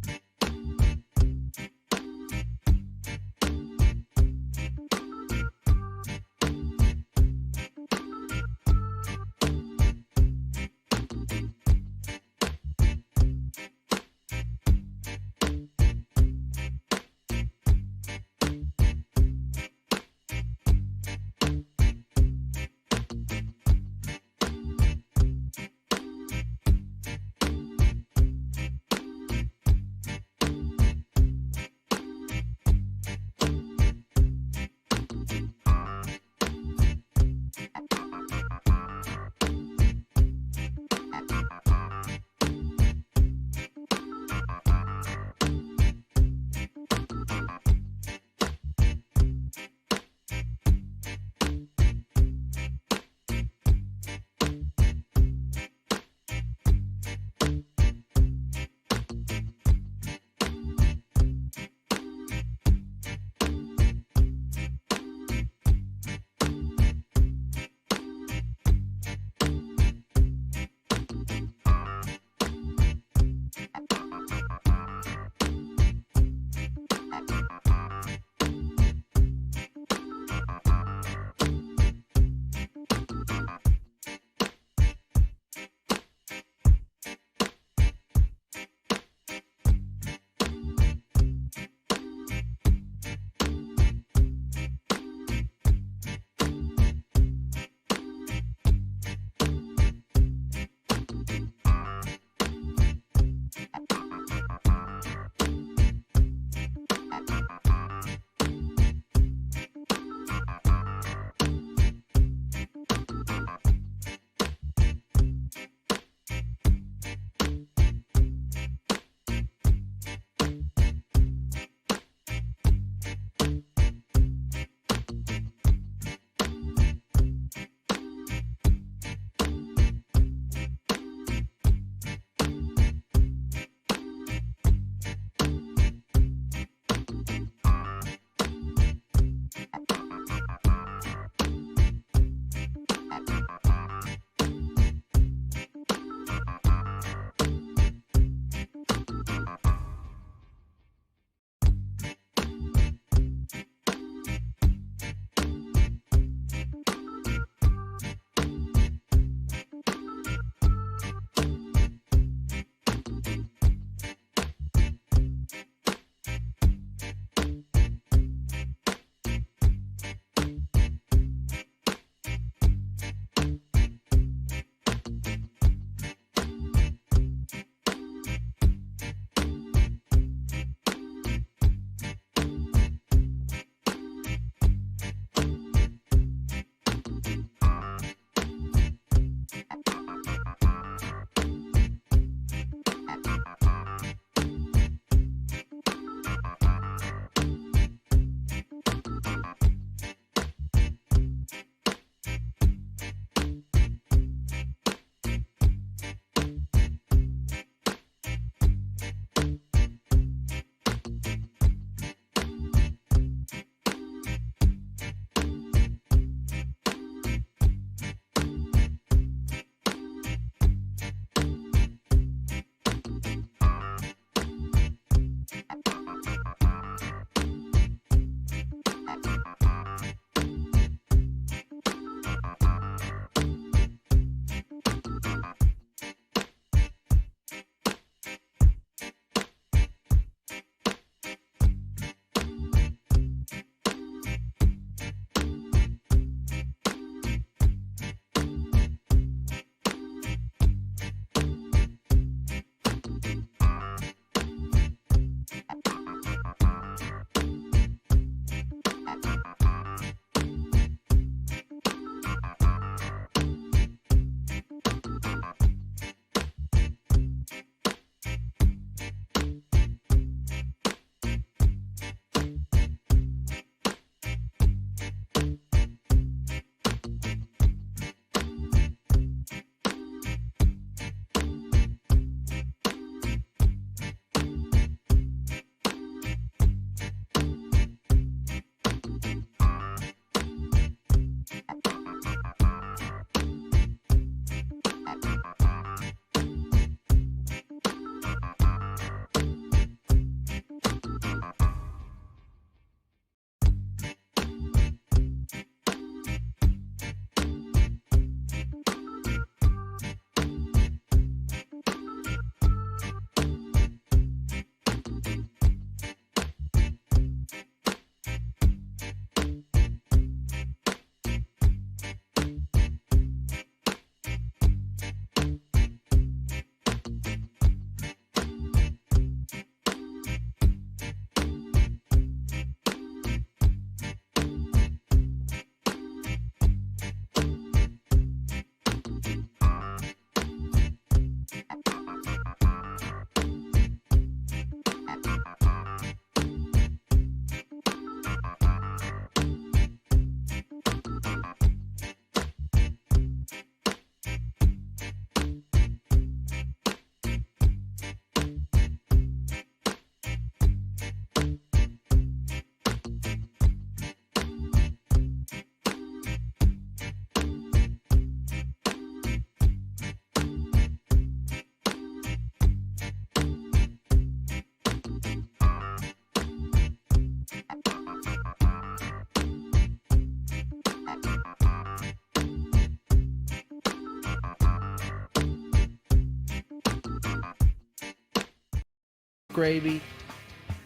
Skraby.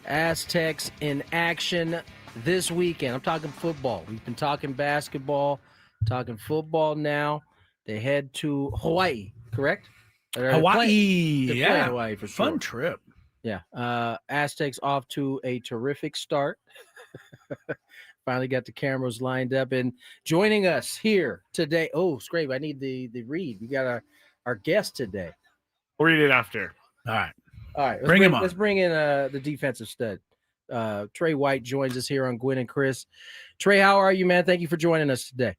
Aztecs in action this weekend. I'm talking football. We've been talking basketball, talking football now. They head to Hawaii, correct? Hawaii, yeah. Hawaii for sure. Fun trip. Yeah. Aztecs off to a terrific start. Finally got the cameras lined up and joining us here today. Oh, Skraby, I need the read. We got our guest today. We'll read it after. All right. Bring him on. Let's bring in the defensive stud. Trey White joins us here on Gwynn and Chris. Trey, how are you, man? Thank you for joining us today.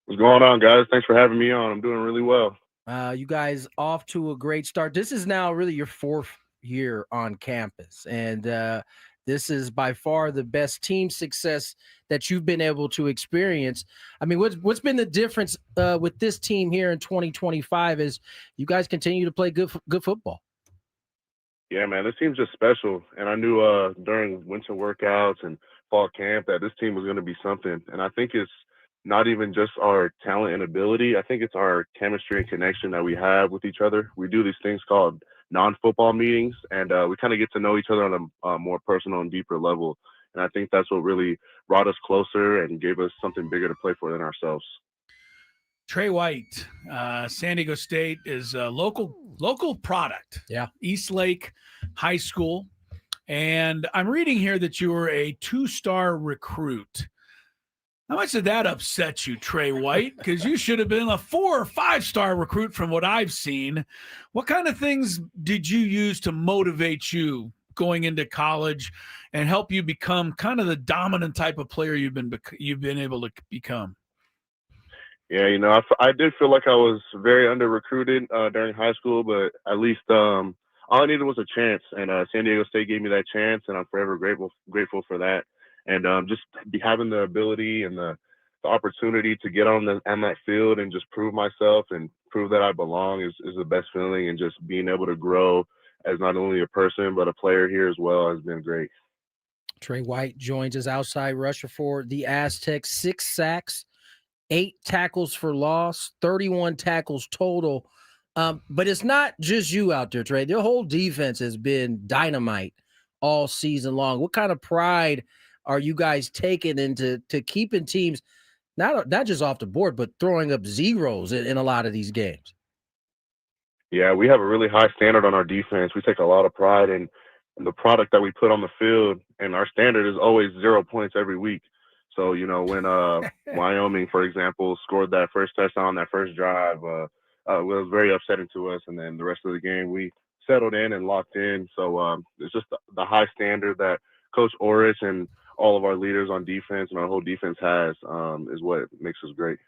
What's going on, guys? Thanks for having me on. I'm doing really well. You guys off to a great start. This is now really your 4th year on campus, and this is by far the best team success that you've been able to experience. I mean, what's been the difference with this team here in 2025 is you guys continue to play good football. Yeah, man, this team's just special. And I knew during winter workouts and fall camp that this team was going to be something. And I think it's not even just our talent and ability. I think it's our chemistry and connection that we have with each other. We do these things called non-football meetings, and we kind of get to know each other on a more personal and deeper level. And I think that's what really brought us closer and gave us something bigger to play for than ourselves. Trey White, San Diego State is a local product. Yeah. Eastlake High School. And I'm reading here that you were a 2-star recruit. How much did that upset you, Trey White? Because you should have been a 4 or 5-star recruit from what I've seen. What kind of things did you use to motivate you going into college and help you become kind of the dominant type of player you've been able to become? Yeah, you know, I did feel like I was very under-recruited during high school, but at least all I needed was a chance, and San Diego State gave me that chance, and I'm forever grateful for that. And just having the ability and the opportunity to get on that field and just prove myself and prove that I belong is the best feeling, and just being able to grow as not only a person but a player here as well has been great. Trey White joins us, outside rusher for the Aztecs, 6 sacks. 8 tackles for loss, 31 tackles total. But it's not just you out there, Trey. The whole defense has been dynamite all season long. What kind of pride are you guys taking into keeping teams not just off the board, but throwing up zeros in a lot of these games? Yeah, we have a really high standard on our defense. We take a lot of pride in the product that we put on the field, and our standard is always 0 points every week. So, you know, when Wyoming, for example, scored that first touchdown on that first drive, it was very upsetting to us. And then the rest of the game, we settled in and locked in. So it's just the high standard that Coach Orris and all of our leaders on defense and our whole defense has is what makes us great.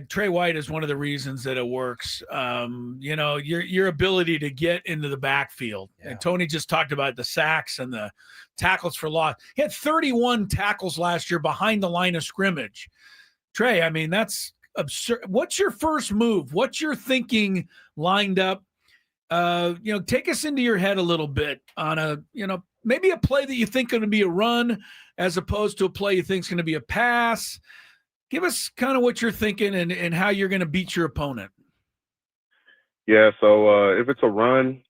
Trey White is one of the reasons that it works. You know, your ability to get into the backfield. Yeah. And Tony just talked about the sacks and the tackles for loss. He had 31 tackles last year behind the line of scrimmage. Trey, I mean, that's absurd. What's your first move? What's your thinking lined up? You know, take us into your head a little bit on maybe a play that you think going to be a run as opposed to a play you think is going to be a pass. Give us kind of what you're thinking and how you're going to beat your opponent. Yeah, so if it's a run,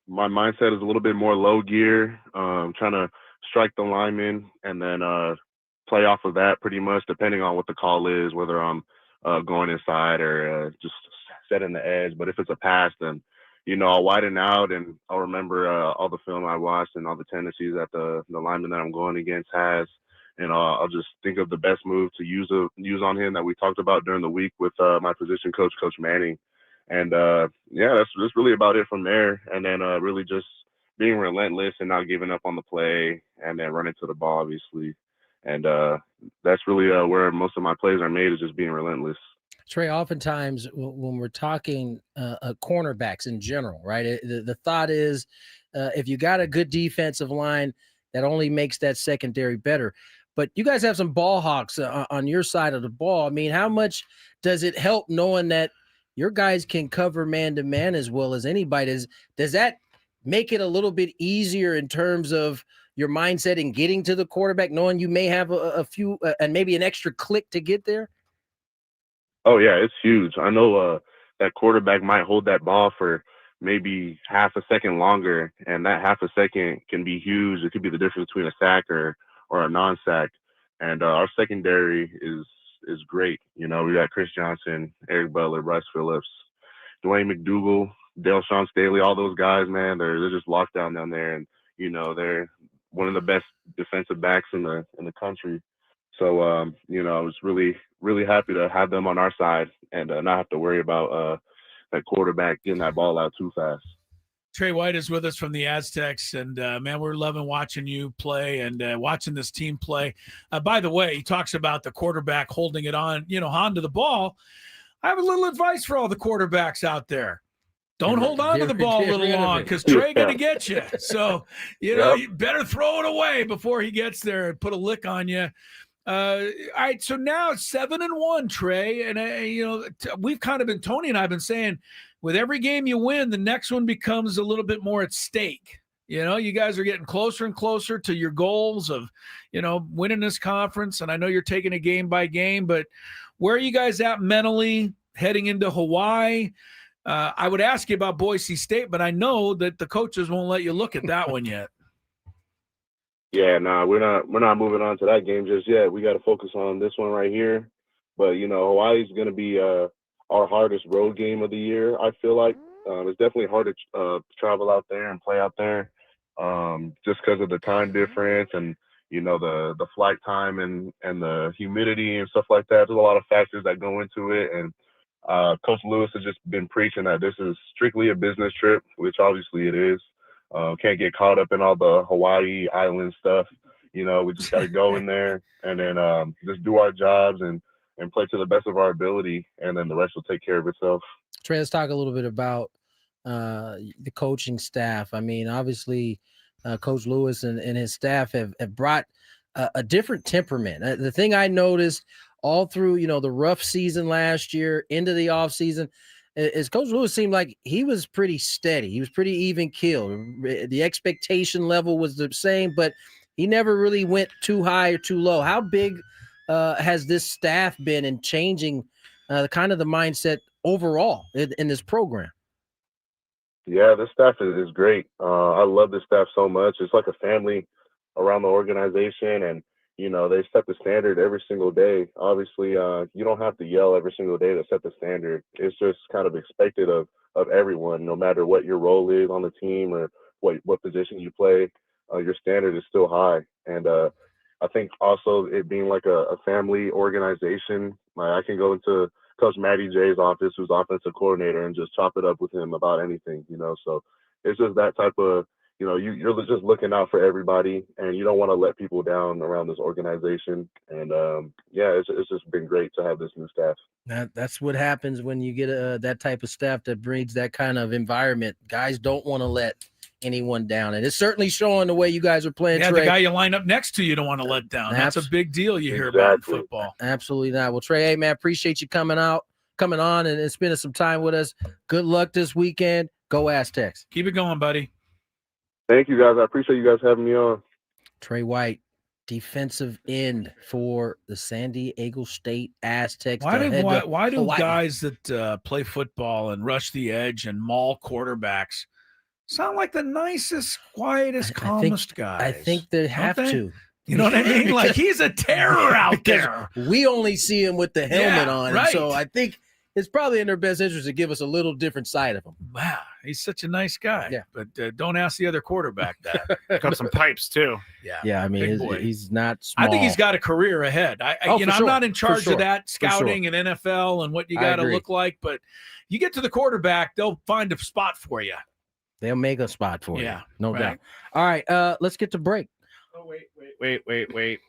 my mindset is a little bit more low gear, trying to strike the lineman and then play off of that pretty much, depending on what the call is, whether I'm going inside or just setting the edge. But if it's a pass, then, you know, I'll widen out and I'll remember all the film I watched and all the tendencies that the lineman that I'm going against has. And I'll just think of the best move to use on him that we talked about during the week with my position coach, Coach Manning. And, yeah, that's really about it from there. And then really just being relentless and not giving up on the play and then running to the ball, obviously. And that's really where most of my plays are made, is just being relentless. Trey, oftentimes when we're talking cornerbacks in general, right, the thought is if you got a good defensive line, that only makes that secondary better. But you guys have some ball hawks on your side of the ball. I mean, how much does it help knowing that your guys can cover man-to-man as well as anybody? Does that make it a little bit easier in terms of your mindset in getting to the quarterback, knowing you may have a few and maybe an extra click to get there? Oh, yeah, it's huge. I know that quarterback might hold that ball for maybe half a second longer, and that half a second can be huge. It could be the difference between a sack or a non-sack. And our secondary is great. You know, we got Chris Johnson, Eric Butler, Bryce Phillips, Dwayne McDougal, Dale Sean Staley, all those guys, man, they're just locked down there, and you know they're one of the best defensive backs in the country. So you know, I was really happy to have them on our side and not have to worry about that quarterback getting that ball out too fast. Trey White is with us from the Aztecs, and man, we're loving watching you play and watching this team play. By the way, he talks about the quarterback holding it on, onto the ball. I have a little advice for all the quarterbacks out there. Don't hold on to the ball a little long because Trey going to get you. So, you better throw it away before he gets there and put a lick on you. All right, so now it's 7-1, Trey. And, we've kind of been, Tony and I have been saying, with every game you win, the next one becomes a little bit more at stake. You guys are getting closer and closer to your goals of, winning this conference. And I know you're taking it game by game, but where are you guys at mentally heading into Hawaii? I would ask you about Boise State, but I know that the coaches won't let you look at that one yet. Yeah, no, we're not moving on to that game just yet. We got to focus on this one right here. But Hawaii's going to be our hardest road game of the year. I feel like it's definitely hard to travel out there and play out there, just because of the time difference and the flight time and the humidity and stuff like that. There's a lot of factors that go into it, and Coach Lewis has just been preaching that this is strictly a business trip, which obviously it is. Can't get caught up in all the Hawaii island stuff. We just got to go in there and then just do our jobs and play to the best of our ability, and then the rest will take care of itself. Trey, let's talk a little bit about the coaching staff. I mean, obviously, Coach Lewis and his staff have brought a different temperament. The thing I noticed all through, the rough season last year into the off season is Coach Lewis seemed like he was pretty steady. He was pretty even keeled. The expectation level was the same, but he never really went too high or too low. How big has this staff been in changing kind of the mindset overall in this program? Yeah, this staff is great. I love this staff so much. It's like a family around the organization, and they set the standard every single day. Obviously, you don't have to yell every single day to set the standard. It's just kind of expected of everyone, no matter what your role is on the team or what position you play. Your standard is still high, and I think also it being like a family organization. Like I can go into Coach Matty J's office, who's offensive coordinator, and just chop it up with him about anything. So it's just that type of. You're just looking out for everybody, and you don't want to let people down around this organization. And it's just been great to have this new staff. That's what happens when you get that type of staff that breeds that kind of environment. Guys don't want to let anyone down, and it's certainly showing the way you guys are playing. Yeah, Trey. the guy you line up next to you don't want to let down. That's a big deal you hear about in football. Absolutely not. Well, Trey, hey man, appreciate you coming on and spending some time with us. Good luck this weekend. Go Aztecs. Keep it going, buddy. Thank you, guys. I appreciate you guys having me on. Trey White, defensive end for the San Diego State Aztecs. Why do guys that play football and rush the edge and maul quarterbacks sound like the nicest, quietest, calmest guys? I think they have to. You know what I mean? Like he's a terror out there. We only see him with the helmet on. Right. So I think it's probably in their best interest to give us a little different side of him. Wow, he's such a nice guy. Yeah, but don't ask the other quarterback that. Got some pipes too. Yeah. I mean, he's not small. I think he's got a career ahead. I'm not in charge of that scouting and NFL and what you got to look like, but you get to the quarterback, they'll find a spot for you. They'll make a spot for you. No right. doubt. All right, let's get to break. Oh, wait.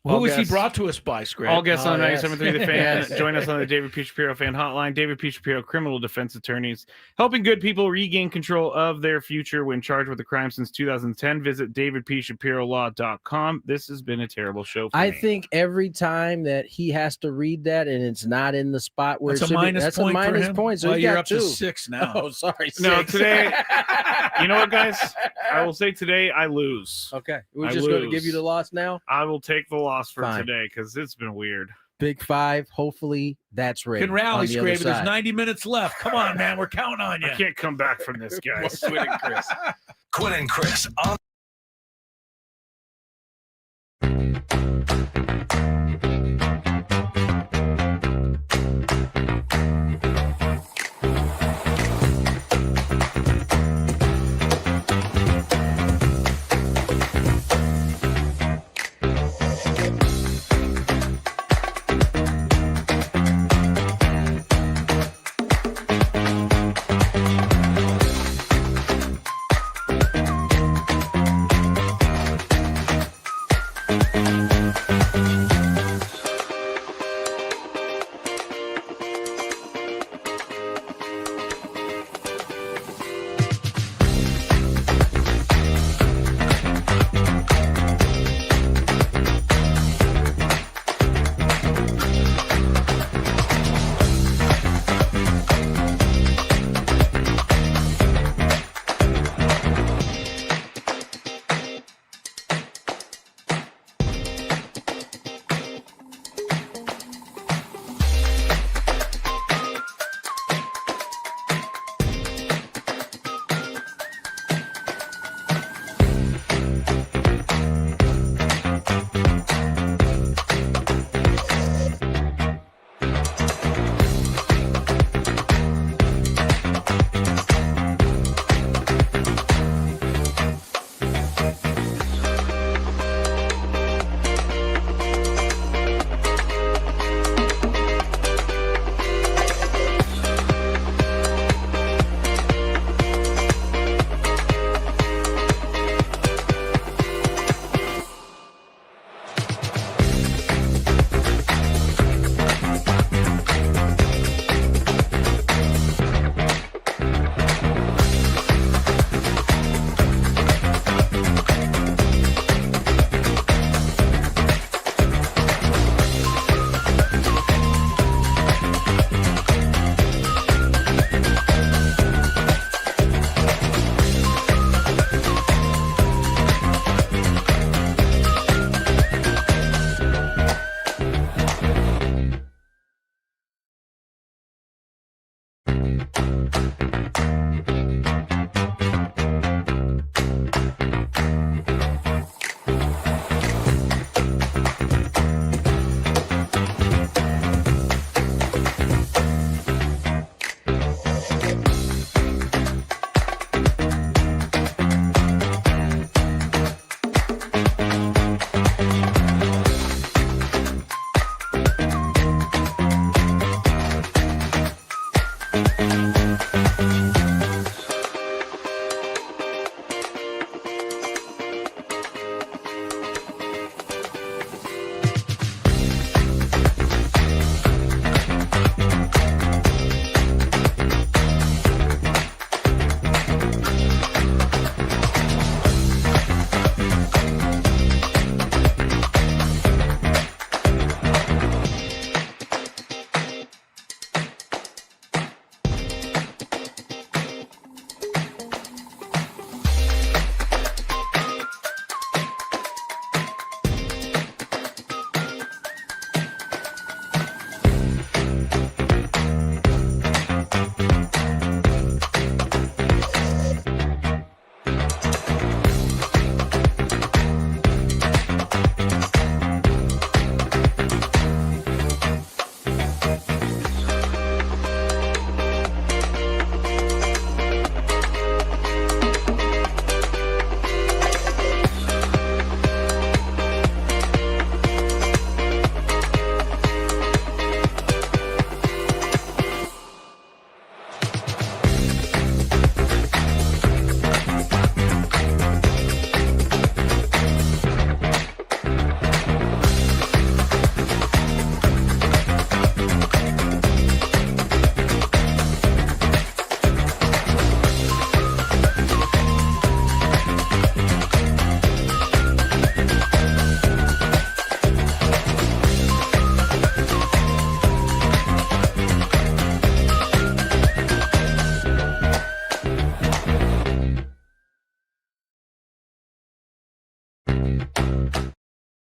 Who was he brought to us by, Skraby? All guests on 97.3 The Fan. Join us on the David P. Shapiro Fan Hotline. David P. Shapiro, criminal defense attorneys, helping good people regain control of their future when charged with a crime since 2010. Visit davidpshapirolaw.com. This has been a terrible show for me. I think every time that he has to read that and it's not in the spot where that's a minus point. So well, you're up to 6 now. Oh, sorry. 6. No, today, you know what, guys? I will say today I lose. Okay. We're just going to give you the loss now? I will take the loss for today because it's been weird. Big Five. Hopefully that's ready. Can rally, on the other Skraby. There's side. 90 minutes left. Come on, man. We're counting on you. I can't come back from this, guys. Gwynn and Chris. Gwynn and Chris on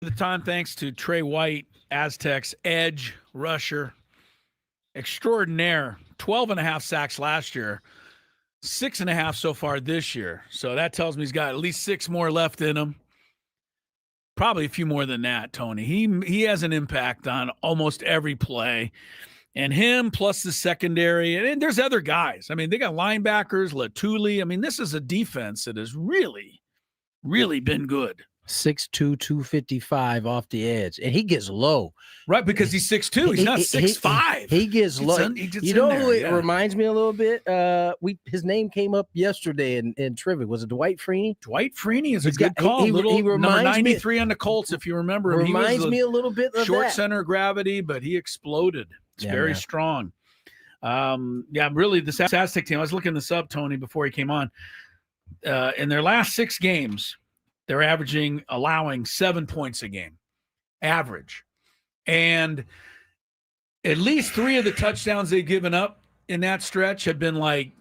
the time thanks to Trey White, Aztecs edge rusher extraordinaire. 12.5 sacks last year, 6.5 so far this year. So that tells me he's got at least 6 more left in him. Probably a few more than that, Tony. He has an impact on almost every play. And him plus the secondary. And there's other guys. I mean, they got linebackers, Latuli. I mean, this is a defense that has really, really been good. 6'2", 255 off the edge. And he gets low. Right, because he's 6'2". He's not 6'5". He gets low. You know who it reminds me a little bit? His name came up yesterday in trivia. Was it Dwight Freeney? Dwight Freeney is a good call. He reminds number 93 on the Colts, if you remember him. Reminds me a little bit of short center of gravity, but he exploded. It's very strong. Really, this Aztec team, I was looking this up, Tony, before he came on. In their last 6 games, they're allowing 7 points a game, average. And at least 3 of the touchdowns they've given up in that stretch have been like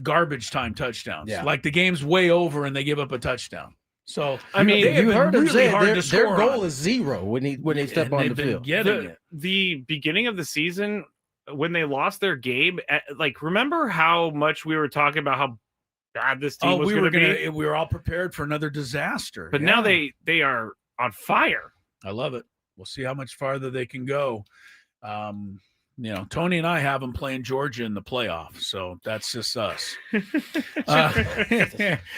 garbage time touchdowns. Yeah. Like the game's way over and they give up a touchdown. So, I mean, you heard them say their goal is 0 when they step on the field. The beginning of the season, when they lost their game, like, remember how much we were talking about how bad this team was going to be? We were all prepared for another disaster. But now they are on fire. I love it. We'll see how much farther they can go. Tony and I have them playing Georgia in the playoffs, so that's just us.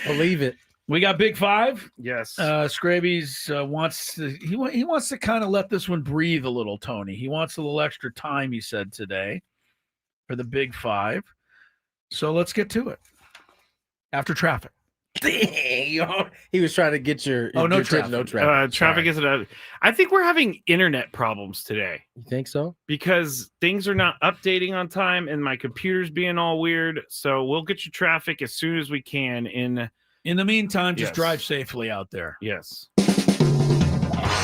Believe it. We got Big Five. Yes. Skraby's wants to kind of let this one breathe a little, Tony. He wants a little extra time, he said today, for the Big Five. So let's get to it. After traffic. He was trying to get your no traffic. No traffic. Traffic isn't. I think we're having internet problems today. You think so? Because things are not updating on time, and my computer's being all weird. So we'll get you traffic as soon as we can. In the meantime, just drive safely out there. Yes.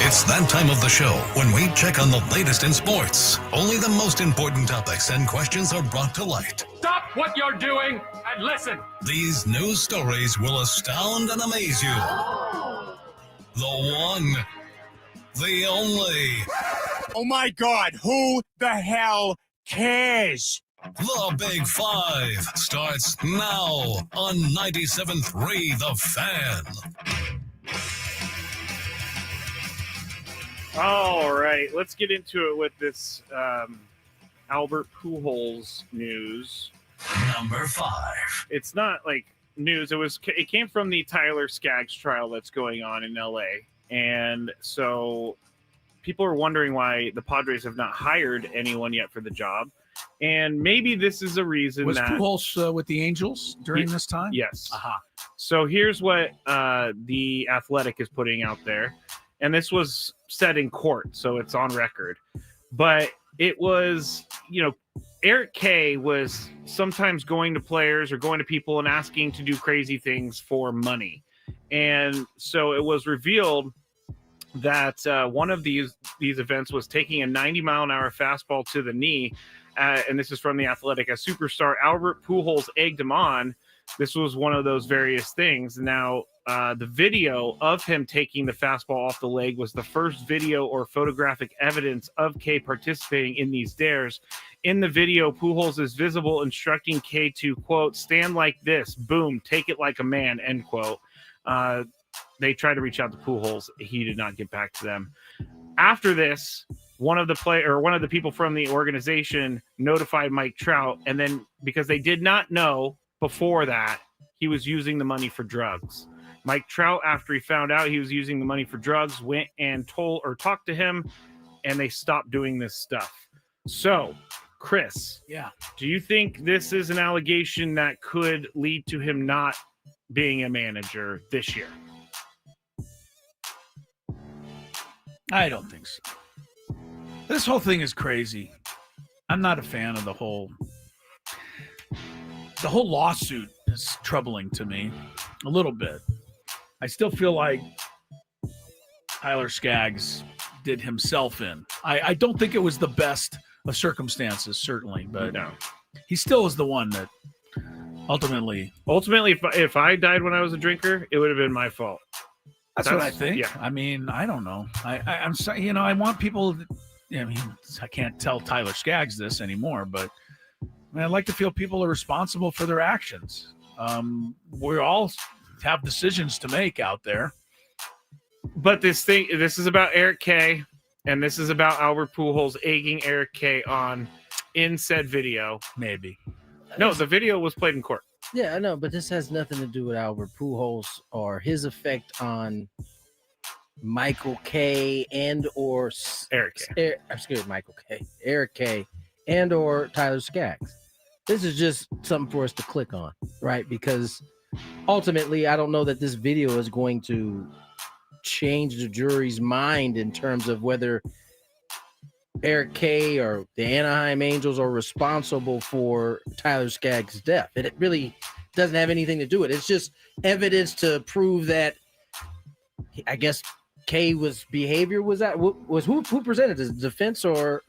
It's that time of the show when we check on the latest in sports. Only the most important topics and questions are brought to light. Stop what you're doing and listen. These news stories will astound and amaze you. The one, the only. Oh my God, who the hell cares? The Big Five starts now on 97.3 The Fan. All right, let's get into it with this Albert Pujols news. Number 5. It's not like news. It came from the Tyler Skaggs trial that's going on in LA, and so people are wondering why the Padres have not hired anyone yet for the job. And maybe this is a reason was Pujols with the Angels during this time? Yes. Aha. So here's what the Athletic is putting out there. And this was said in court, so it's on record. But it was, Eric Kay was sometimes going to players or going to people and asking to do crazy things for money. And so it was revealed that one of these events was taking a 90-mile-an-hour fastball to the knee. And this is from The Athletic. A superstar, Albert Pujols, egged him on. This was one of those various things. Now, the video of him taking the fastball off the leg was the first video or photographic evidence of Kay participating in these dares. In the video, Pujols is visible instructing Kay to, quote, stand like this, boom, take it like a man, end quote. They tried to reach out to Pujols. He did not get back to them. After this, one of the people from the organization notified Mike Trout, and then because they did not know before that he was using the money for drugs. Mike Trout, after he found out he was using the money for drugs, went and talked to him, and they stopped doing this stuff. So, Chris, do you think this is an allegation that could lead to him not being a manager this year? I don't think so. This whole thing is crazy. I'm not a fan of the whole lawsuit is troubling to me a little bit. I still feel like Tyler Skaggs did himself in. I don't think it was the best of circumstances, certainly, but no. He still is the one that ultimately, if I died when I was a drinker, it would have been my fault. That's what I think. Yeah. I mean, I don't know. I'm sorry. I want people. I can't tell Tyler Skaggs this anymore, but I'd like to feel people are responsible for their actions. We all have decisions to make out there. But this is about Eric K, and this is about Albert Pujols egging Eric K on in said video. Maybe. No, the video was played in court. Yeah, I know, but this has nothing to do with Albert Pujols or his effect on Michael K and or Eric K. Michael K. Eric K and or Tyler Skaggs. This is just something for us to click on, right? Because ultimately, I don't know that this video is going to change the jury's mind in terms of whether Eric K or the Anaheim Angels are responsible for Tyler Skaggs' death. And it really doesn't have anything to do with it. It's just evidence to prove that, I guess, K was behavior. Was who presented this, defense or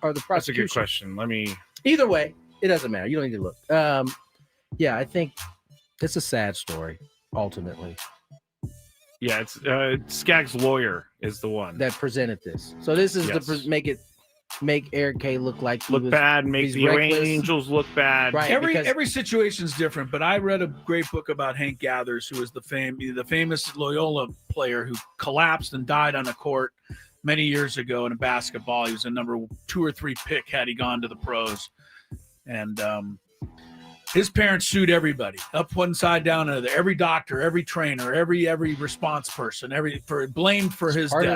the prosecution? That's a good question. Either way, it doesn't matter. You don't need to look. Yeah, I think it's a sad story, ultimately. Yeah, it's Skaggs' lawyer is the one that presented this. So this is to make Eric K look like bad, make the Angels look bad. Right. Every situation is different, but I read a great book about Hank Gathers, who was the famous Loyola player who collapsed and died on a court many years ago in a basketball. He was a number 2 or 3 pick had he gone to the pros, and his parents sued everybody, up one side, down another. Every doctor, every trainer, every response person, blamed for his part death.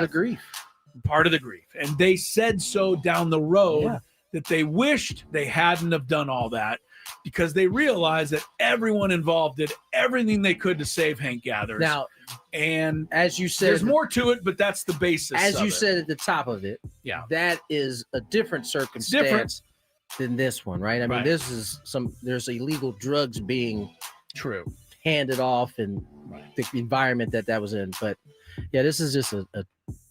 Part of the grief. And they said so down the road that they wished they hadn't have done all that, because they realized that everyone involved did everything they could to save Hank Gathers. Now, and as you said, there's more to it, but that's the basis. As you said at the top of it, that is a different circumstance than this one, right? I mean, this is there's illegal drugs being handed off and the environment that was in. But yeah, this is just a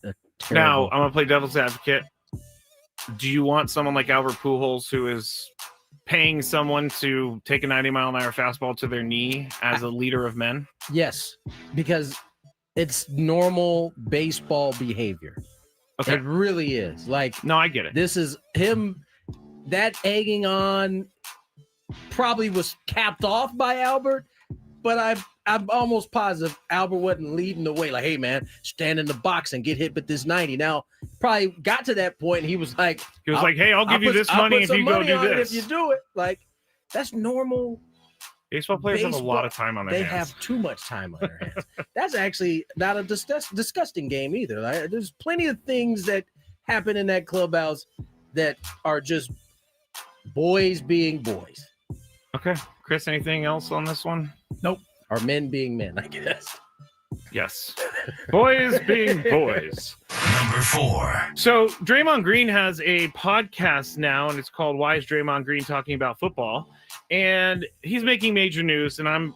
terrible. Now I'm gonna play devil's advocate. Do you want someone like Albert Pujols, who is paying someone to take a 90-mile-an-hour fastball to their knee as a leader of men? Yes, because it's normal baseball behavior. Okay. It really is. No, I get it. This is him. That egging on probably was capped off by Albert, but I'm almost positive Albert wasn't leading the way. Like, hey, man, stand in the box and get hit with this 90. Now, probably got to that point, and he was like, hey, I'll give you this money if you go do this. If you do it, that's normal. Baseball players have a lot of time on their hands. They have too much time on their hands. That's actually not a disgusting game either. There's plenty of things that happen in that clubhouse that are just boys being boys. Okay. Chris, anything else on this one? Nope. Or men being men, I guess. Yes. Boys being boys. Number 4. So Draymond Green has a podcast now, and it's called Why is Draymond Green Talking About Football? And he's making major news, and I'm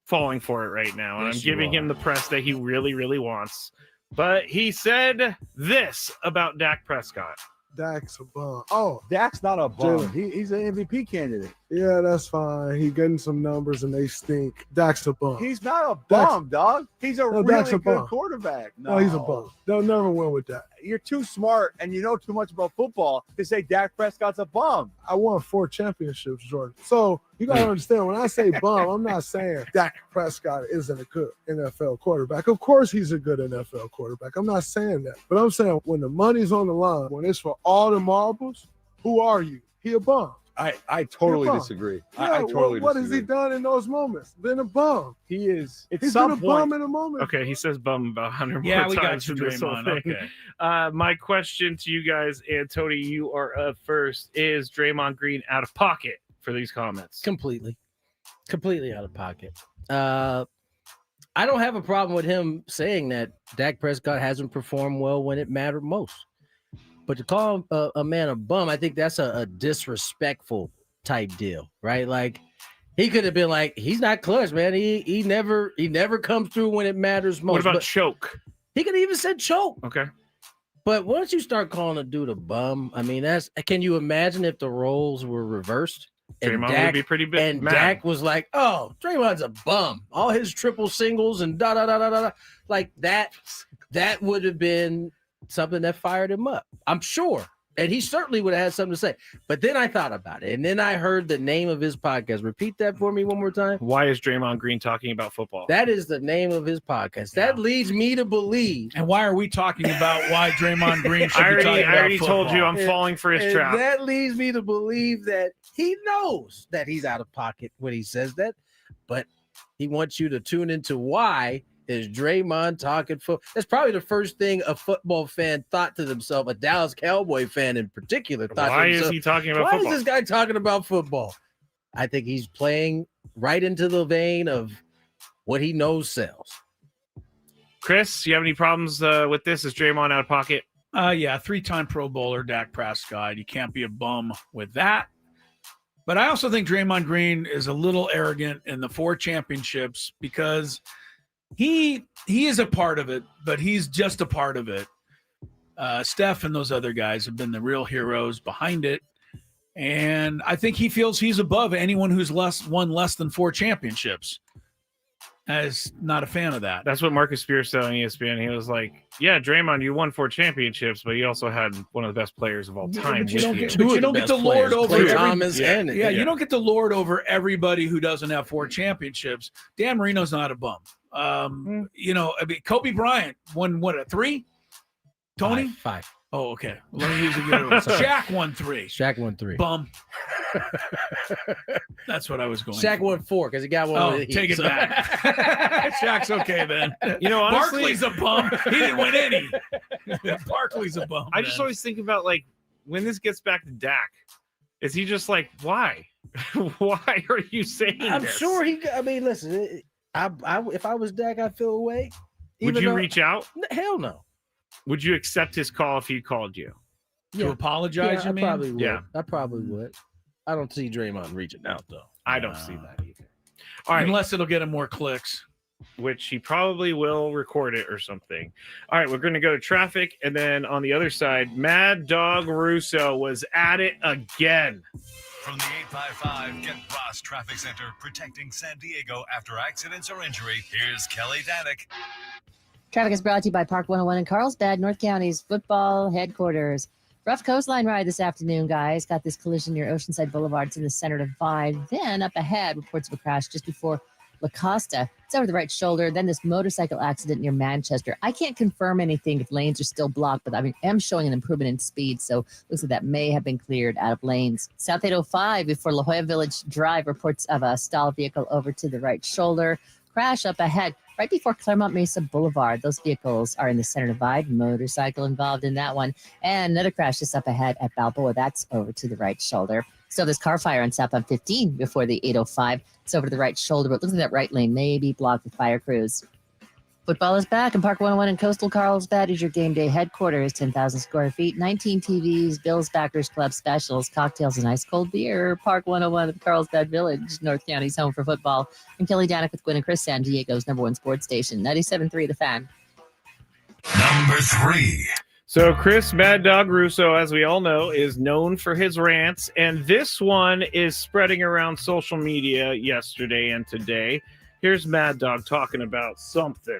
falling for it right now. And I'm giving him the press that he really, really wants. But he said this about Dak Prescott. Dak's a bum. Oh, Dak's not a bum. He's an MVP candidate. Yeah, that's fine. He getting some numbers and they stink. Dak's a bum. He's not a bum, dog. He's a really good quarterback. No, he's a bum. They'll never win with that. You're too smart and you know too much about football to say Dak Prescott's a bum. I won 4 championships, Jordan. So you got to understand, when I say bum, I'm not saying Dak Prescott isn't a good NFL quarterback. Of course he's a good NFL quarterback. I'm not saying that. But I'm saying when the money's on the line, when it's for all the marbles, who are you? He a bum. I totally disagree. Yeah, I totally disagree. What has he done in those moments? Been a bum. He is. He's been a bum in a moment. Okay, he says bum about 100 yeah, more we times got you, in this whole Draymond. thing. Okay. My question to you guys, and Tony, you are up first. Is Draymond Green out of pocket for these comments? Completely out of pocket. I don't have a problem with him saying that Dak Prescott hasn't performed well when it mattered most. But to call a man a bum, I think that's a disrespectful type deal, right? Like, he could have been like, he's not clutch, man. He never comes through when it matters most. What about choke? He could have even said choke. Okay. But once you start calling a dude a bum, I mean, can you imagine if the roles were reversed? Draymond would be pretty big. And Dak was like, "Oh, Draymond's a bum. All his triple singles and da da da da da." Like that would have been something that fired him up, I'm sure. And he certainly would have had something to say. But then I thought about it, and then I heard the name of his podcast. Repeat that for me one more time. Why is Draymond Green talking about football? That is the name of his podcast. That leads me to believe. And why are we talking about why Draymond Green should be talking about I already football? told you I'm falling for his trap. That leads me to believe that he knows that he's out of pocket when he says that, but he wants you to tune into why is Draymond talking football. That's probably the first thing a football fan thought to themselves, a Dallas Cowboy fan in particular. Why is he talking about football? Why is this guy talking about football? I think he's playing right into the vein of what he knows sells. Chris, you have any problems with this? Is Draymond out of pocket? Yeah, 3-time Pro Bowler, Dak Prescott. You can't be a bum with that. But I also think Draymond Green is a little arrogant in the 4 championships because he is a part of it, but he's just a part of it. Steph and those other guys have been the real heroes behind it. And I think he feels he's above anyone who's won less than 4 championships. I was not a fan of that. That's what Marcus Spears said on ESPN. He was like, yeah, Draymond, you won 4 championships, but you also had one of the best players of all time. But you don't get to lord over you don't get to lord over everybody who doesn't have 4 championships. Dan Marino's not a bum. You know, I mean, Kobe Bryant won what, a 3? Tony? 5. Oh, okay. Let me use the other one. Shaq won 3. Shaq won 3. Bum. That's what I was going. Shaq won 4 because he got one. Oh, take it back. Shaq's okay then. You know, honestly, Barkley's a bum. He didn't win any. Barkley's a bum. I just always think about, like, when this gets back to Dak, is he just like, why? Why are you saying I'm this? sure he. I mean, listen. If I was Dak, I'd feel away. Would you reach out? Hell no. Would you accept his call if he called you? To apologize, you mean? I probably would. Yeah. I probably would. I don't see Draymond reaching out, though. I don't see that either. All right. Unless it'll get him more clicks. Which he probably will record it or something. All right, we're going to go to traffic. And then on the other side, Mad Dog Russo was at it again. From the 855 Get Ross Traffic Center, protecting San Diego after accidents or injury, here's Kelly Danick. Traffic is brought to you by Park 101 in Carlsbad, North County's football headquarters. Rough coastline ride this afternoon, guys. Got this collision near Oceanside Boulevard. It's in the center divide. Then up ahead, reports of a crash just before La Costa. It's over the right shoulder. Then this motorcycle accident near Manchester. I can't confirm anything if lanes are still blocked, but I am showing an improvement in speed. So looks like that may have been cleared out of lanes. South 805 before La Jolla Village Drive, reports of a stalled vehicle over to the right shoulder. Crash up ahead right before Claremont Mesa Boulevard. Those vehicles are in the center divide. Motorcycle involved in that one. And another crash just up ahead at Balboa. That's over to the right shoulder. Still this car fire on southbound 15 before the 805. It's over to the right shoulder, but looks like that right lane may be blocked with fire crews. Football is back, and Park 101 in Coastal Carlsbad is your game day headquarters. 10,000 square feet, 19 TVs, Bills Backers Club specials, cocktails, and ice cold beer. Park 101 at Carlsbad Village, North County's home for football. I'm Kelly Danick with Gwynn and Chris, San Diego's #1 sports station, 97.3 The Fan. Number 3. So Chris Mad Dog Russo, as we all know, is known for his rants, and this one is spreading around social media yesterday and today. Here's Mad Dog talking about something.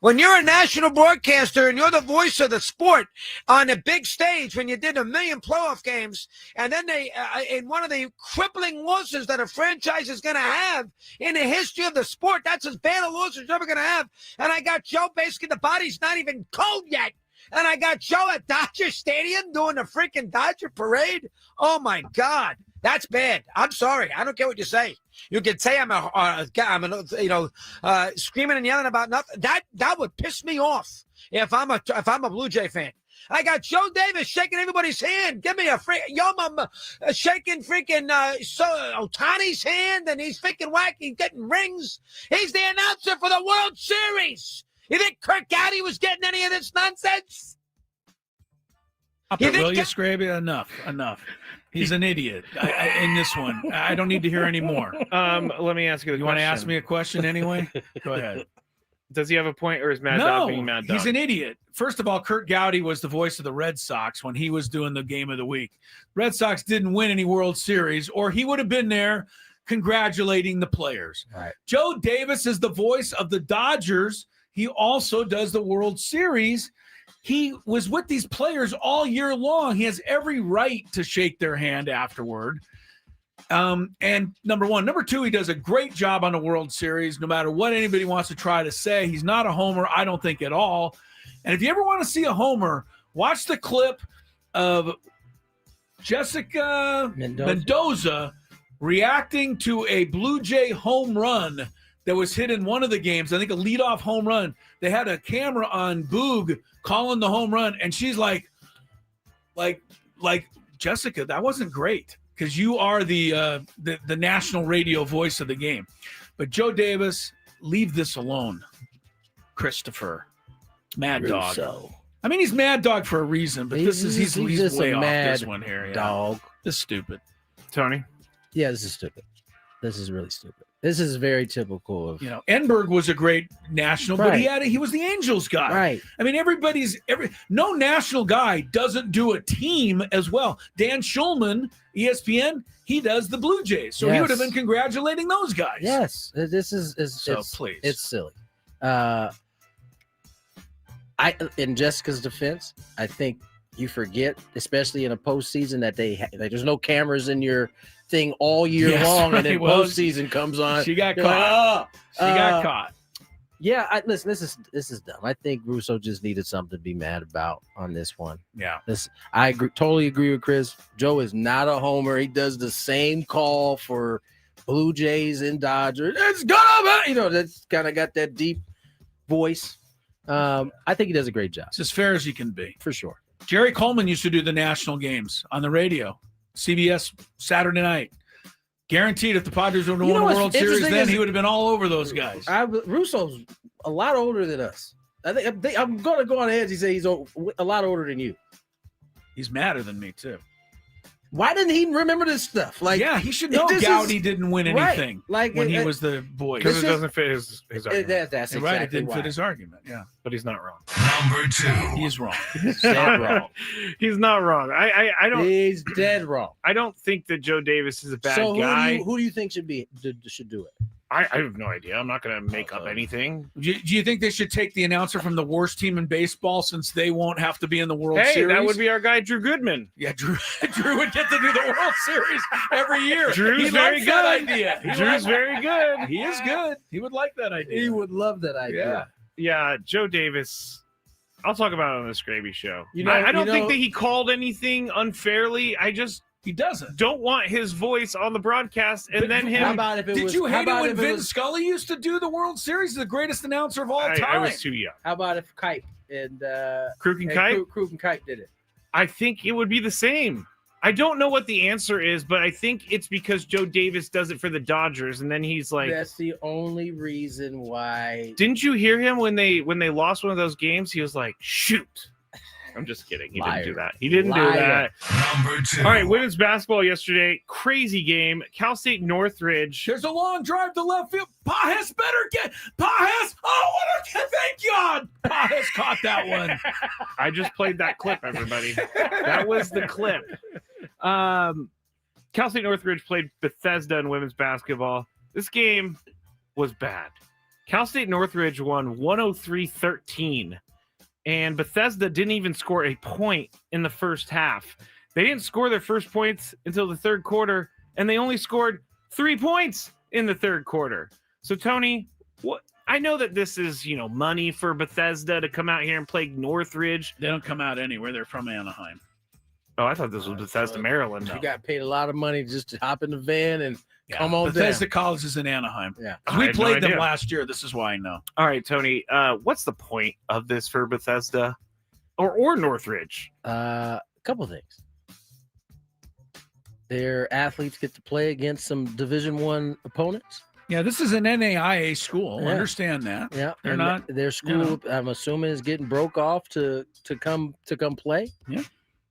When you're a national broadcaster and you're the voice of the sport on a big stage, when you did 1 million playoff games, and then they, in one of the crippling losses that a franchise is going to have in the history of the sport, that's as bad a loss as you're ever going to have. And I got Joe, basically the body's not even cold yet. And I got Joe at Dodger Stadium doing the freaking Dodger parade. Oh my God. That's bad. I'm sorry. I don't care what you say. You can say I'm screaming and yelling about nothing. That would piss me off if I'm a Blue Jay fan. I got Joe Davis shaking everybody's hand. Give me a shaking freaking Ohtani's hand, and he's freaking wacky, getting rings. He's the announcer for the World Series. You think Kirk Gowdy was getting any of this nonsense? Will you, Skraby? Enough. He's an idiot in this one. I don't need to hear any more. Let me ask you the question. You want to ask me a question anyway? Go ahead. Does he have a point, or is Mad Dog being Mad Dog? He's an idiot. First of all, Kurt Gowdy was the voice of the Red Sox when he was doing the game of the week. Red Sox didn't win any World Series, or he would have been there congratulating the players. Right. Joe Davis is the voice of the Dodgers. He also does the World Series. He was with these players all year long. He has every right to shake their hand afterward. And number one. Number two, he does a great job on the World Series, no matter what anybody wants to try to say. He's not a homer, I don't think, at all. And if you ever want to see a homer, watch the clip of Jessica Mendoza reacting to a Blue Jay home run that was hit in one of the games. I think a leadoff home run. They had a camera on Boog calling the home run, and she's like, Jessica, that wasn't great. Because you are the national radio voice of the game. But Joe Davis, leave this alone. Christopher. Mad Dog. I mean, he's Mad Dog for a reason, but he's just way a off mad this one here. Yeah. dog. This is stupid. Tony? Yeah, this is stupid. This is really stupid. This is very typical of Enberg was a great national, but he was the Angels guy. Right. I mean, no national guy doesn't do a team as well. Dan Schulman, ESPN, he does the Blue Jays. So he would have been congratulating those guys. Yes. This is please. It's silly. In Jessica's defense, I think you forget, especially in a postseason, that there's no cameras in your thing all year long, and then postseason comes on. She got caught. She got caught. Yeah, listen. This is dumb. I think Russo just needed something to be mad about on this one. Yeah, I totally agree with Chris. Joe is not a homer. He does the same call for Blue Jays and Dodgers. It's gonna be, that's kind of got that deep voice. I think he does a great job. It's as fair as he can be, for sure. Jerry Coleman used to do the national games on the radio, CBS Saturday night. Guaranteed, if the Padres would have won a World Series, then he would have been all over those guys. Russo's a lot older than us. I think I'm going to go on ahead and say he's a lot older than you. He's madder than me too. Why didn't he remember this stuff? He should know Gowdy didn't win anything when he was the boy. Because it doesn't fit his argument. That's right. exactly It didn't why. fit his argument. Yeah, but he's not wrong. Number 2. He is wrong. Dead wrong. He's not wrong. I don't. He's dead wrong. I don't think that Joe Davis is a bad guy. So who do you think should do it? I have no idea. I'm not going to make up anything. Do you think they should take the announcer from the worst team in baseball since they won't have to be in the World Series? Hey, that would be our guy, Drew Goodman. Yeah, Drew would get to do the World Series every year. Drew's very good. That idea. Drew's very good. He is good. He would like that idea. He would love that idea. Yeah, Joe Davis. I'll talk about it on the Scraby show. I don't think that he called anything unfairly. He doesn't. Don't want his voice on the broadcast, and then him. How about if it Did you hate it when Vin Scully used to do the World Series? The greatest announcer of all time. I was too young. How about if Kite and Krug and Kite? Krug and Kite did it. I think it would be the same. I don't know what the answer is, but I think it's because Joe Davis does it for the Dodgers, and then he's like, "That's the only reason why." Didn't you hear him when they lost one of those games? He was like, "Shoot." I'm just kidding. He didn't do that. He didn't do that. Number 2. All right, women's basketball yesterday. Crazy game. Cal State Northridge. There's a long drive to left field. Pajes better get. Pajes. Oh, thank God. Pajes caught that one. I just played that clip, everybody. That was the clip. Cal State Northridge played Bethesda in women's basketball. This game was bad. Cal State Northridge won 103-13. And Bethesda didn't even score a point in the first half. They didn't score their first points until the third quarter, and they only scored 3 points in the third quarter. So, Tony, I know that this is, money for Bethesda to come out here and play Northridge. They don't come out anywhere. They're from Anaheim. Oh, I thought this was Bethesda, Maryland. You got paid a lot of money just to hop in the van and come on Bethesda down. College is in Anaheim. Yeah. We played them last year. This is why I know. All right, Tony, what's the point of this for Bethesda or Northridge? A couple things. Their athletes get to play against some Division I opponents. Yeah, this is an NAIA school. Yeah. Understand that. Yeah, They're not. Their school, I'm assuming, is getting broke off to come play. Yeah.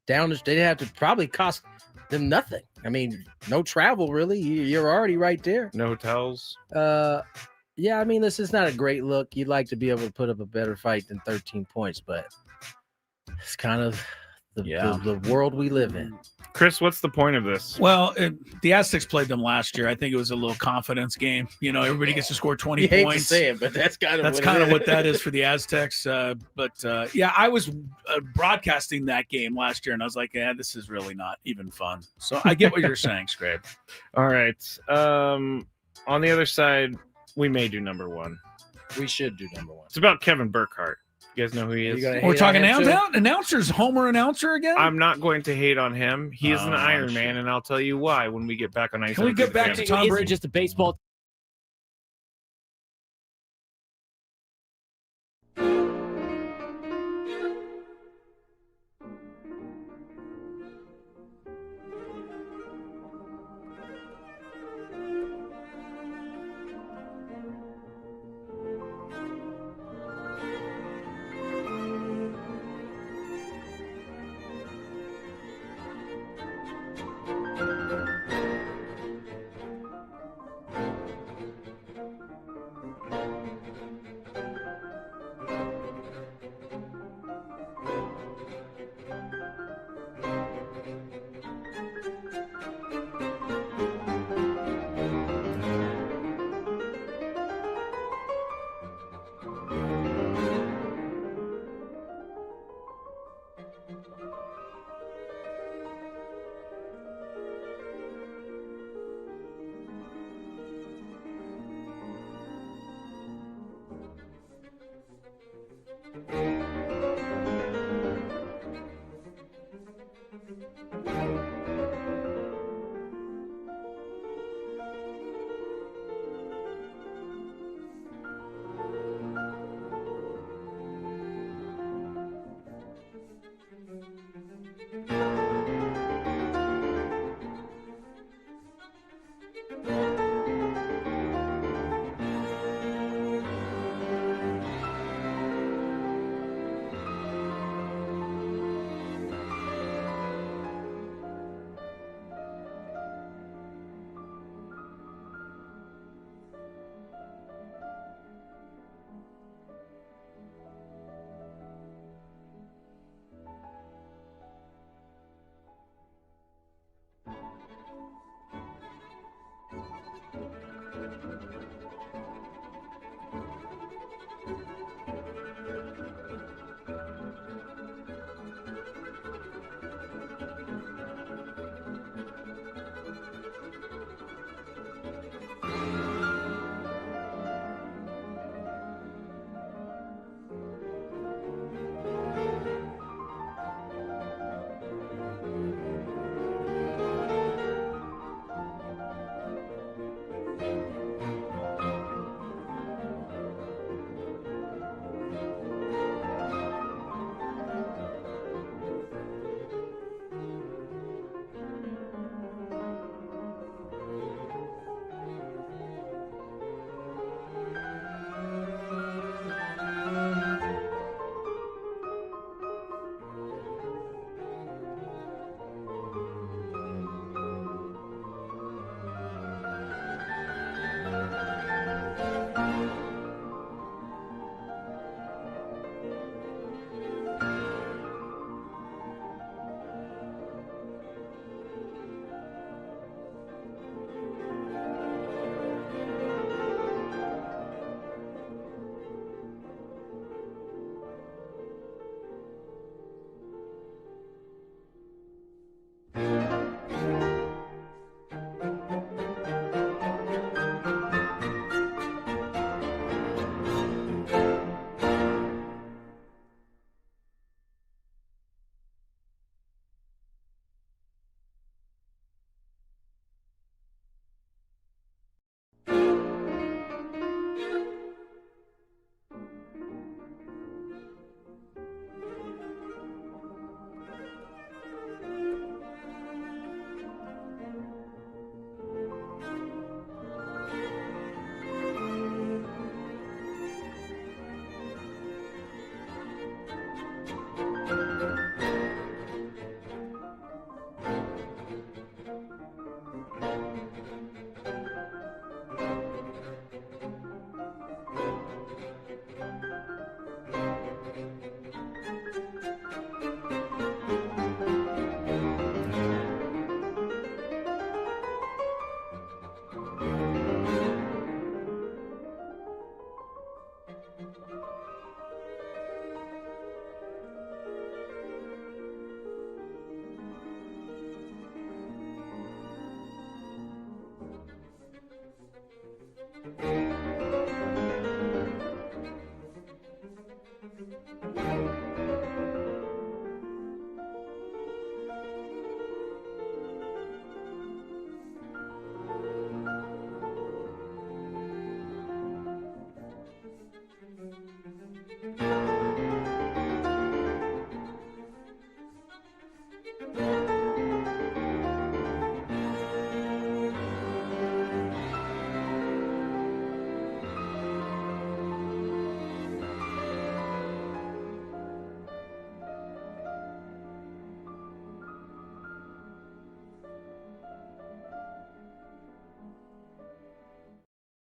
They'd have to probably cost them nothing. I mean, no travel really. You're already right there. No hotels. Yeah, I mean, this is not a great look. You'd like to be able to put up a better fight than 13 points, but it's kind of the world we live in. Chris, what's the point of this? Well, the Aztecs played them last year. I think it was a little confidence game. You know, everybody gets to score 20 hate points. to say it, but that's kind of what that is for the Aztecs. Yeah, I was broadcasting that game last year, and I was like, yeah, this is really not even fun. So I get what you're saying, Scrape. All right. On the other side, we may do number one. We should do number one. It's about Kevin Burkhardt. You guys know who he is? We're talking announcers, Homer announcer again? I'm not going to hate on him. He is an Iron Man, and I'll tell you why when we get back on ice. Can we get back to Tom Brady? Just a baseball.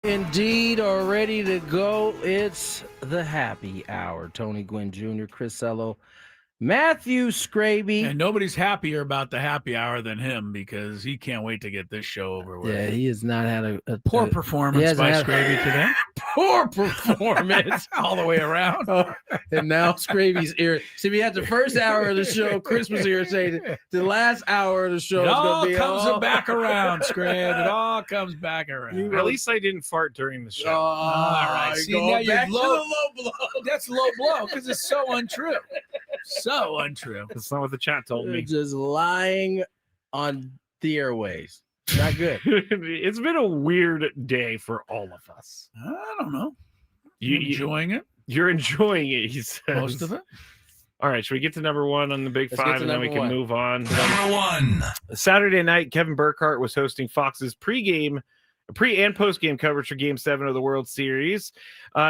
Indeed, are ready to go. It's the happy hour. Tony Gwynn Jr., Chris Ello, Matthew Skraby. And nobody's happier about the happy hour than him because he can't wait to get this show over with. Yeah, he has not had a poor performance by Skraby today. Poor performance all the way around. And now Skraby's irritated. See, we had the first hour of the show, Chris was irritated. The last hour of the show It is all going to be comes back around, Scrab. It all comes back around. At least I didn't fart during the show. All right. See, now you're back to the low. low blow. That's low blow because it's so untrue. So untrue. That's not what the chat told me. Just lying on the airways. Not good. It's been a weird day for all of us. I don't know. You enjoying it? You're enjoying it, he says. Most of it. All right, should we get to number one on the Big Let's get Five to and then we number can one. move on? Number one. Saturday night, Kevin Burkhardt was hosting Fox's pre and post-game coverage for Game 7 of the World Series.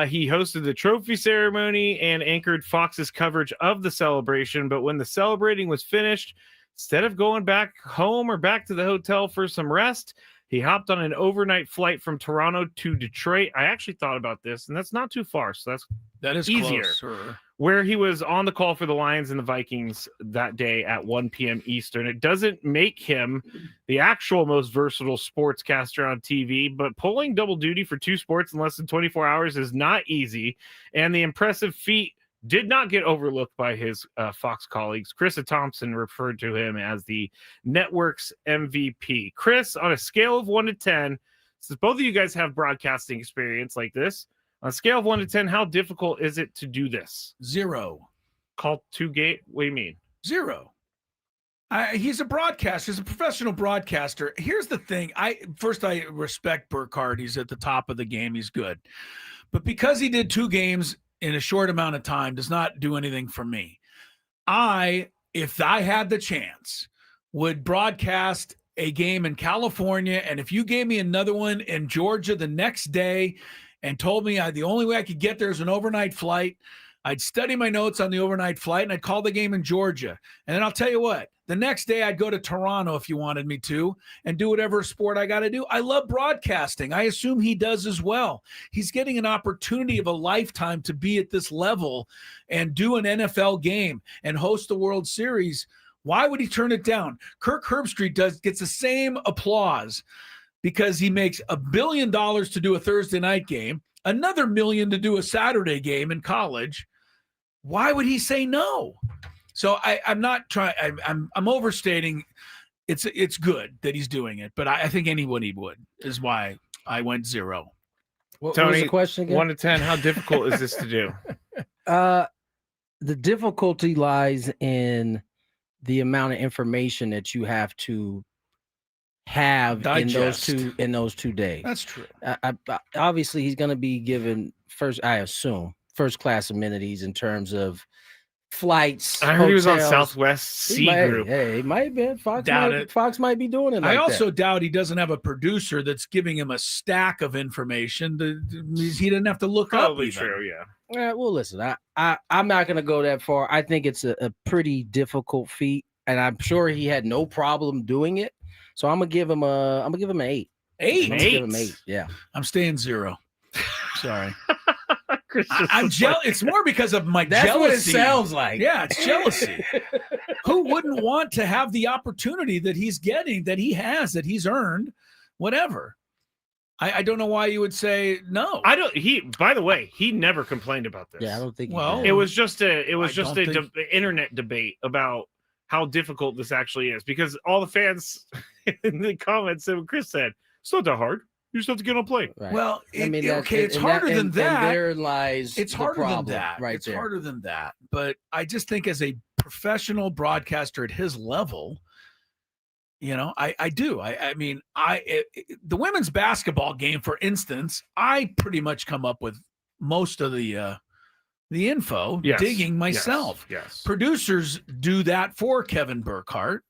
He hosted the trophy ceremony and anchored Fox's coverage of the celebration. But when the celebrating was finished, instead of going back home or back to the hotel for some rest, he hopped on an overnight flight from Toronto to Detroit. I actually thought about this, and that's not too far, so that is easier. Closer. Where he was on the call for the Lions and the Vikings that day at 1 p.m. Eastern. It doesn't make him the actual most versatile sportscaster on TV, but pulling double duty for two sports in less than 24 hours is not easy, and the impressive feat did not get overlooked by his Fox colleagues. Chris Thompson referred to him as the network's MVP. Chris, on a scale of 1 to 10, since both of you guys have broadcasting experience like this, on a scale of 1 to 10, how difficult is it to do this? 0. Call 2 gate? What do you mean? 0. He's a broadcaster. He's a professional broadcaster. Here's the thing. I respect Burkhardt. He's at the top of the game. He's good. But because he did 2 games in a short amount of time does not do anything for me. If I had the chance, would broadcast a game in California, and if you gave me another one in Georgia the next day and told me the only way I could get there is an overnight flight, I'd study my notes on the overnight flight, and I'd call the game in Georgia. And then I'll tell you what, the next day I'd go to Toronto if you wanted me to and do whatever sport I got to do. I love broadcasting. I assume he does as well. He's getting an opportunity of a lifetime to be at this level and do an NFL game and host the World Series. Why would he turn it down? Kirk Herbstreit gets the same applause because he makes $1 billion to do a Thursday night game, another $1 million to do a Saturday game in college. Why would he say no? So I'm not trying. I'm overstating. It's good that he's doing it, but I think anybody would. Is why I went 0. What Tony, was the question again? 1 to 10. How difficult is this to do? The difficulty lies in the amount of information that you have to have digest in those 2 days. That's true. Obviously, he's going to be given first class amenities in terms of flights. I heard he was on hotels. Southwest C Group. He might have been. Doubt Fox might be doing it. I like also that. doubt he doesn't have a producer that's giving him a stack of information. He didn't have to look Probably up. Even. true, yeah. Yeah, well, listen, I'm not going to go that far. I think it's a pretty difficult feat, and I'm sure he had no problem doing it. So I'm gonna give him an 8. 8. I'm gonna give him 8. Yeah, I'm staying 0. Sorry. I'm jealous. It's more because of my That's jealousy. what it sounds like. Yeah, it's jealousy. Who wouldn't want to have the opportunity that he's getting, that he has, that he's earned, whatever? I don't know why you would say no. I don't. By the way, he never complained about this. Yeah, I don't think. Well, it was just a think... internet debate about how difficult this actually is, because all the fans in the comments said what Chris said. It's not that hard. You just have to get on a plane. Right. Well, okay, it's harder than that. And there lies it's the harder problem than that. right it's there. harder than that. But I just think as a professional broadcaster at his level, I do. I mean, the women's basketball game, for instance, I pretty much come up with most of the info, digging myself. Yes. Producers do that for Kevin Burkhardt.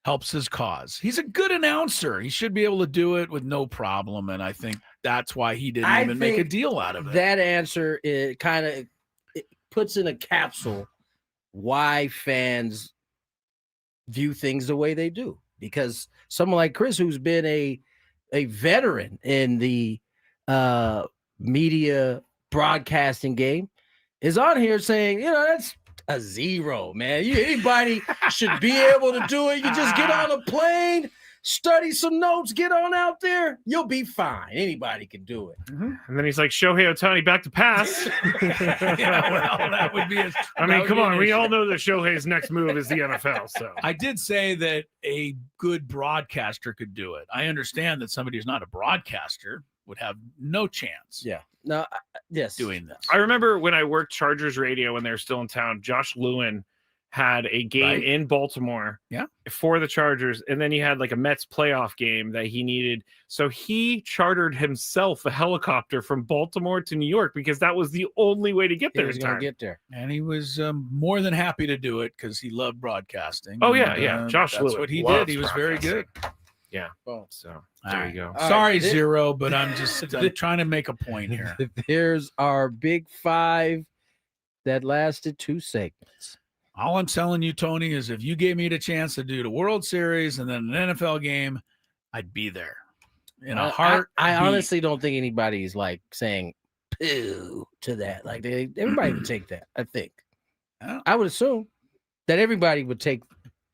Helps his cause. He's a good announcer. He should be able to do it with no problem, and I think that's why he didn't even make a deal out of it. That answer it puts in a capsule why fans view things the way they do. Because someone like Chris, who's been a veteran in the media broadcasting game, is on here saying, that's a zero, man. Anybody should be able to do it. You just get on a plane, study some notes, get on out there. You'll be fine. Anybody can do it. Mm-hmm. And then he's like, Shohei Ohtani back to pass. That would be come on. We all know that Shohei's next move is the NFL. So I did say that a good broadcaster could do it. I understand that somebody who's not a broadcaster would have no chance. Yeah. No, yes. Doing this. I remember when I worked Chargers radio when they were still in town, Josh Lewin had a game in Baltimore for the Chargers, and then he had like a Mets playoff game that he needed. So he chartered himself a helicopter from Baltimore to New York because that was the only way to get there. He was going to get there. And he was more than happy to do it because he loved broadcasting. Oh, and, yeah. Josh that's Lewin what he did. He was very good. Yeah. Boom. So there you go. Sorry, Zero, but I'm trying to make a point here. There's our big five that lasted 2 segments. All I'm telling you, Tony, is if you gave me the chance to do the World Series and then an NFL game, I'd be there in a heart. I honestly don't think anybody's like saying poo to that. Like everybody would take that. I think. I would assume that everybody would take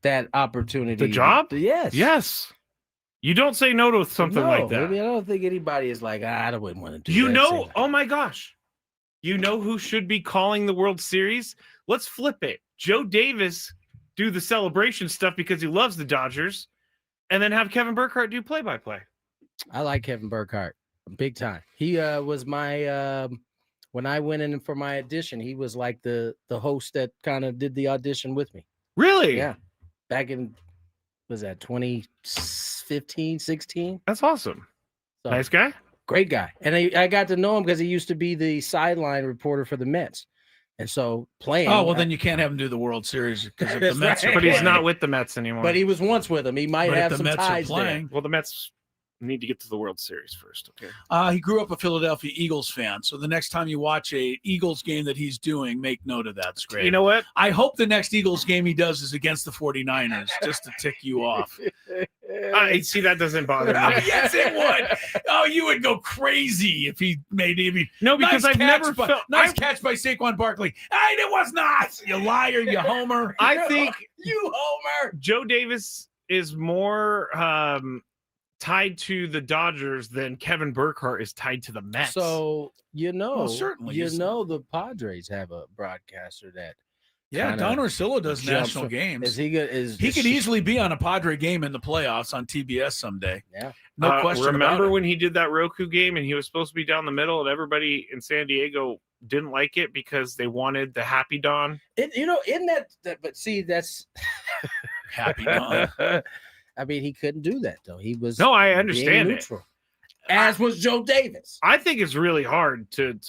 that opportunity. The job? Yes. Yes. You don't say no to something like that. I mean, I don't think anybody is like, I wouldn't want to do that. Oh my gosh. You know who should be calling the World Series? Let's flip it. Joe Davis do the celebration stuff because he loves the Dodgers, and then have Kevin Burkhardt do play-by-play. I like Kevin Burkhardt big time. He was my when I went in for my audition, he was like the host that kind of did the audition with me. Really? Yeah. Back in, was that 2015, 16? That's awesome. So, nice guy. Great guy. And I got to know him because he used to be the sideline reporter for the Mets. And so playing. Oh, well, then you can't have him do the World Series because the Mets are But he's not with the Mets anymore. But he was once with them. He might have some ties there. Well, the Mets need to get to the World Series first. Okay. He grew up a Philadelphia Eagles fan. So the next time you watch a Eagles game that he's doing, make note of that. It's great. You know what? I hope the next Eagles game he does is against the 49ers, just to tick you off. See, that doesn't bother me. Yes, it would. Oh, you would go crazy if he made it. No, because I've never felt nice catch by Saquon Barkley. It was not. You liar, you homer. I think you homer. Joe Davis is more tied to the Dodgers than Kevin Burkhardt is tied to the Mets. So certainly the Padres have a broadcaster that. Yeah, Don Orsillo does national games. Is he good? He could easily be on a Padre game in the playoffs on TBS someday. Yeah, no question. Remember about it. when he did that Roku game and he was supposed to be down the middle, and everybody in San Diego didn't like it because they wanted the Happy Don. But see, that's Happy Don. I mean, he couldn't do that though. He was I understand neutral. As was Joe Davis. I think it's really hard to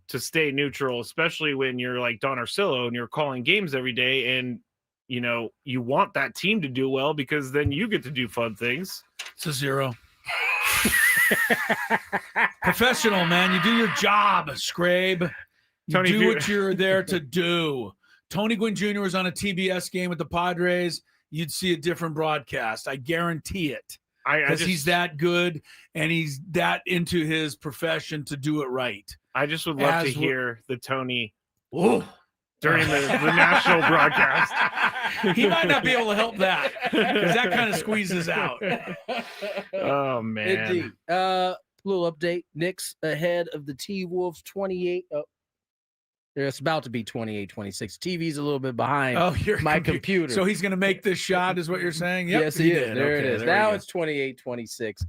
stay neutral, especially when you're like Don Orsillo and you're calling games every day, and you want that team to do well because then you get to do fun things. It's a zero. Professional, man. You do your job, Skrabe. You do what you're there to do. Tony Gwynn Jr. was on a TBS game with the Padres. You'd see a different broadcast. I guarantee it. Because he's that good and he's that into his profession to do it right. I just would love to hear the Tony during the national broadcast. He might not be able to help that because that kind of squeezes out. Oh, man. Indeed. Little update. Knicks ahead of the T-Wolves 28. It's about to be 28-26. TV's a little bit behind my computer. So he's going to make this shot is what you're saying? Yep, yes, he is. There it is. There now it's 28-26.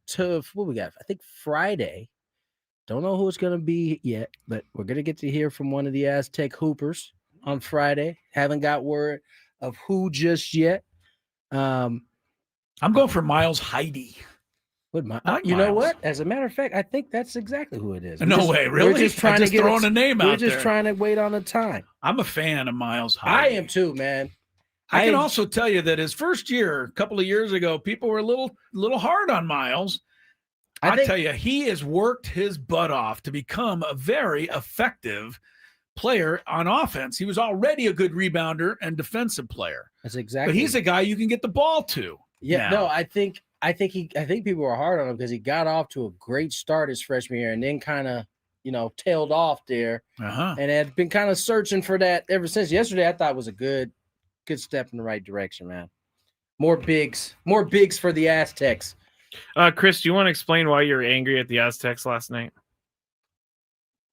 to what we got. I think Friday. Don't know who it's going to be yet, but we're going to get to hear from one of the Aztec hoopers on Friday. Haven't got word of who just yet. I'm going for Miles Heidi. You know what? As a matter of fact, I think that's exactly who it is. No way, really? We're just trying to get throwing a name out there. We're just trying to wait on the time. I'm a fan of Miles Heidi. I am too, man. I can also tell you that his first year, a couple of years ago, people were a little hard on Miles. I tell you, he has worked his butt off to become a very effective player on offense. He was already a good rebounder and defensive player. That's exactly. But he's a guy you can get the ball to. Yeah, no, I think people were hard on him because he got off to a great start his freshman year and then kind of, tailed off there and had been kind of searching for that ever since. Yesterday, I thought was a good step in the right direction, man. More bigs for the Aztecs. Chris, do you want to explain why you were angry at the Aztecs last night?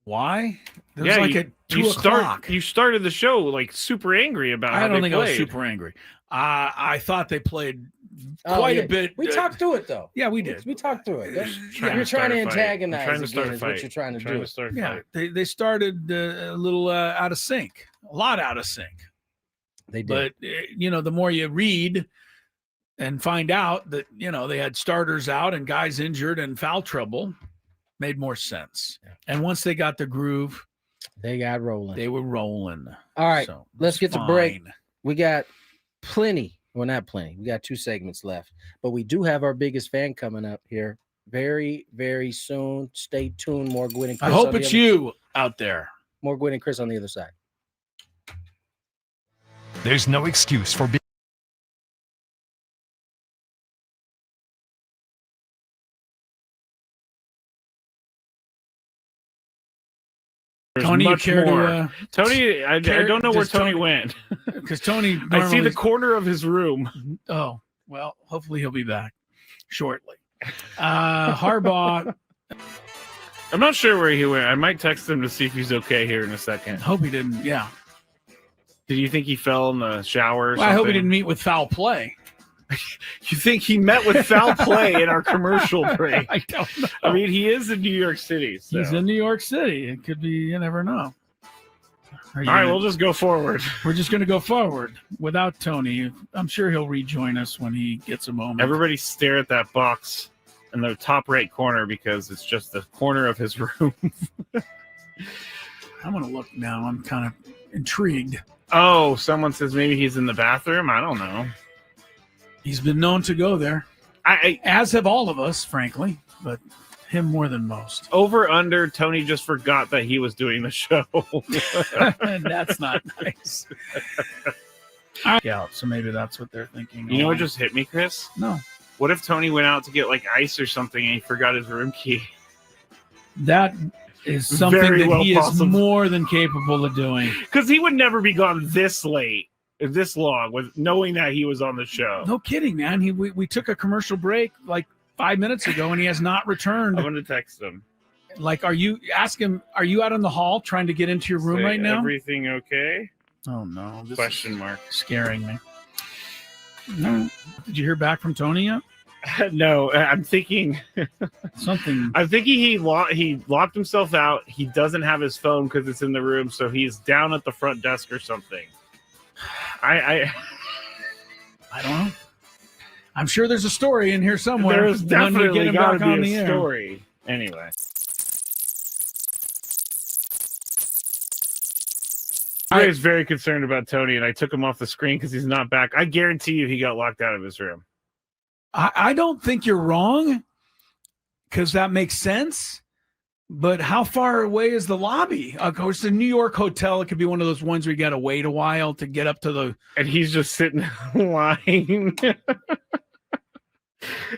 Why? It was like at 2 o'clock. You started the show like super angry about how I don't think played. I was super angry. I thought they played quite a bit. We talked through it, though. Yeah, we did. We talked through it. You're trying to antagonize. Trying to start a is fight. what you're trying to do. Yeah, they started a little out of sync. A lot out of sync. They did. But, the more you read and find out that, they had starters out and guys injured and foul trouble, made more sense. Yeah. And once they got the groove, they got rolling. They were rolling. All right, so let's get to break. We got plenty. Well, not plenty. We got 2 segments left, but we do have our biggest fan coming up here very, very soon. Stay tuned. More Gwynn and Chris. I hope it's you out there. More Gwynn and Chris on the other side. There's no excuse for being. Tony, much more. Tony, I don't know where Tony went. Because Tony, I see the corner of his room. Oh, well, hopefully he'll be back shortly. Harbaugh. I'm not sure where he went. I might text him to see if he's okay here in a second. Hope he didn't. Yeah. Did you think he fell in the shower? Or I hope he didn't meet with foul play. You think he met with foul play in our commercial break? I don't know. I mean, he is in New York City. So. He's in New York City. It could be, you never know. All right, we'll just go forward. We're just going to go forward without Tony. I'm sure he'll rejoin us when he gets a moment. Everybody stare at that box in the top right corner because it's just the corner of his room. I'm going to look now. I'm kind of intrigued. Oh, someone says maybe he's in the bathroom. I don't know. He's been known to go there, as have all of us, frankly, but him more than most. Over under, Tony just forgot that he was doing the show. And that's not nice. Yeah, so maybe that's what they're thinking. You know what just hit me, Chris? No. What if Tony went out to get like ice or something and he forgot his room key? That is something he is more than capable of doing. Because he would never be gone this late. This long with knowing that he was on the show. No kidding, man. We took a commercial break like 5 minutes ago and he has not returned. I'm going to text him. Like, are you out in the hall trying to get into your room right now? Everything okay? Oh no. Question mark. Scaring me. No. Did you hear back from Tony yet? No, I'm thinking something. I'm thinking he locked himself out. He doesn't have his phone because it's in the room, so he's down at the front desk or something. I don't know. I'm sure there's a story in here somewhere. There's definitely got to be a air. story. Anyway. I was very concerned about Tony, and I took him off the screen because he's not back. I guarantee you he got locked out of his room. I don't think you're wrong because that makes sense. But how far away is the lobby? Of course, the New York hotel, it could be one of those ones where you got to wait a while to get up to the... And he's just sitting in line.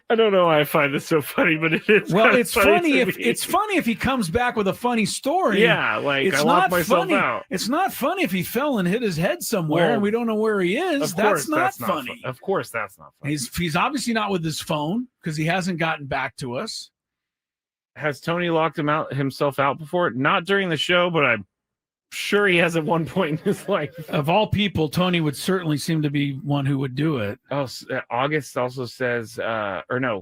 I don't know why I find this so funny, but it is. Well, it's funny if he comes back with a funny story. Yeah, like I locked myself out. It's not funny if he fell and hit his head somewhere and we don't know where he is. That's not funny. Of course, that's not funny. He's obviously not with his phone because he hasn't gotten back to us. Has Tony locked himself out before? Not during the show, but sure he has at one point in his life. Of all people, Tony would certainly seem to be one who would do it. Oh, August also says,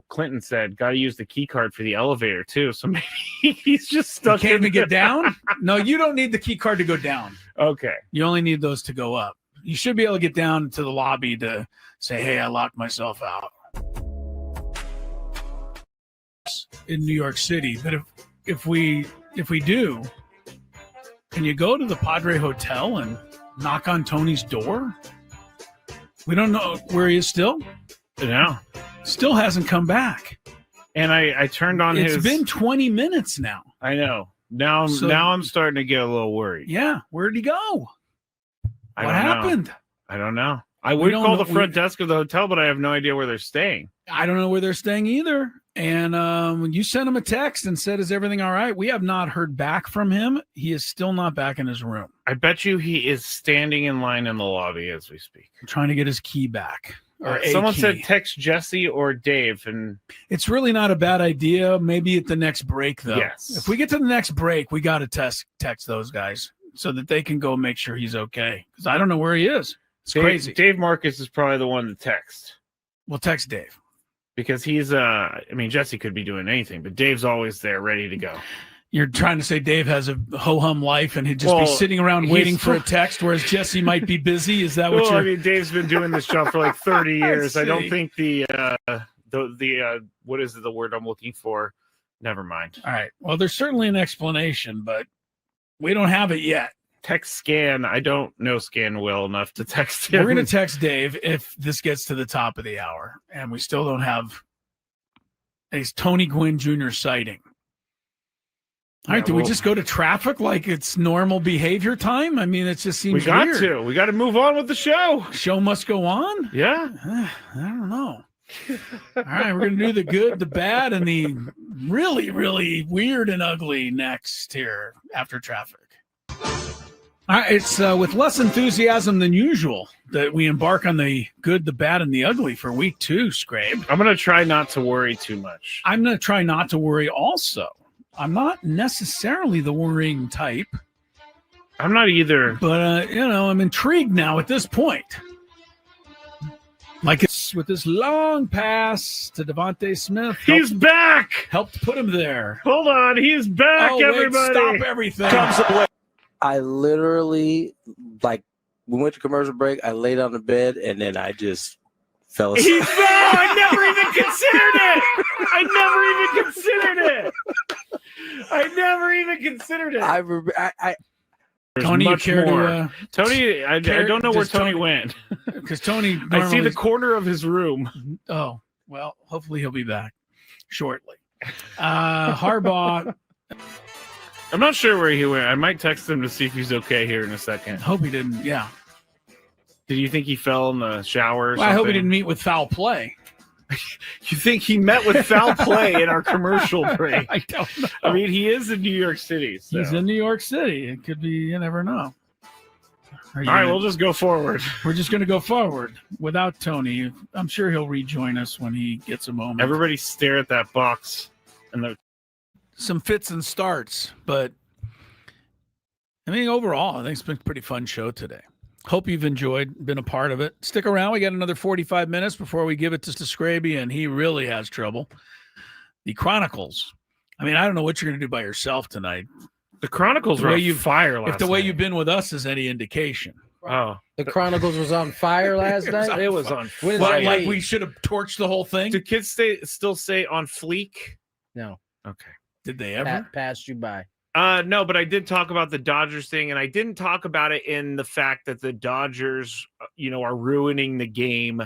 Clinton said, got to use the key card for the elevator too. So maybe he's just stuck. You can't even get down? No, you don't need the key card to go down. Okay. You only need those to go up. You should be able to get down to the lobby to say, hey, I locked myself out. In New York City. But if we do, can you go to the Padre Hotel and knock on Tony's door? We don't know where he is still. No. Still hasn't come back. And I turned on It's been 20 minutes now. I know. Now I'm starting to get a little worried. Yeah. Where'd he go? What happened? I don't know. I would call the front desk of the hotel, but I have no idea where they're staying. I don't know where they're staying either. And when you sent him a text and said, is everything all right? We have not heard back from him. He is still not back in his room. I bet you he is standing in line in the lobby as we speak. Trying to get his key back. Someone said text Jesse or Dave. And it's really not a bad idea. Maybe at the next break, though. Yes. If we get to the next break, we got to text those guys so that they can go make sure he's okay. Because I don't know where he is. It's crazy. Dave Marcus is probably the one to text. We'll text Dave. Because he's, Jesse could be doing anything, but Dave's always there ready to go. You're trying to say Dave has a ho-hum life and he'd just be sitting around waiting for a text, whereas Jesse might be busy? Is that what you're... Dave's been doing this job for like 30 years. I don't think what is the word I'm looking for? Never mind. All right. Well, there's certainly an explanation, but we don't have it yet. Text Scan. I don't know Scan well enough to text him. We're going to text Dave if this gets to the top of the hour, and we still don't have a Tony Gwynn Jr. sighting. All right, do we just go to traffic like it's normal behavior time? I mean, it just seems weird. We got to move on with the show. Show must go on? Yeah. I don't know. All right, we're going to do the good, the bad, and the really, really weird and ugly next here after traffic. All right, it's with less enthusiasm than usual that we embark on the good, the bad, and the ugly for week 2, Skrabe. I'm going to try not to worry too much. I'm going to try not to worry also. I'm not necessarily the worrying type. I'm not either. But, I'm intrigued now at this point. Like it's with this long pass to Devontae Smith. He's back! Helped put him there. Hold on, he's back, everybody! Stop everything. I literally, we went to commercial break. I laid on the bed, and then I just fell asleep. He fell! I never even considered it! Tony, you care to... Tony, I don't know where Tony went. Because Tony... I see the corner of his room. Oh, well, hopefully he'll be back shortly. Harbaugh... I'm not sure where he went. I might text him to see if he's okay here in a second. Hope he didn't, yeah. Did you think he fell in the shower or something? I hope he didn't meet with foul play. You think he met with foul play in our commercial break? I don't know. I mean, he is in New York City. So. He's in New York City. It could be, you never know. All right, we'll just go forward. We're just going to go forward without Tony. I'm sure he'll rejoin us when he gets a moment. Everybody stare at that box. And some fits and starts, but I mean, overall, I think it's been a pretty fun show today. Hope you've enjoyed, been a part of it. Stick around. We got another 45 minutes before we give it to Skraby, and he really has trouble. The Chronicles. I mean, I don't know what you're going to do by yourself tonight. The Chronicles were on fire last night. If the way you've been with us is any indication. Oh. The Chronicles was on fire last night? It was on fire. Like we should have torched the whole thing? Do kids still say on fleek? No. Okay. Did they ever? Passed you by. No, but I did talk about the Dodgers thing, and I didn't talk about it in the fact that the Dodgers, are ruining the game.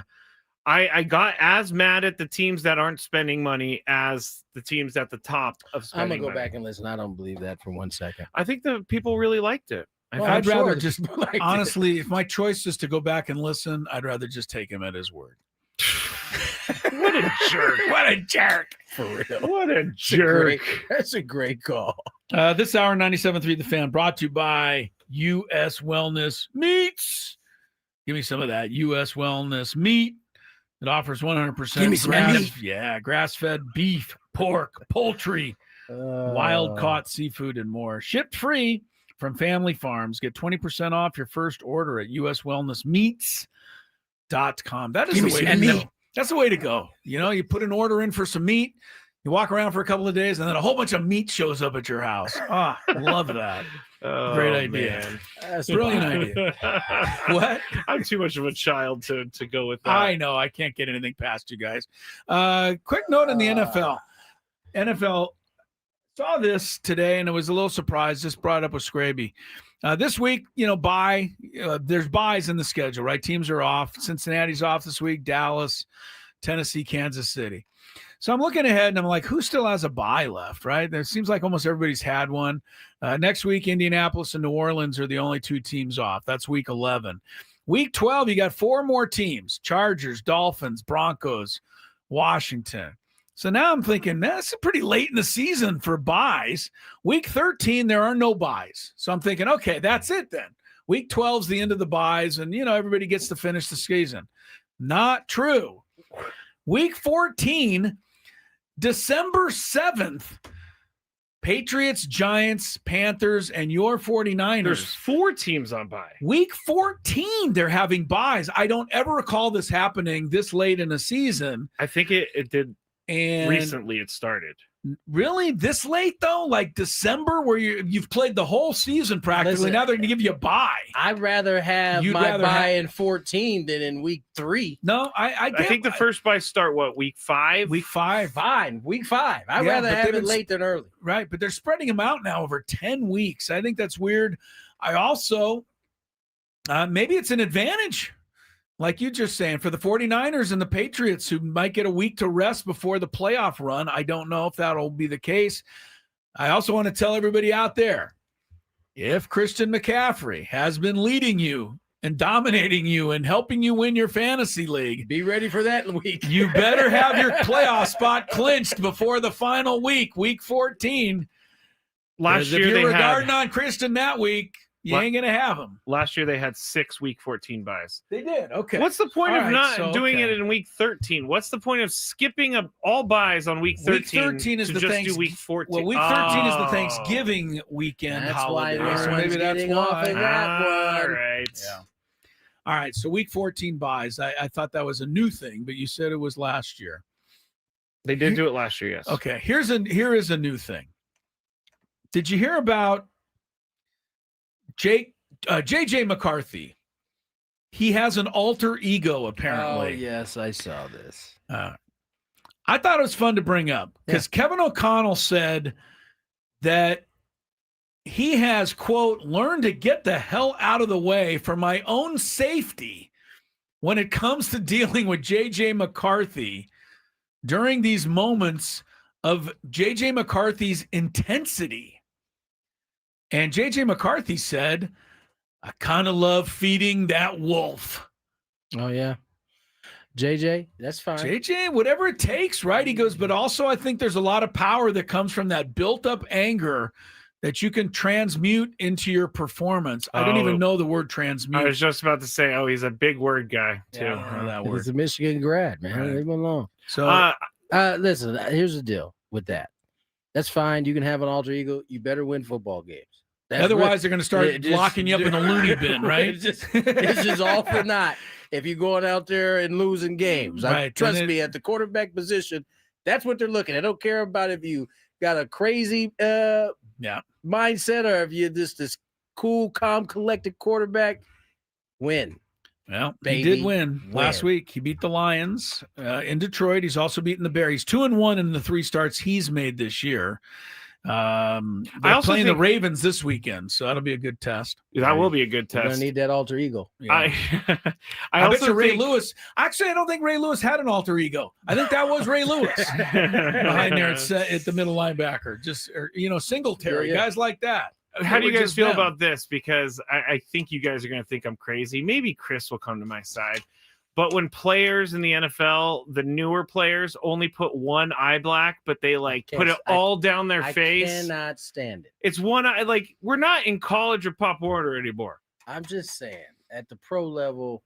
I got as mad at the teams that aren't spending money as the teams at the top of spending I'm going to go money. back and listen. I don't believe that for 1 second. I think the people really liked it. I'd rather just, honestly, if my choice is to go back and listen, I'd rather just take him at his word. What a jerk. What a jerk. For real. What a jerk. That's a great call. This hour, 97.3 The Fan, brought to you by U.S. Wellness Meats. Give me some of that U.S. Wellness meat. It offers 100% Give me some meat. Yeah, grass-fed beef, pork, poultry, wild-caught seafood, and more. Shipped free from Family Farms. Get 20% off your first order at uswellnessmeats.com. That is the way to go. That's the way to go. You put an order in for some meat, you walk around for a couple of days, and then a whole bunch of meat shows up at your house. Love that. Great idea. Man. That's a brilliant idea. What? I'm too much of a child to go with that. I know. I can't get anything past you guys. Quick note in the NFL. NFL saw this today, and it was a little surprised. Just brought up with Skraby. This week, there's buys in the schedule, right? Teams are off. Cincinnati's off this week. Dallas, Tennessee, Kansas City. So I'm looking ahead, and I'm like, who still has a bye left, right? It seems like almost everybody's had one. Next week, Indianapolis and New Orleans are the only two teams off. That's week 11. Week 12, you got 4 more teams: Chargers, Dolphins, Broncos, Washington. So now I'm thinking, that's pretty late in the season for buys. Week 13, there are no buys. So I'm thinking, okay, that's it then. Week 12 is the end of the buys, and, everybody gets to finish the season. Not true. Week 14, December 7th, Patriots, Giants, Panthers, and your 49ers. There's 4 teams on bye. Week 14, they're having buys. I don't ever recall this happening this late in a season. I think it did. And recently it started. Really? This late, though? Like December, where you've played the whole season practically. Listen, now they're going to give you a bye. I'd rather have my bye in 14 than in week 3. No, I think the first bye start, week 5? Week 5. Fine, week 5. I'd rather have it late than early. Right, but they're spreading them out now over 10 weeks. I think that's weird. I also, maybe it's an advantage. Like you just saying, for the 49ers and the Patriots, who might get a week to rest before the playoff run. I don't know if that'll be the case. I also want to tell everybody out there, if Christian McCaffrey has been leading you and dominating you and helping you win your fantasy league, be ready for that week. You better have your playoff spot clinched before the final week 14. Last year, if you're regarding on Christian that week, you ain't going to have them. Last year, they had 6 week 14 buys. They did. Okay. What's the point of not doing it in week 13? What's the point of skipping all buys on week 13? Week 13 is to the just do week 14. Well, week 13 is the Thanksgiving weekend holiday. That's why maybe that's why. All right. Yeah. All right. So week 14 buys. I thought that was a new thing, but you said it was last year. They did do it last year, yes. Okay. Here is a new thing. Did you hear about JJ McCarthy? He has an alter ego, apparently. Oh, yes, I saw this. I thought it was fun to bring up because Kevin O'Connell said that he has, quote, learned to get the hell out of the way for my own safety when it comes to dealing with JJ McCarthy during these moments of JJ McCarthy's intensity. And JJ McCarthy said, I kind of love feeding that wolf. Oh, yeah. JJ, that's fine. JJ, whatever it takes, right? He goes, but also I think there's a lot of power that comes from that built-up anger that you can transmute into your performance. I don't even know the word transmute. I was just about to say, he's a big word guy, too. Yeah, I don't know that word. He's a Michigan grad, man. Right. Leave him alone. So, listen, here's the deal with that. That's fine. You can have an alter ego. You better win football games. Otherwise, they're going to start locking you up in a loony bin, right? It's just all for naught if you're going out there and losing games. Right. Trust me, at the quarterback position, that's what they're looking at. They don't care about if you got a crazy mindset or if you're just this cool, calm, collected quarterback. Win. Well, Baby, he did win last week. He beat the Lions in Detroit. He's also beaten the Bears. He's 2-1 in the 3 starts he's made this year. They're playing the Ravens this weekend, so that'll be a good test. That will be a good test. You're gonna need that alter ego. Yeah. I bet you Ray Lewis. Actually, I don't think Ray Lewis had an alter ego. I think that was Ray Lewis behind there at the middle linebacker. Just Singletary, guys like that. How do you guys feel about this? Because I think you guys are going to think I'm crazy. Maybe Chris will come to my side. But when players in the NFL, the newer players, only put one eye black, but they put it all down their face. I cannot stand it. It's one eye. We're not in college or Pop Warner anymore. I'm just saying, at the pro level,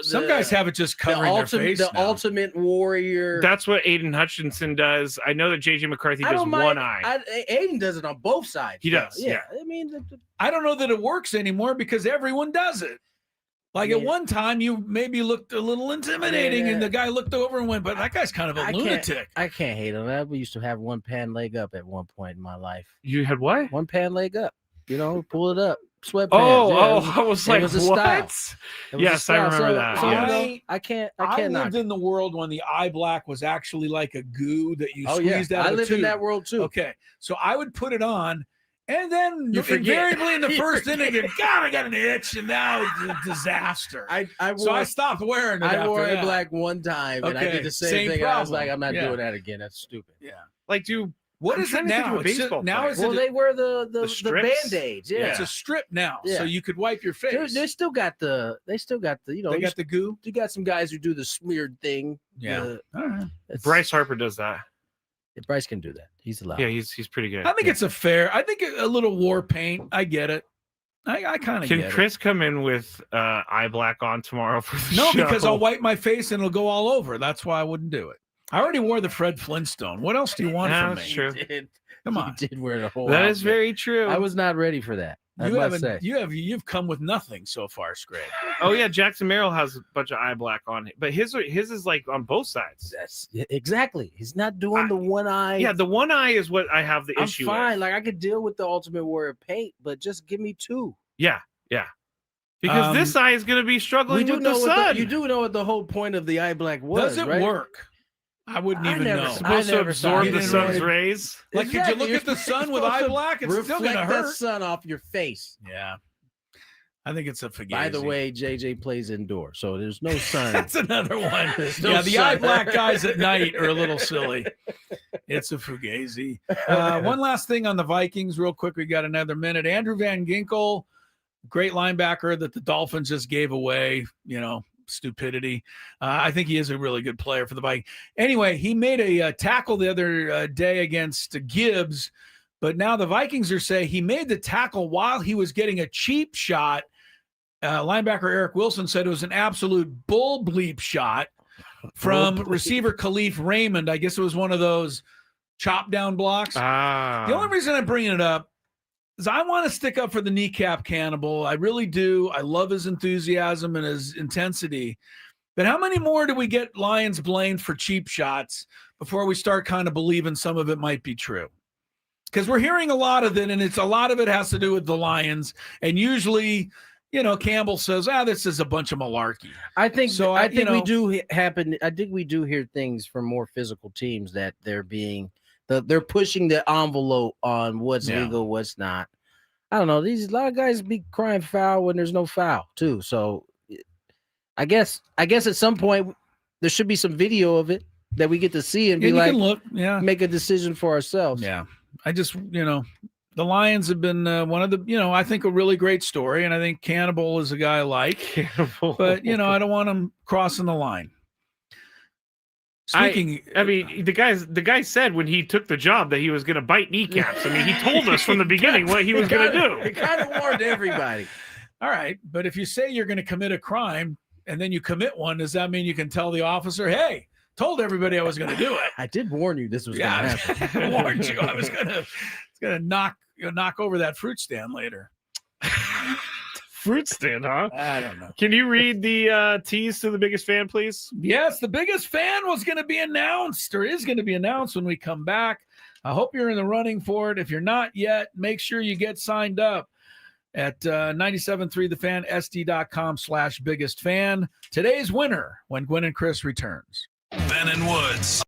Some guys have it just covering their face. The ultimate warrior. That's what Aiden Hutchinson does. I know that JJ McCarthy does one eye. Aiden does it on both sides. He does. Yeah. I mean, I don't know that it works anymore because everyone does it. Like at one time, you maybe looked a little intimidating, and the guy looked over and went, "But that guy's kind of a lunatic." I can't hate on that. We used to have one pan leg up at one point in my life. You had what? One pan leg up. Pull it up. Sweatpants. I was like, what? Yes, I remember that. I can't. I lived in the world when the eye black was actually like a goo that you squeezed out of a I lived in that world too. Okay, so I would put it on, and then invariably in the first inning, God, I got an itch, and now it's a disaster. So I stopped wearing it. I wore after eye that. black one time, and I did the same thing. I was like, I'm not doing that again. That's stupid. Yeah. Like, dude. What is it now? They wear the Band-Aids. Yeah, it's a strip now, so you could wipe your face. They still got the they got the goo. You got some guys who do the smeared thing. Yeah, all right. Bryce Harper does that. Bryce can do that. He's allowed. Yeah, he's pretty good. I think it's I think a little war paint. I get it. I kind of get it. Can Chris come in with eye black on tomorrow for the show? No, because I'll wipe my face and it'll go all over. That's why I wouldn't do it. I already wore the Fred Flintstone. What else do you want from me? That's true. Come on. You did wear the whole That outfit. is very true. I was not ready for that. You've come with nothing so far, Scrape. Oh yeah, Jackson Merrill has a bunch of eye black on, but his is like on both sides. Exactly. He's not doing the one eye. Yeah, the one eye is what I have the issue with. I'm fine. Like I could deal with the Ultimate Warrior paint, but just give me two. Yeah. Because this eye is going to be struggling with the sun. You do know what the whole point of the eye black was. Does it right? work? I wouldn't even know. It's supposed to absorb the sun's rays. Like, could you look at the sun with eye black? It's still going to hurt. The sun off your face. Yeah. I think it's a fugazi. By the way, JJ plays indoors, so there's no sun. That's another one. The eye black guys at night are a little silly. It's a fugazi. One last thing on the Vikings, real quick. We got another minute. Andrew Van Ginkel, great linebacker that the Dolphins just gave away, stupidity. I think he is a really good player for the Vikings. Anyway, he made a tackle the other day against Gibbs, but now the Vikings are saying he made the tackle while he was getting a cheap shot. Linebacker Eric Wilson said it was an absolute bull bleep shot from receiver Khalif Raymond. I guess it was one of those chop down blocks. The only reason I'm bringing it up is I want to stick up for the kneecap cannibal. I really do. I love his enthusiasm and his intensity. But how many more do we get Lions blamed for cheap shots before we start kind of believing some of it might be true? Because we're hearing a lot of it, and a lot of it has to do with the Lions. And usually, Campbell says, this is a bunch of malarkey. I think so. I think we do hear things from more physical teams that they're pushing the envelope on what's legal, what's not. I don't know. A lot of guys be crying foul when there's no foul too. So I guess at some point there should be some video of it that we get to see and be like, make a decision for ourselves. Yeah. I just, the Lions have been one of the, I think a really great story. And I think Cannibal is a guy I like, Cannibal. But I don't want him crossing the line. Speaking, the guy said when he took the job that he was going to bite kneecaps. I mean, he told us from the beginning what he was going to do. He kind of warned everybody. All right, but if you say you're going to commit a crime and then you commit one, does that mean you can tell the officer, "Hey, told everybody I was going to do it"? I did warn you this was going to happen. I warned you. I was going to knock over that fruit stand later. Fruit stand, huh? I don't know. Can you read the tease to the biggest fan, please? Yes, the biggest fan was going to be announced, or is going to be announced when we come back. I hope you're in the running for it. If you're not yet, make sure you get signed up at 97.3thefan, sd.com/biggest-fan. Today's winner when Gwynn and Chris returns. Ben and Woods.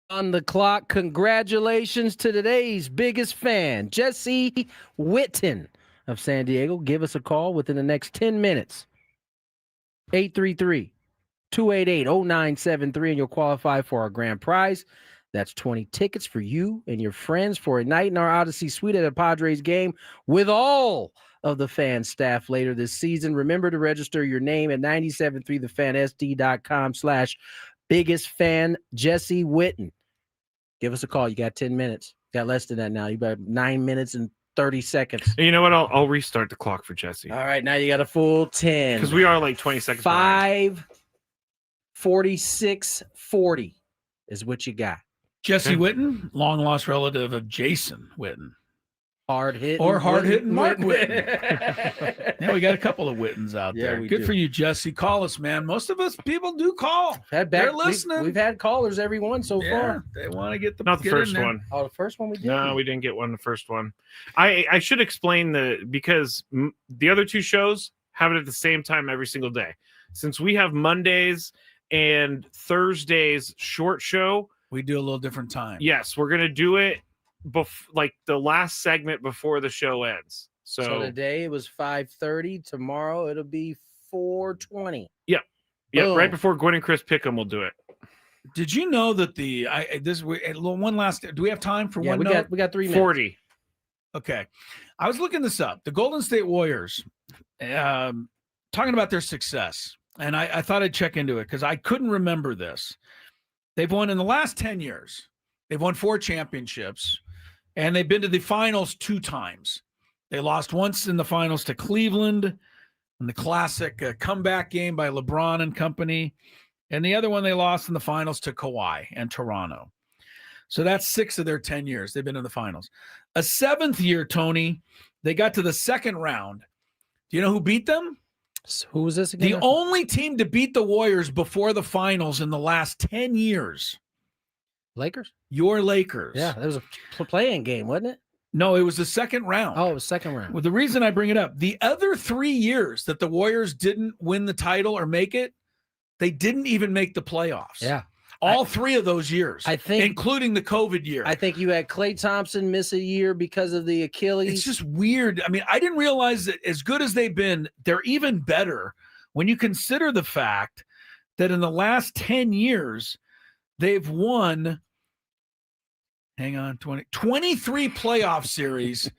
On the clock, congratulations to today's biggest fan, Jesse Witten of San Diego. Give us a call within the next 10 minutes. 833-288-0973, and you'll qualify for our grand prize. That's 20 tickets for you and your friends for a night in our Odyssey Suite at a Padres game with all of the fan staff later this season. Remember to register your name at 973thefansd.com/biggest fan Jesse Witten. Give us a call. You got 10 minutes. Got less than that now. You got 9 minutes and 30 seconds. You know what? I'll restart the clock for Jesse. All right, now you got a full 10. Because we are like 20 seconds behind. 5:46:40 is what you got. Jesse Witten, long lost relative of Jason Witten. Hard hitting. Or hard hitting Mark Witten. Yeah, we got a couple of Wittens out there. Good for you, Jesse. Call us, man. Most of us people do call. They're listening. We've had callers, every one so far. They want to get the Not the first one. Oh, the first one we did? No, we didn't get one the first one. I should explain because the other two shows have it at the same time every single day. Since we have Mondays and Thursdays short show, we do a little different time. Yes, we're going to do it like the last segment before the show ends. So today it was 5:30. Tomorrow it'll be 4:20. Yep. Right before Gwynn and Chris Pick'em, we'll do it. Did you know that one last? Do we have time for one? We got 3 minutes. 40. Okay, I was looking this up. The Golden State Warriors, talking about their success, and I thought I'd check into it because I couldn't remember this. They've won in the last 10 years. They've won 4 championships. And they've been to the finals 2 times. They lost once in the finals to Cleveland in the classic comeback game by LeBron and company. And the other one they lost in the finals to Kawhi and Toronto. So that's 6 of their 10 years. They've been in the finals. A 7th year, Tony, they got to the second round. Do you know who beat them? Who was this again? The only team to beat the Warriors before the finals in the last 10 years. Lakers? Your Lakers. Yeah, that was a playing game, wasn't it? No, it was the second round. Oh, it was second round. Well, the reason I bring it up, the other 3 years that the Warriors didn't win the title or make it, they didn't even make the playoffs. Yeah. All 3 of those years, I think, including the COVID year. I think you had Klay Thompson miss a year because of the Achilles. It's just weird. I mean, I didn't realize that as good as they've been, they're even better when you consider the fact that in the last 10 years, they've won 23 playoff series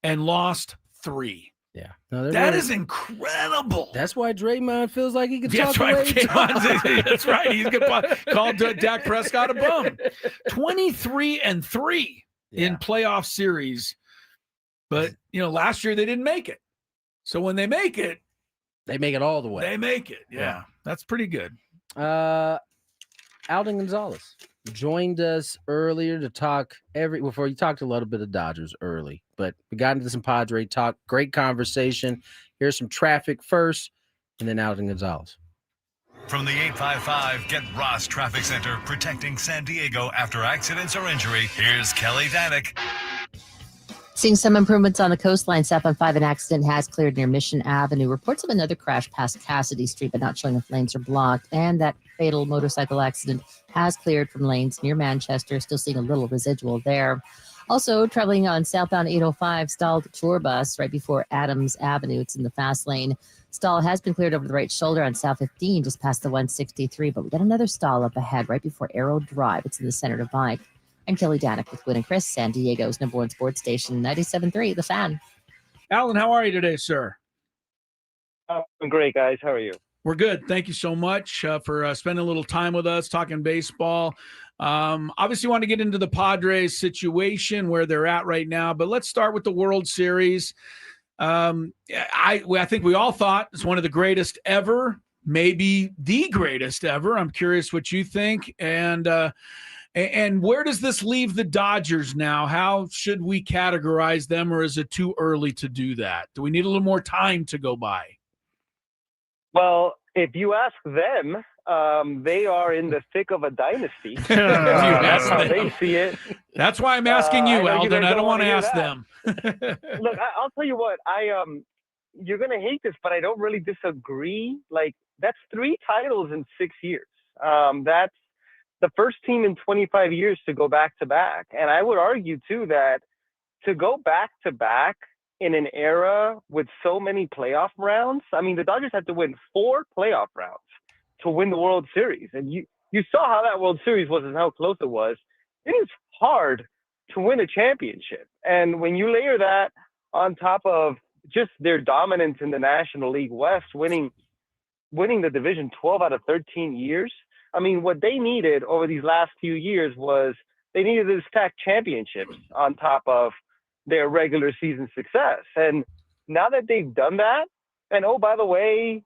and lost 3. Yeah. That is incredible. That's why Draymond feels like he can talk right. away. That's right. He's called Dak Prescott a bum. 23-3 in playoff series. But, last year they didn't make it. So when they make it all the way. They make it. Yeah. That's pretty good. Alden Gonzalez joined us earlier to talk before you talked a little bit of Dodgers early, but we got into some Padre talk. Great conversation. Here's some traffic first, and then Alden Gonzalez. From the 855 Get Ross Traffic Center, protecting San Diego after accidents or injury, here's Kelly Danick. Seeing some improvements on the coastline. South on 5, an accident has cleared near Mission Avenue. Reports of another crash past Cassidy Street, but not showing if lanes are blocked. And that fatal motorcycle accident has cleared from lanes near Manchester. Still seeing a little residual there. Also, traveling on southbound 805, stalled tour bus right before Adams Avenue. It's in the fast lane. Stall has been cleared over the right shoulder on South 15, just past the 163. But we got another stall up ahead right before Arrow Drive. It's in the Center Divide. I'm Kelly Danick with Gwynn and Chris, San Diego's #1 sports station, 97.3, The Fan. Alan, how are you today, sir? I'm great, guys. How are you? We're good. Thank you so much for spending a little time with us, talking baseball. Obviously, want to get into the Padres situation, where they're at right now, but let's start with the World Series. I think we all thought it's one of the greatest ever, maybe the greatest ever. I'm curious what you think. And where does this leave the Dodgers now? How should we categorize them, or is it too early to do that? Do we need a little more time to go by? Well, if you ask them, they are in the thick of a dynasty. That's how they see it. That's why I'm asking you, Alden. I don't want to ask that. them. Look, I'll tell you what. You're gonna hate this, but I don't really disagree. Like, that's 3 titles in 6 years. the first team in 25 years to go back to back. And I would argue too that to go back to back in an era with so many playoff rounds, I mean, the Dodgers had to win 4 playoff rounds to win the World Series. And you saw how that World Series was and how close it was. It is hard to win a championship. And when you layer that on top of just their dominance in the National League West, winning the division 12 out of 13 years, I mean, what they needed over these last few years was they needed to stack championships on top of their regular season success. And now that they've done that, and oh, by the way,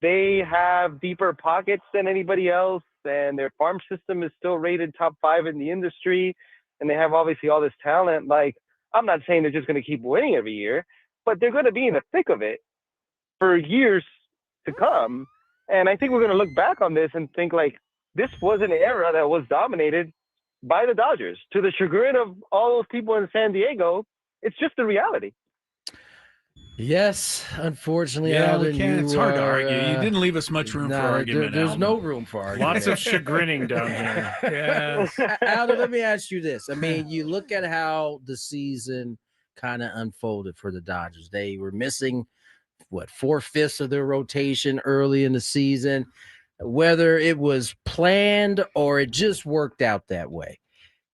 they have deeper pockets than anybody else, and their farm system is still rated top 5 in the industry, and they have obviously all this talent. Like, I'm not saying they're just going to keep winning every year, but they're going to be in the thick of it for years to come. And I think we're going to look back on this and think like this was an era that was dominated by the Dodgers. To the chagrin of all those people in San Diego, it's just the reality. Yes, unfortunately, yeah, Alden, we can't. It's hard to argue. You didn't leave us much room for argument. There's Alden. no room for argument. Lots of chagrining down here. Yes. Alden, let me ask you this. I mean, you look at how the season kind of unfolded for the Dodgers. They were missing, 4/5 of their rotation early in the season. Whether it was planned or it just worked out that way.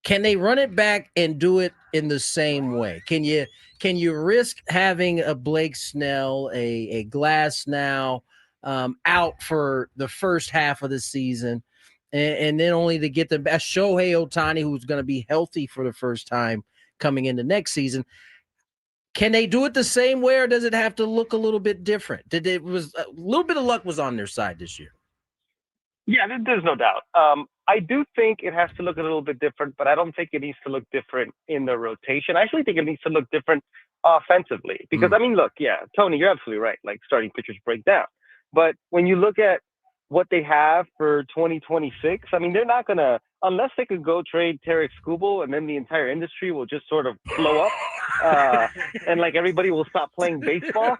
Can they run it back and do it in the same way? Can you risk having a Blake Snell, a Glass now out for the first half of the season, and then only to get the best Shohei Ohtani, who's going to be healthy for the first time coming into next season? Can they do it the same way, or does it have to look a little bit different? A little bit of luck was on their side this year. Yeah, there's no doubt. I do think it has to look a little bit different, but I don't think it needs to look different in the rotation. I actually think it needs to look different offensively because, I mean, look, yeah, Tony, you're absolutely right. Like, starting pitchers break down. But when you look at what they have for 2026, I mean, they're not going to, unless they could go trade Tarek Skubal, and then the entire industry will just sort of blow up and like everybody will stop playing baseball.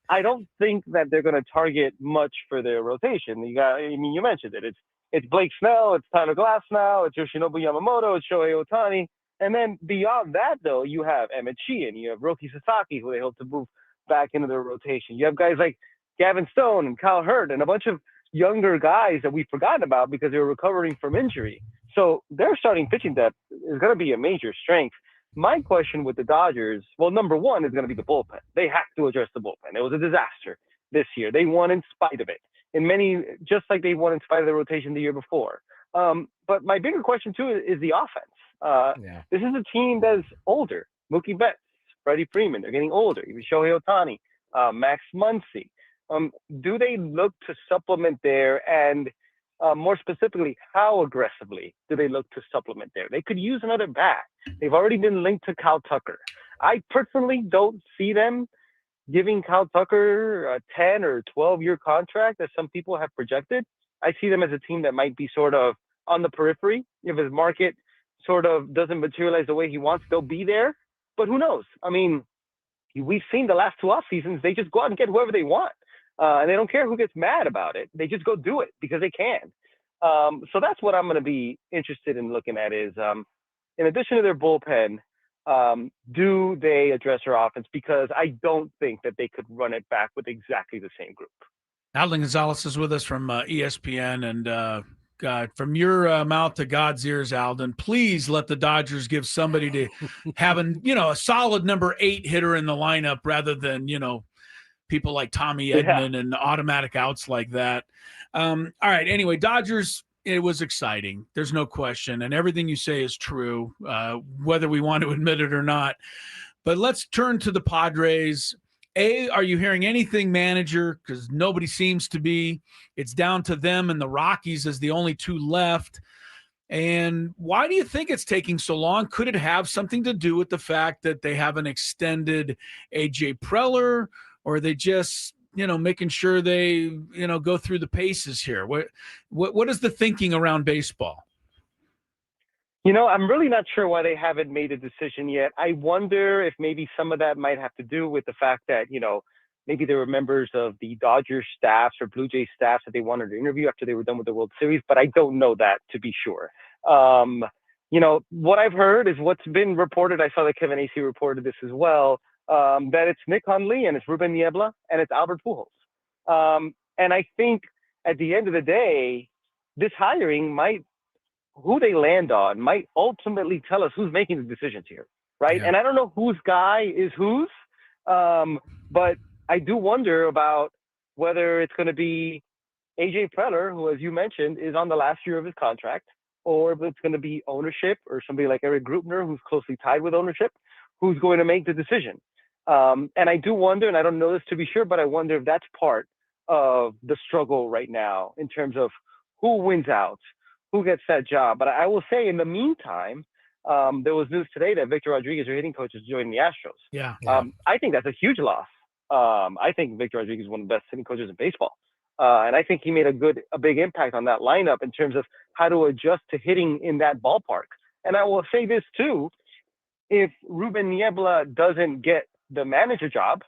I don't think that they're going to target much for their rotation. You mentioned it. It's Blake Snell, it's Tyler Glass now, it's Yoshinobu Yamamoto, it's Shohei Ohtani. And then beyond that, though, you have Emmett Sheehan, you have Roki Sasaki, who they hope to move back into their rotation. You have guys like Gavin Stone and Kyle Hurd and a bunch of younger guys that we've forgotten about because they were recovering from injury. So their starting pitching depth is going to be a major strength. My question with the Dodgers, well, number one is going to be the bullpen. They have to address the bullpen. It was a disaster this year. They won in spite of it. Just like they won in spite of the rotation the year before. But my bigger question, too, is the offense. This is a team that's older. Mookie Betts, Freddie Freeman, they're getting older. Even Shohei Ohtani, Max Muncy. Do they look to supplement there? And more specifically, how aggressively do they look to supplement there? They could use another bat. They've already been linked to Kyle Tucker. I personally don't see them giving Kyle Tucker a 10 or 12-year contract as some people have projected. I see them as a team that might be sort of on the periphery. If his market sort of doesn't materialize the way he wants, they'll be there. But who knows? I mean, we've seen the last 2 off seasons, they just go out and get whoever they want. And they don't care who gets mad about it. They just go do it because they can. So that's what I'm going to be interested in looking at is, in addition to their bullpen, do they address their offense? Because I don't think that they could run it back with exactly the same group. Alden Gonzalez is with us from ESPN. And God, from your mouth to God's ears, Alden, please let the Dodgers give somebody to having, a solid number 8 hitter in the lineup rather than, people like Tommy Edman and automatic outs like that. All right. Anyway, Dodgers, it was exciting. There's no question. And everything you say is true, whether we want to admit it or not. But let's turn to the Padres. Are you hearing anything, manager? Because nobody seems to be. It's down to them and the Rockies as the only 2 left. And why do you think it's taking so long? Could it have something to do with the fact that they haven't extended A.J. Preller? Or are they just, making sure they, go through the paces here? What is the thinking around baseball? I'm really not sure why they haven't made a decision yet. I wonder if maybe some of that might have to do with the fact that, maybe there were members of the Dodgers staffs or Blue Jays staffs that they wanted to interview after they were done with the World Series, but I don't know that to be sure. What I've heard is what's been reported. I saw that Kevin Acee reported this as well, that it's Nick Hundley and it's Ruben Niebla and it's Albert Pujols. And I think at the end of the day, this hiring who they land on might ultimately tell us who's making the decisions here, right? Yeah. And I don't know whose guy is whose, but I do wonder about whether it's going to be AJ Preller, who, as you mentioned, is on the last year of his contract, or if it's going to be ownership or somebody like Eric Grupner, who's closely tied with ownership, who's going to make the decision. And I do wonder, and I don't know this to be sure, but I wonder if that's part of the struggle right now in terms of who wins out, who gets that job. But I will say in the meantime, there was news today that Victor Rodriguez, your hitting coach, is joining the Astros. Yeah. I think that's a huge loss. I think Victor Rodriguez is one of the best hitting coaches in baseball. And I think he made a big impact on that lineup in terms of how to adjust to hitting in that ballpark. And I will say this too, if Ruben Niebla doesn't get the manager job,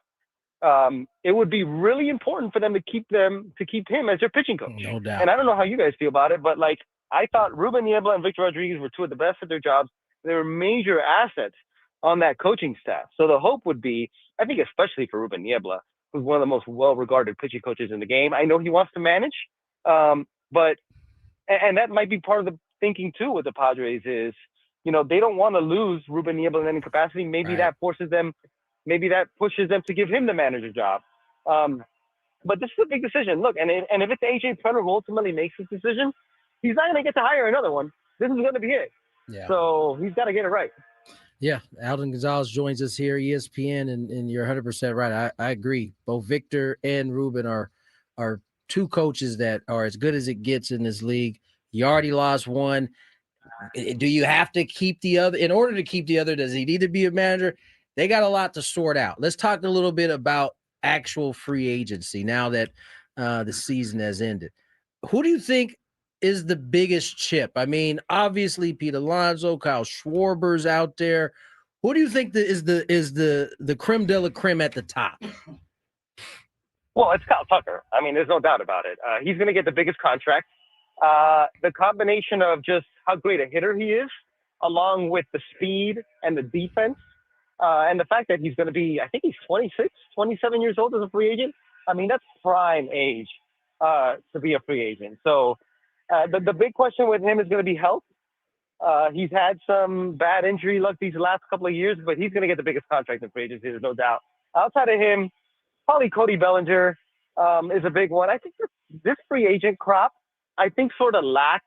it would be really important for them to keep him as their pitching coach. No doubt. And I don't know how you guys feel about it, but like I thought Ruben Niebla and Victor Rodriguez were two of the best at their jobs. They were major assets on that coaching staff. So the hope would be, I think especially for Ruben Niebla, who's one of the most well-regarded pitching coaches in the game. I know he wants to manage, but that might be part of the thinking too with the Padres is, they don't want to lose Ruben Niebla in any capacity. Maybe that pushes them to give him the manager job. But this is a big decision. Look, and if it's AJ Preller who ultimately makes this decision, he's not going to get to hire another one. This is going to be it. Yeah. So he's got to get it right. Yeah, Alden Gonzalez joins us here, ESPN, and you're 100% right. I agree. Both Victor and Ruben are two coaches that are as good as it gets in this league. You already lost one. Do you have to keep the other? In order to keep the other, does he need to be a manager? They got a lot to sort out. Let's talk a little bit about actual free agency now that the season has ended. Who do you think is the biggest chip? I mean, obviously Pete Alonso, Kyle Schwarber's out there. Who do you think is the creme de la creme at the top? Well, it's Kyle Tucker. I mean, there's no doubt about it. He's going to get the biggest contract. The combination of just how great a hitter he is, along with the speed and the defense, and the fact that he's going to be, I think he's 26, 27 years old as a free agent. I mean, that's prime age to be a free agent. So the big question with him is going to be health. He's had some bad injury luck these last couple of years, but he's going to get the biggest contract in free agency, there's no doubt. Outside of him, probably Cody Bellinger is a big one. I think this free agent crop, I think sort of lacks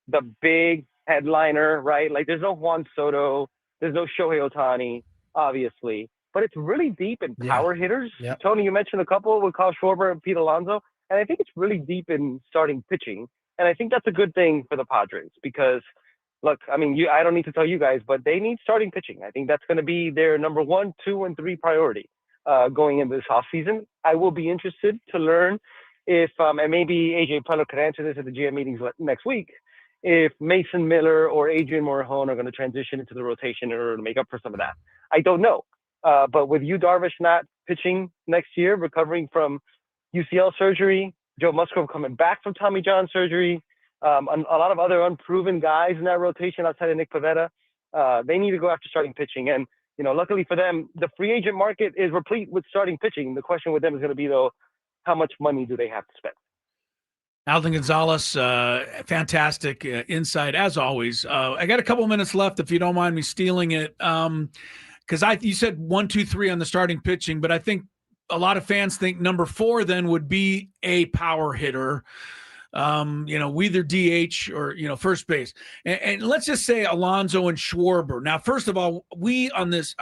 the big headliner, right? Like there's no Juan Soto, there's no Shohei Ohtani, obviously, but it's really deep in power hitters. Yep. Tony, you mentioned a couple with Kyle Schwarber and Pete Alonso, and I think it's really deep in starting pitching. And I think that's a good thing for the Padres because, look, I mean, I don't need to tell you guys, but they need starting pitching. I think that's going to be their number 1, 2, and 3 priority going into this offseason. I will be interested to learn if, and maybe AJ Preller could answer this at the GM meetings next week, if Mason Miller or Adrian Morejon are going to transition into the rotation in order to make up for some of that. I don't know. But with Yu Darvish not pitching next year, recovering from UCL surgery, Joe Musgrove coming back from Tommy John surgery, a lot of other unproven guys in that rotation outside of Nick Pivetta, they need to go after starting pitching. And, luckily for them, the free agent market is replete with starting pitching. The question with them is going to be, though, how much money do they have to spend? Alden Gonzalez, fantastic insight as always. I got a couple minutes left, if you don't mind me stealing it, because you said 1, 2, 3 on the starting pitching, but I think a lot of fans think number 4 then would be a power hitter, either DH or first base, and let's just say Alonso and Schwarber. Now, first of all, we on this,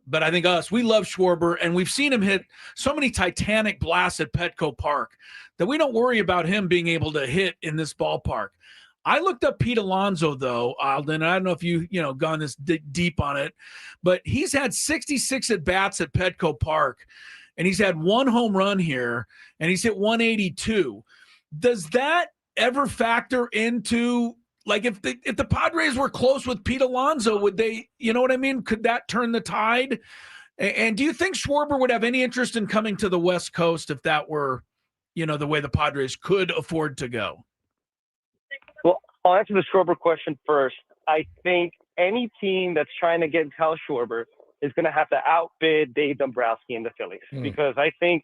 but I think we love Schwarber, and we've seen him hit so many titanic blasts at Petco Park that we don't worry about him being able to hit in this ballpark. I looked up Pete Alonso, though, Alden. I don't know if you gone this deep on it, but he's had 66 at-bats at Petco Park, and he's had 1 home run here, and he's hit 182. Does that ever factor into – like if the Padres were close with Pete Alonso, would they, you know what I mean? Could that turn the tide? And do you think Schwarber would have any interest in coming to the West Coast if that were, the way the Padres could afford to go? Well, I'll answer the Schwarber question first. I think any team that's trying to get Kyle Schwarber is going to have to outbid Dave Dombrowski and the Phillies because I think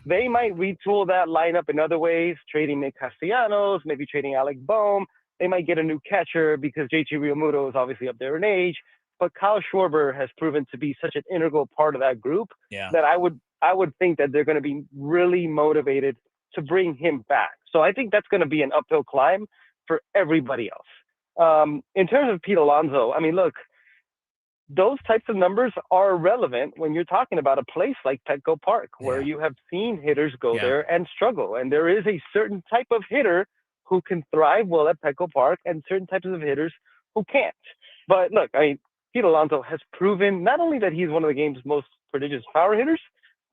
they might retool that lineup in other ways, trading Nick Castellanos, maybe trading Alec Boehm. They might get a new catcher because JT Realmuto is obviously up there in age. But Kyle Schwarber has proven to be such an integral part of that group that I would think that they're going to be really motivated to bring him back. So I think that's going to be an uphill climb for everybody else. In terms of Pete Alonso, I mean, look, those types of numbers are relevant when you're talking about a place like Petco Park, where you have seen hitters go there and struggle. And there is a certain type of hitter who can thrive well at Petco Park and certain types of hitters who can't. But look, I mean, Pete Alonso has proven not only that he's one of the game's most prodigious power hitters,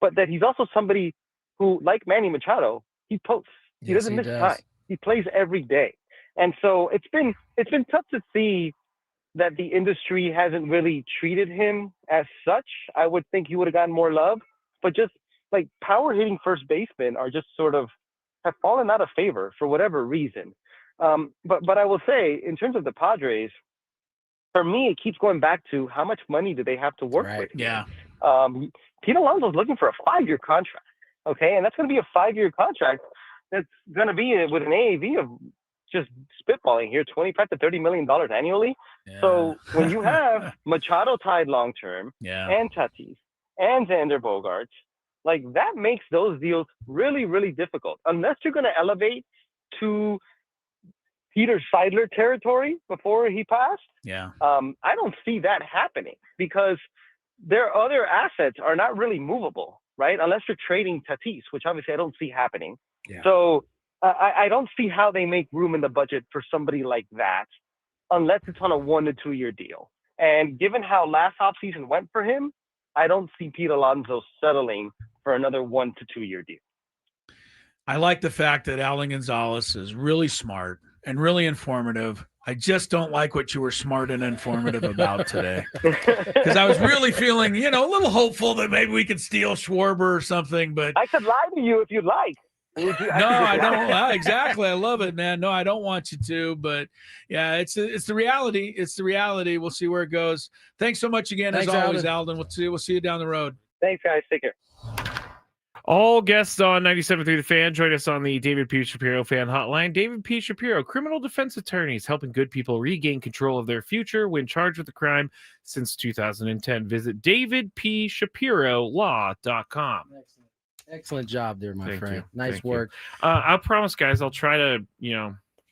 but that he's also somebody who, like Manny Machado, he posts. He doesn't miss time. He plays every day. And so it's been tough to see that the industry hasn't really treated him as such. I would think he would have gotten more love, but just like power hitting first basemen are just sort of have fallen out of favor for whatever reason. But I will say, in terms of the Padres, for me, it keeps going back to how much money do they have to work with. Yeah. Pete Alonso's looking for a 5-year contract. Okay. And that's going to be a 5-year contract. That's going to be with an AAV of just spitballing here, $25 to $30 million annually. Yeah. So when you have Machado tied long-term and Tatis and Xander Bogaerts, like that makes those deals really, really difficult. Unless you're going to elevate to Peter Seidler territory before he passed. Yeah. I don't see that happening because their other assets are not really movable, right? Unless you're trading Tatis, which obviously I don't see happening. Yeah. So I don't see how they make room in the budget for somebody like that unless it's on a 1 to 2 year deal. And given how last offseason went for him, I don't see Pete Alonso settling for another 1 to 2 year deal. I like the fact that Alden Gonzalez is really smart and really informative. I just don't like what you were smart and informative about today. Because I was really feeling, a little hopeful that maybe we could steal Schwarber or something. But I could lie to you if you'd like. No, I don't. Exactly. I love it, man. No, I don't want you to. But, yeah, it's the reality. It's the reality. We'll see where it goes. Thanks so much again, as always, Alden. We'll see you down the road. Thanks, guys. Take care. All guests on 97.3 The Fan join us on the David P. Shapiro Fan Hotline. David P. Shapiro, criminal defense attorneys helping good people regain control of their future when charged with a crime since 2010. Visit davidpshapirolaw.com. Excellent job there, my friend. You. Nice Thank work. I promise, guys, I'll try to,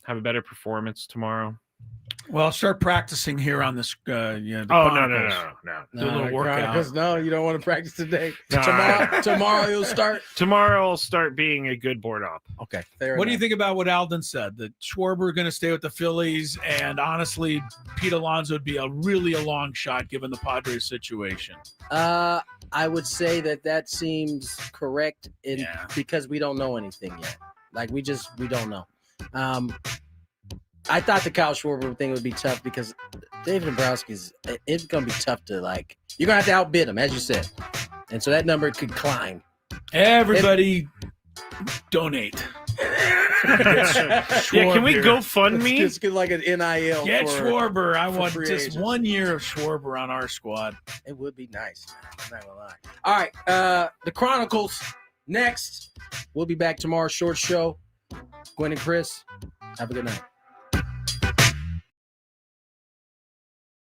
have a better performance tomorrow. Well, I'll start practicing here on this. No. Do a little workout. No, you don't want to practice today. Tomorrow you'll start. Tomorrow I'll start being a good board op. Okay. What do you think about what Alden said? That Schwarber going to stay with the Phillies, and honestly, Pete Alonso would be a long shot given the Padres situation. I would say that seems correct because we don't know anything yet. Like we don't know. I thought the Kyle Schwarber thing would be tough because David Dombrowski's. It's gonna be tough to you're gonna have to outbid him, as you said, and so that number could climb. Everybody, donate. Can we GoFundMe? Let's get like an NIL. Get Schwarber. I want just 1 year of Schwarber on our squad. It would be nice. I'm not gonna lie. All right, the Chronicles next. We'll be back tomorrow. Short show. Gwynn and Chris. Have a good night.